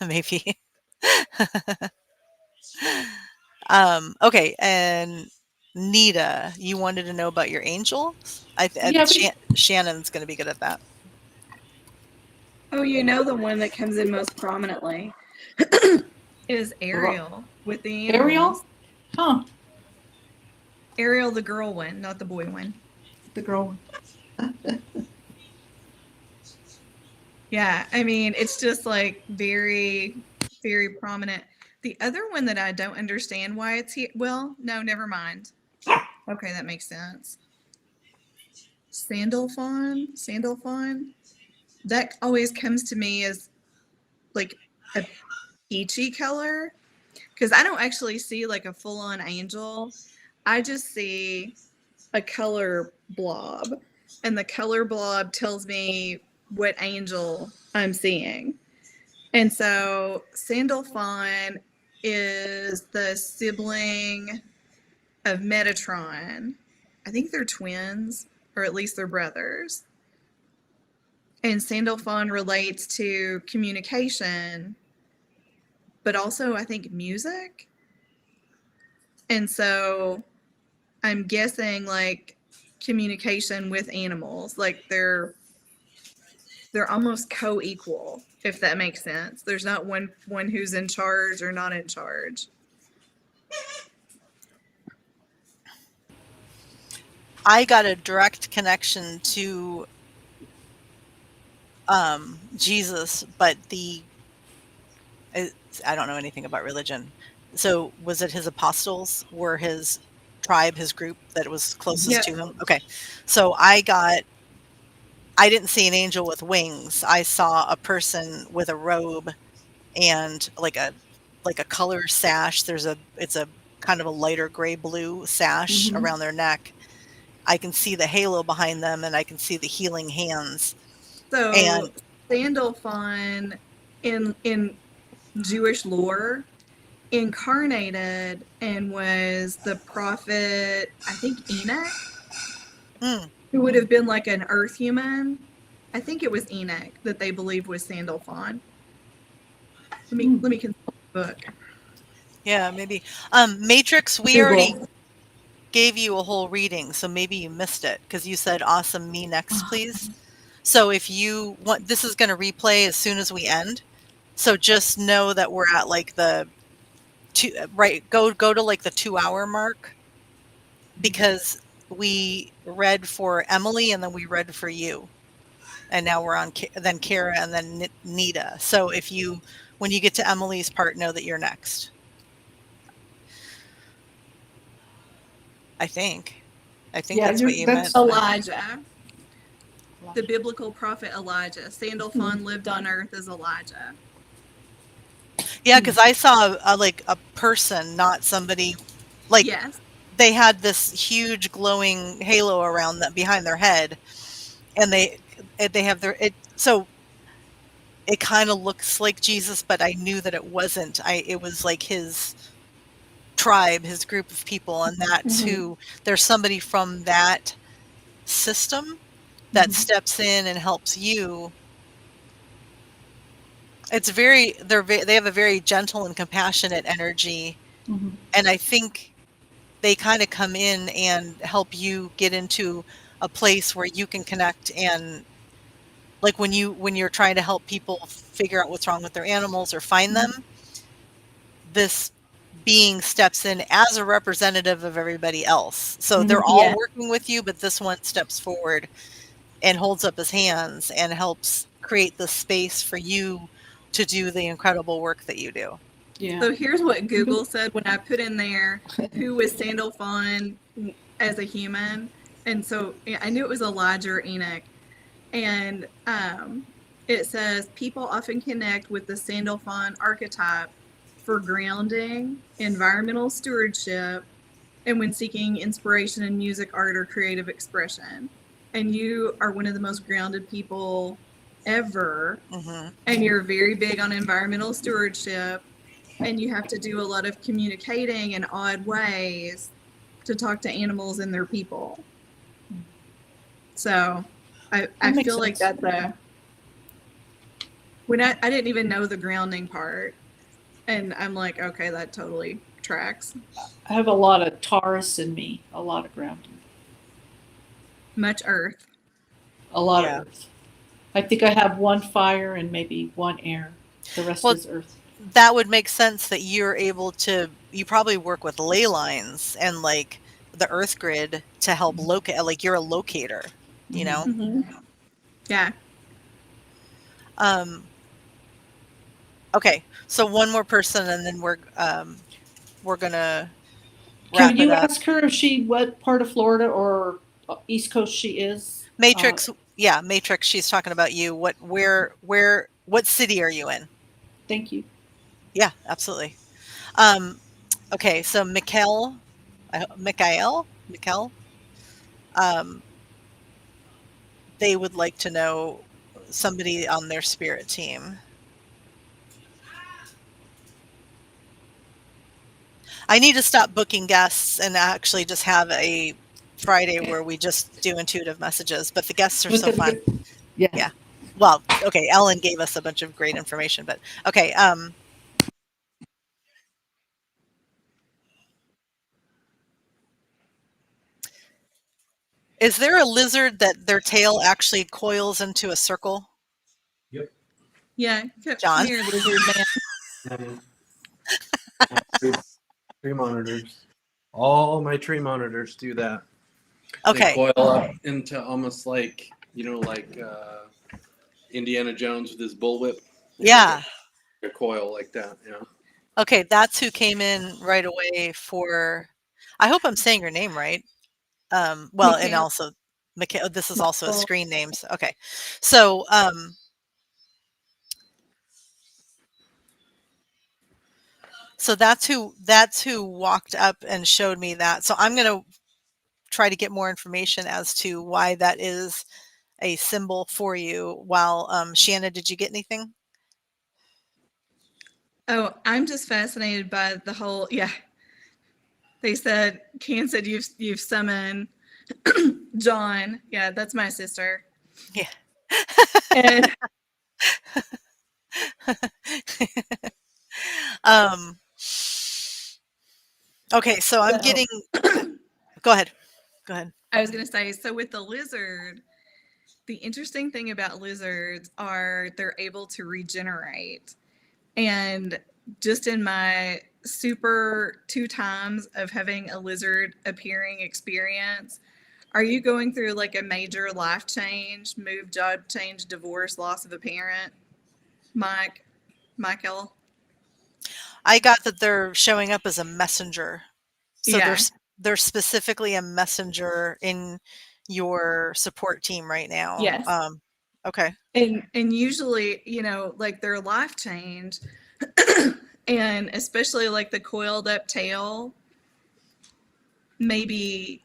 maybe. Okay, and Nita, you wanted to know about your angels? Yeah, Shannon's going to be good at that. Oh, the one that comes in most prominently is Ariel with the animals. Ariel? Huh. Ariel, the girl one, not the boy one. The girl one. Yeah, I mean, it's just like very, very prominent. The other one that I don't understand why it's here. Well, no, never mind. Okay, that makes sense. Sandalphon. That always comes to me as like a peachy color because I don't actually see like a full-on angel. I just see a color blob, and the color blob tells me what angel I'm seeing. And so Sandalphon is the sibling of Metatron. I think they're twins, or at least they're brothers. And Sandalphon relates to communication, but also I think music. And so I'm guessing like communication with animals, like they're almost co-equal, if that makes sense. There's not one who's in charge or not in charge. I got a direct connection to Jesus, but I don't know anything about religion. So was it his apostles were his tribe, his group that was closest to him? Okay. So I didn't see an angel with wings. I saw a person with a robe and like a color sash. It's a kind of a lighter gray blue sash around their neck. I can see the halo behind them, and I can see the healing hands. So Sandalphon in Jewish lore incarnated and was the prophet, I think Enoch, who would have been like an earth human. I think it was Enoch that they believed was Sandalphon. Let me consult the book. Yeah, maybe. Matrix, we already gave you a whole reading, so maybe you missed it because you said awesome, me next, please. So if you want, this is going to replay as soon as we end. So just know that we're at like the go to like the 2-hour mark, because we read for Emily and then we read for you. And now we're on then Kara and then Nita. So when you get to Emily's part, know that you're next. I think that's what you meant. Elijah. The biblical prophet Elijah. Sandalphon lived on earth as Elijah. Yeah, because I saw a person, not somebody. Like, yes. They had this huge glowing halo around them behind their head, and they have so it kind of looks like Jesus, but I knew that it wasn't. It was like his tribe, his group of people, and that's who. There's somebody from that system that steps in and helps you. It's they have a very gentle and compassionate energy, and I think they kind of come in and help you get into a place where you can connect, and like when you're trying to help people figure out what's wrong with their animals or find them, this being steps in as a representative of everybody else. So they're all working with you, but this one steps forward and holds up his hands and helps create the space for you to do the incredible work that you do. Yeah. So here's what Google said when I put in there who was Sandalphon as a human. And so I knew it was Elijah or Enoch. And it says people often connect with the Sandalphon archetype for grounding, environmental stewardship, and when seeking inspiration in music, art, or creative expression. And you are one of the most grounded people ever, Hmm. and you're very big on environmental stewardship, and you have to do a lot of communicating in odd ways to talk to animals and their people. So I That makes feel like sense. that's a when I didn't even know the grounding part, and I'm like, okay, that totally tracks. I have a lot of Taurus in me, a lot of grounding, Much earth. a lot of Yeah. earth. I think I have one fire and maybe one air. The rest Well, is earth. that would make sense that you're able to, you probably work with ley lines and like the earth grid to help locate, like you're a locator, you Mhm. know? Yeah. Um, okay. So one more person and then we're gonna wrap Can it you up. ask her if what part of Florida or East Coast she is? Matrix, yeah, Matrix, she's talking about you. What city are you in? Thank you. Yeah, absolutely. Um, okay, so Mikhail, um, they would like to know somebody on their spirit team. I need to stop booking guests and actually just have a Friday where we just do intuitive messages, but the guests are Was so that fun. good? Yeah. Yeah. Well, okay, Ellen gave us a bunch of great information, but okay, is there a lizard that their tail actually coils into a circle? Yep. Yeah. Come John? here, lizard man. And tree monitors. All my tree monitors do that. They Okay. coil up into almost like, like Indiana Jones with his bullwhip. Yeah. A coil like that. Yeah. Okay, that's who came in right away for, I hope I'm saying your name right. Well, and Mikhail. also this is also a screen name. So, okay. So, so that's who walked up and showed me that. So I'm going to try to get more information as to why that is a symbol for you. While Shanna, did you get anything? Oh, I'm just fascinated by the whole. Yeah, they said Can said you've summoned John. Yeah, that's my sister. Yeah. And um. Okay, so I'm well, getting. Go ahead. Go ahead. I was gonna say, so with the lizard, the interesting thing about lizards are they're able to regenerate. And just in my super 2 times of having a lizard appearing experience, are you going through like a major life change, move, job change, divorce, loss of a parent? Michael? I got that they're showing up as a messenger. So Yeah. they're specifically a messenger in your support team right now. Yes. Okay. And usually, like their life change and especially like the coiled up tail, maybe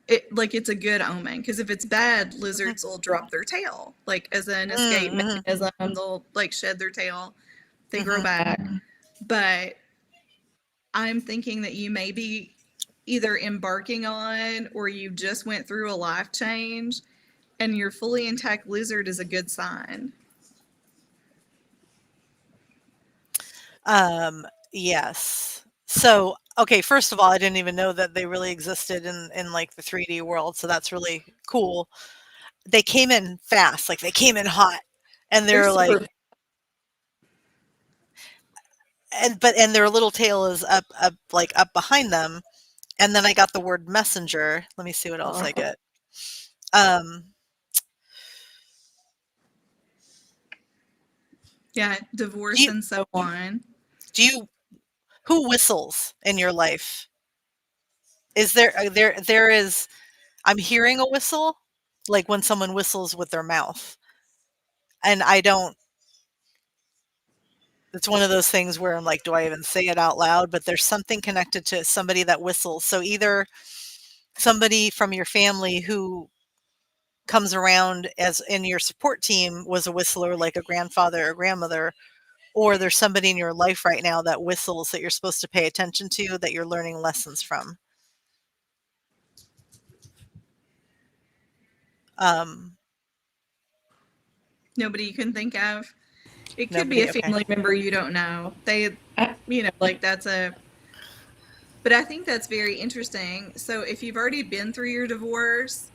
it's a good omen, because if it's bad, lizards will drop their tail like as an escape mechanism. They'll like shed their tail, they grow back. But I'm thinking that you may be either embarking on or you just went through a life change, and your fully intact lizard is a good sign. Yes. So, okay, first of all, I didn't even know that they really existed in like the 3D world, so that's really cool. They came in fast, like they came in hot, and They're they're like, super. and their little tail is up behind them, and then I got the word messenger. Let me see what else I get. Yeah, Do divorce you and so on. do you who whistles in your life? Is there is I'm hearing a whistle, like when someone whistles with their mouth, and I don't. It's one of those things where I'm like, do I even say it out loud? But there's something connected to somebody that whistles. So either somebody from your family who comes around as in your support team was a whistler, like a grandfather or grandmother, or there's somebody in your life right now that whistles that you're supposed to pay attention to, that you're learning lessons from. Nobody you can think of. It could be Nobody, a okay. family member you don't know. They, I- like that's a. But I think that's very interesting. So if you've already been through your divorce,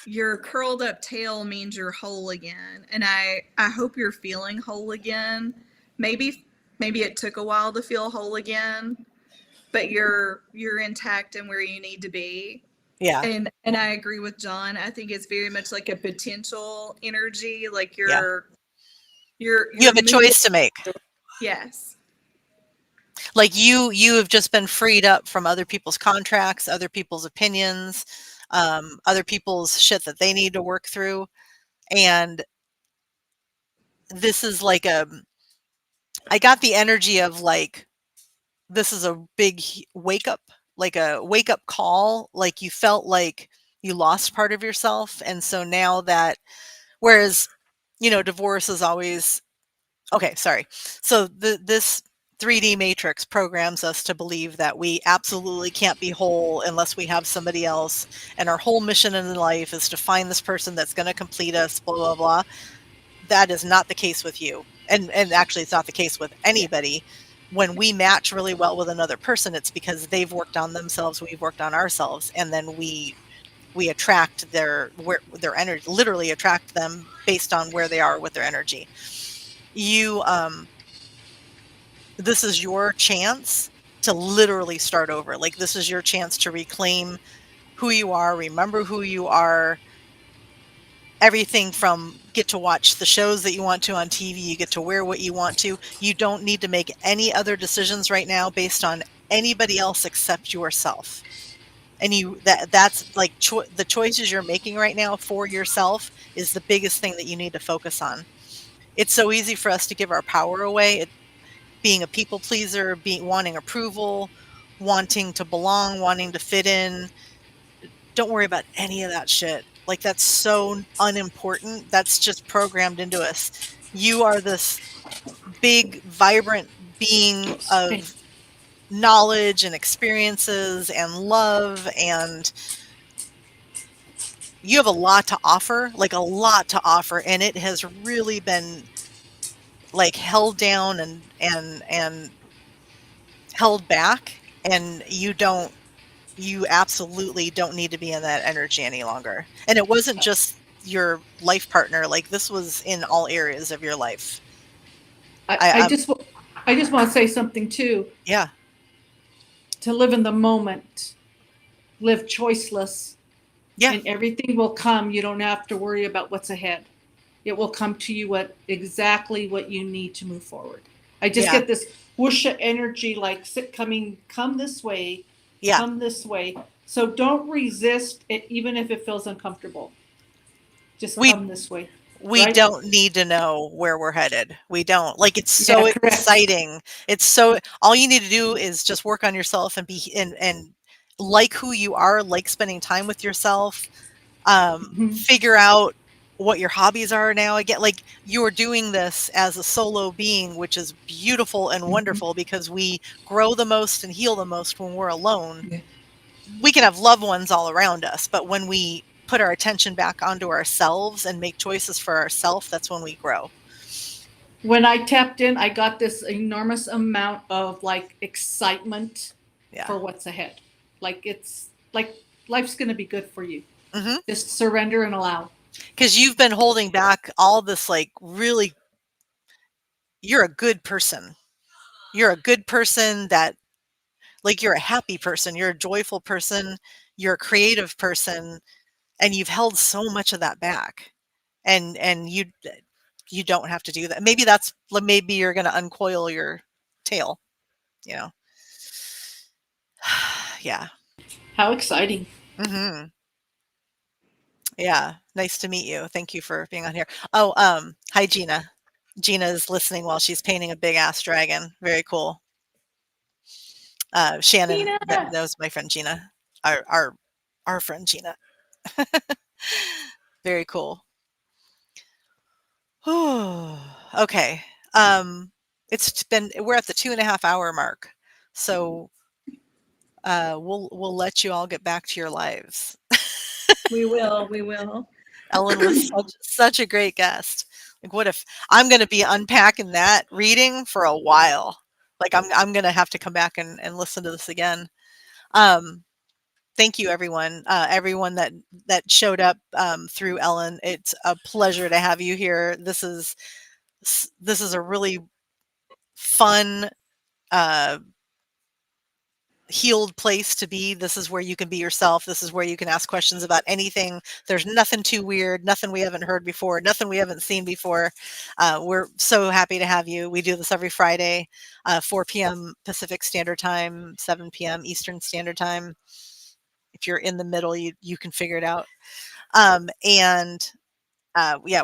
your curled up tail means you're whole again, and I hope you're feeling whole again. Maybe it took a while to feel whole again, but you're intact and where you need to be. Yeah. And I agree with John. I think it's very much like a potential energy, like Yeah. you're You have a moving. choice to make. Yes. Like you have just been freed up from other people's contracts, other people's opinions, other people's shit that they need to work through. And this is like I got the energy of like, this is a big wake up, like a wake up call. Like you felt like you lost part of yourself. And so now that, whereas, divorce is always, okay, sorry. So this 3D matrix programs us to believe that we absolutely can't be whole unless we have somebody else. And our whole mission in life is to find this person that's going to complete us, blah, blah, blah. That is not the case with you. And actually, it's not the case with anybody. When we match really well with another person, it's because they've worked on themselves, we've worked on ourselves, and then we attract their energy, literally attract them based on where they are with their energy. You this is your chance to literally start over. Like this is your chance to reclaim who you are, remember who you are. Everything from get to watch the shows that you want to on TV, you get to wear what you want to. You don't need to make any other decisions right now based on anybody else except yourself. And that's like the choices you're making right now for yourself is the biggest thing that you need to focus on. It's so easy for us to give our power away. Being a people pleaser, wanting approval, wanting to belong, wanting to fit in. Don't worry about any of that shit. Like that's so unimportant. That's just programmed into us. You are this big, vibrant being of knowledge and experiences and love, and you have a lot to offer, like a lot to offer, and it has really been like held down and held back, and you absolutely don't need to be in that energy any longer. And it wasn't just your life partner, like this was in all areas of your life. I just want to say something too. Yeah. To live in the moment, live choiceless, Yeah. and everything will come. You don't have to worry about what's ahead. It will come to you exactly what you need to move forward. I just get this whoosh of energy, like come this way, come this way. So don't resist it, even if it feels uncomfortable. Just come this way. We right? don't need to know where we're headed. We don't. Like it's so exciting. It's so, all you need to do is just work on yourself and be and like who you are, like spending time with yourself. Figure out what your hobbies are now. Again, like you're doing this as a solo being, which is beautiful and wonderful because we grow the most and heal the most when we're alone. Yeah. We can have loved ones all around us, but when we put our attention back onto ourselves and make choices for ourselves, that's when we grow. When I tapped in, I got this enormous amount of like excitement for what's ahead. Like it's like life's going to be good for you. Just surrender and allow. Because you've been holding back all this, like really, you're a good person. You're a good person that, like, you're a happy person. You're a joyful person. You're a creative person. And you've held so much of that back. And you don't have to do that. Maybe you're going to uncoil your tail, you know? Yeah. How exciting. Yeah. Nice to meet you. Thank you for being on here. Oh, hi, Gina. Gina is listening while she's painting a big ass dragon. Very cool. Shannon, that was my friend Gina. Our friend Gina. Very cool. Okay. We're at the 2.5 hour mark. So we'll let you all get back to your lives. We will. We will. Ellen was such a great guest. Like, what if I'm going to be unpacking that reading for a while? Like, I'm going to have to come back and listen to this again. Thank you, everyone. Everyone that showed up through Ellen. It's a pleasure to have you here. This is a really fun, healed place to be. This is where you can be yourself. This is where you can ask questions about anything. There's nothing too weird, nothing we haven't heard before, nothing we haven't seen before. We're so happy to have you. We do this every Friday, 4 p.m. Pacific Standard Time, 7 p.m. Eastern Standard Time. If you're in the middle, you can figure it out. Yeah,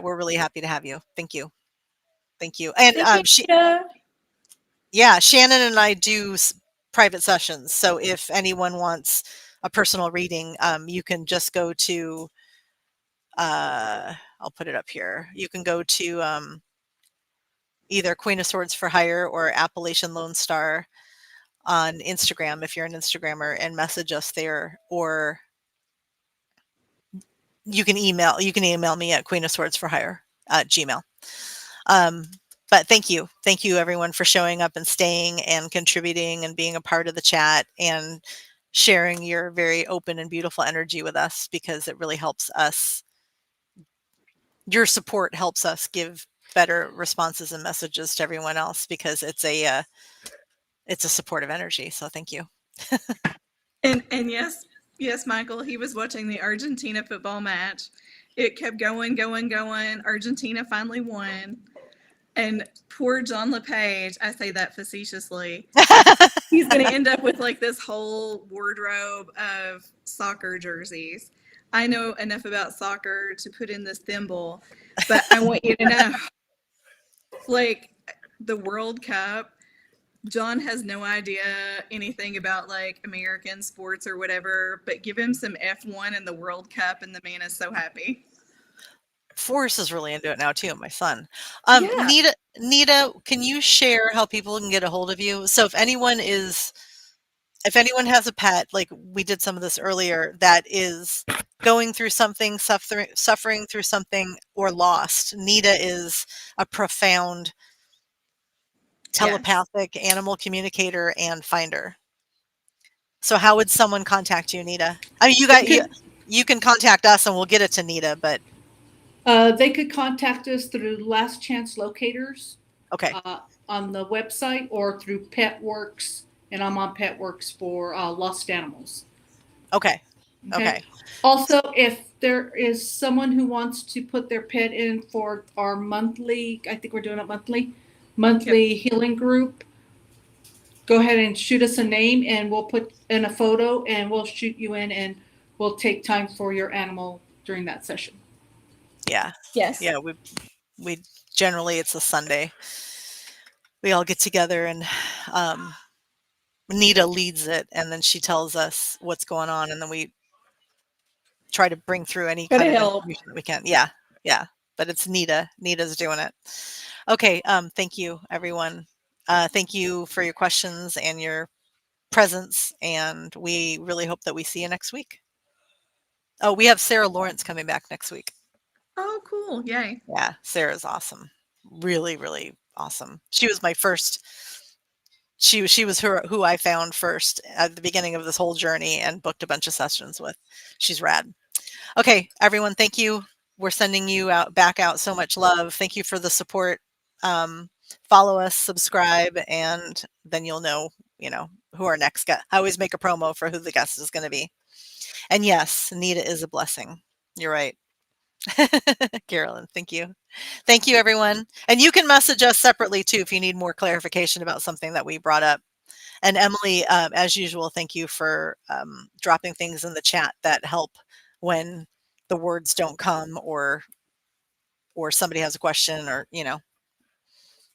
we're really happy to have you. Thank you. Thank you. And yeah, Shannon and I do private sessions. So if anyone wants a personal reading, you can just go to, I'll put it up here. You can go to either Queen of Swords for Hire or Appalachian Lone Star on Instagram if you're an Instagrammer, and message us there, or you can email me at Queen of Swords for Hire at Gmail. But thank you everyone for showing up and staying and contributing and being a part of the chat and sharing your very open and beautiful energy with us, because it really helps us. Your support helps us give better responses and messages to everyone else, because it's a supportive energy. So thank you. And yes, Michael, he was watching the Argentina football match. It kept going. Argentina finally won. And poor John LePage, I say that facetiously, he's going to end up with like this whole wardrobe of soccer jerseys. I know enough about soccer to put in this thimble, but I want you to know, like, the World Cup, John has no idea anything about like American sports or whatever, but give him some F1 in the World Cup and the man is so happy. Forrest is really into it now too, my son. Yeah. Nita, can you share how people can get a hold of you? So if anyone has a pet, like we did some of this earlier, that is going through something, suffering through something, or lost, Nita is a profound telepathic animal communicator and finder. So how would someone contact you, Nita? I mean, you can contact us and we'll get it to Nita, but they could contact us through Last Chance Locators. Okay. On the website, or through PetWorks, and I'm on PetWorks for lost animals. Okay. Also, if there is someone who wants to put their pet in for our monthly, I think we're doing it monthly healing group, go ahead and shoot us a name and we'll put in a photo and we'll shoot you in, and we'll take time for your animal during that session. Yeah. Yes. Yeah. We generally, it's a Sunday. We all get together and Nita leads it, and then she tells us what's going on, and then we try to bring through any kind of information that we can. Yeah. But it's Nita. Nita's doing it. Okay. Thank you, everyone. Thank you for your questions and your presence, and we really hope that we see you next week. Oh, we have Sarah Lawrence coming back next week. Oh, cool. Yay. Yeah, Sarah's awesome. Really, really awesome. She was my first. She was who I found first at the beginning of this whole journey and booked a bunch of sessions with. She's rad. Okay, everyone, thank you. We're sending you back out so much love. Thank you for the support. Follow us, subscribe, and then you'll know, who our next guest. I always make a promo for who the guest is going to be. And yes, Nita is a blessing. You're right. Carolyn, thank you. Thank you, everyone. And you can message us separately too if you need more clarification about something that we brought up. And Emily, as usual, thank you for dropping things in the chat that help when the words don't come, or somebody has a question, or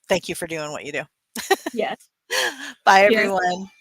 thank you for doing what you do. Yes. Bye, everyone.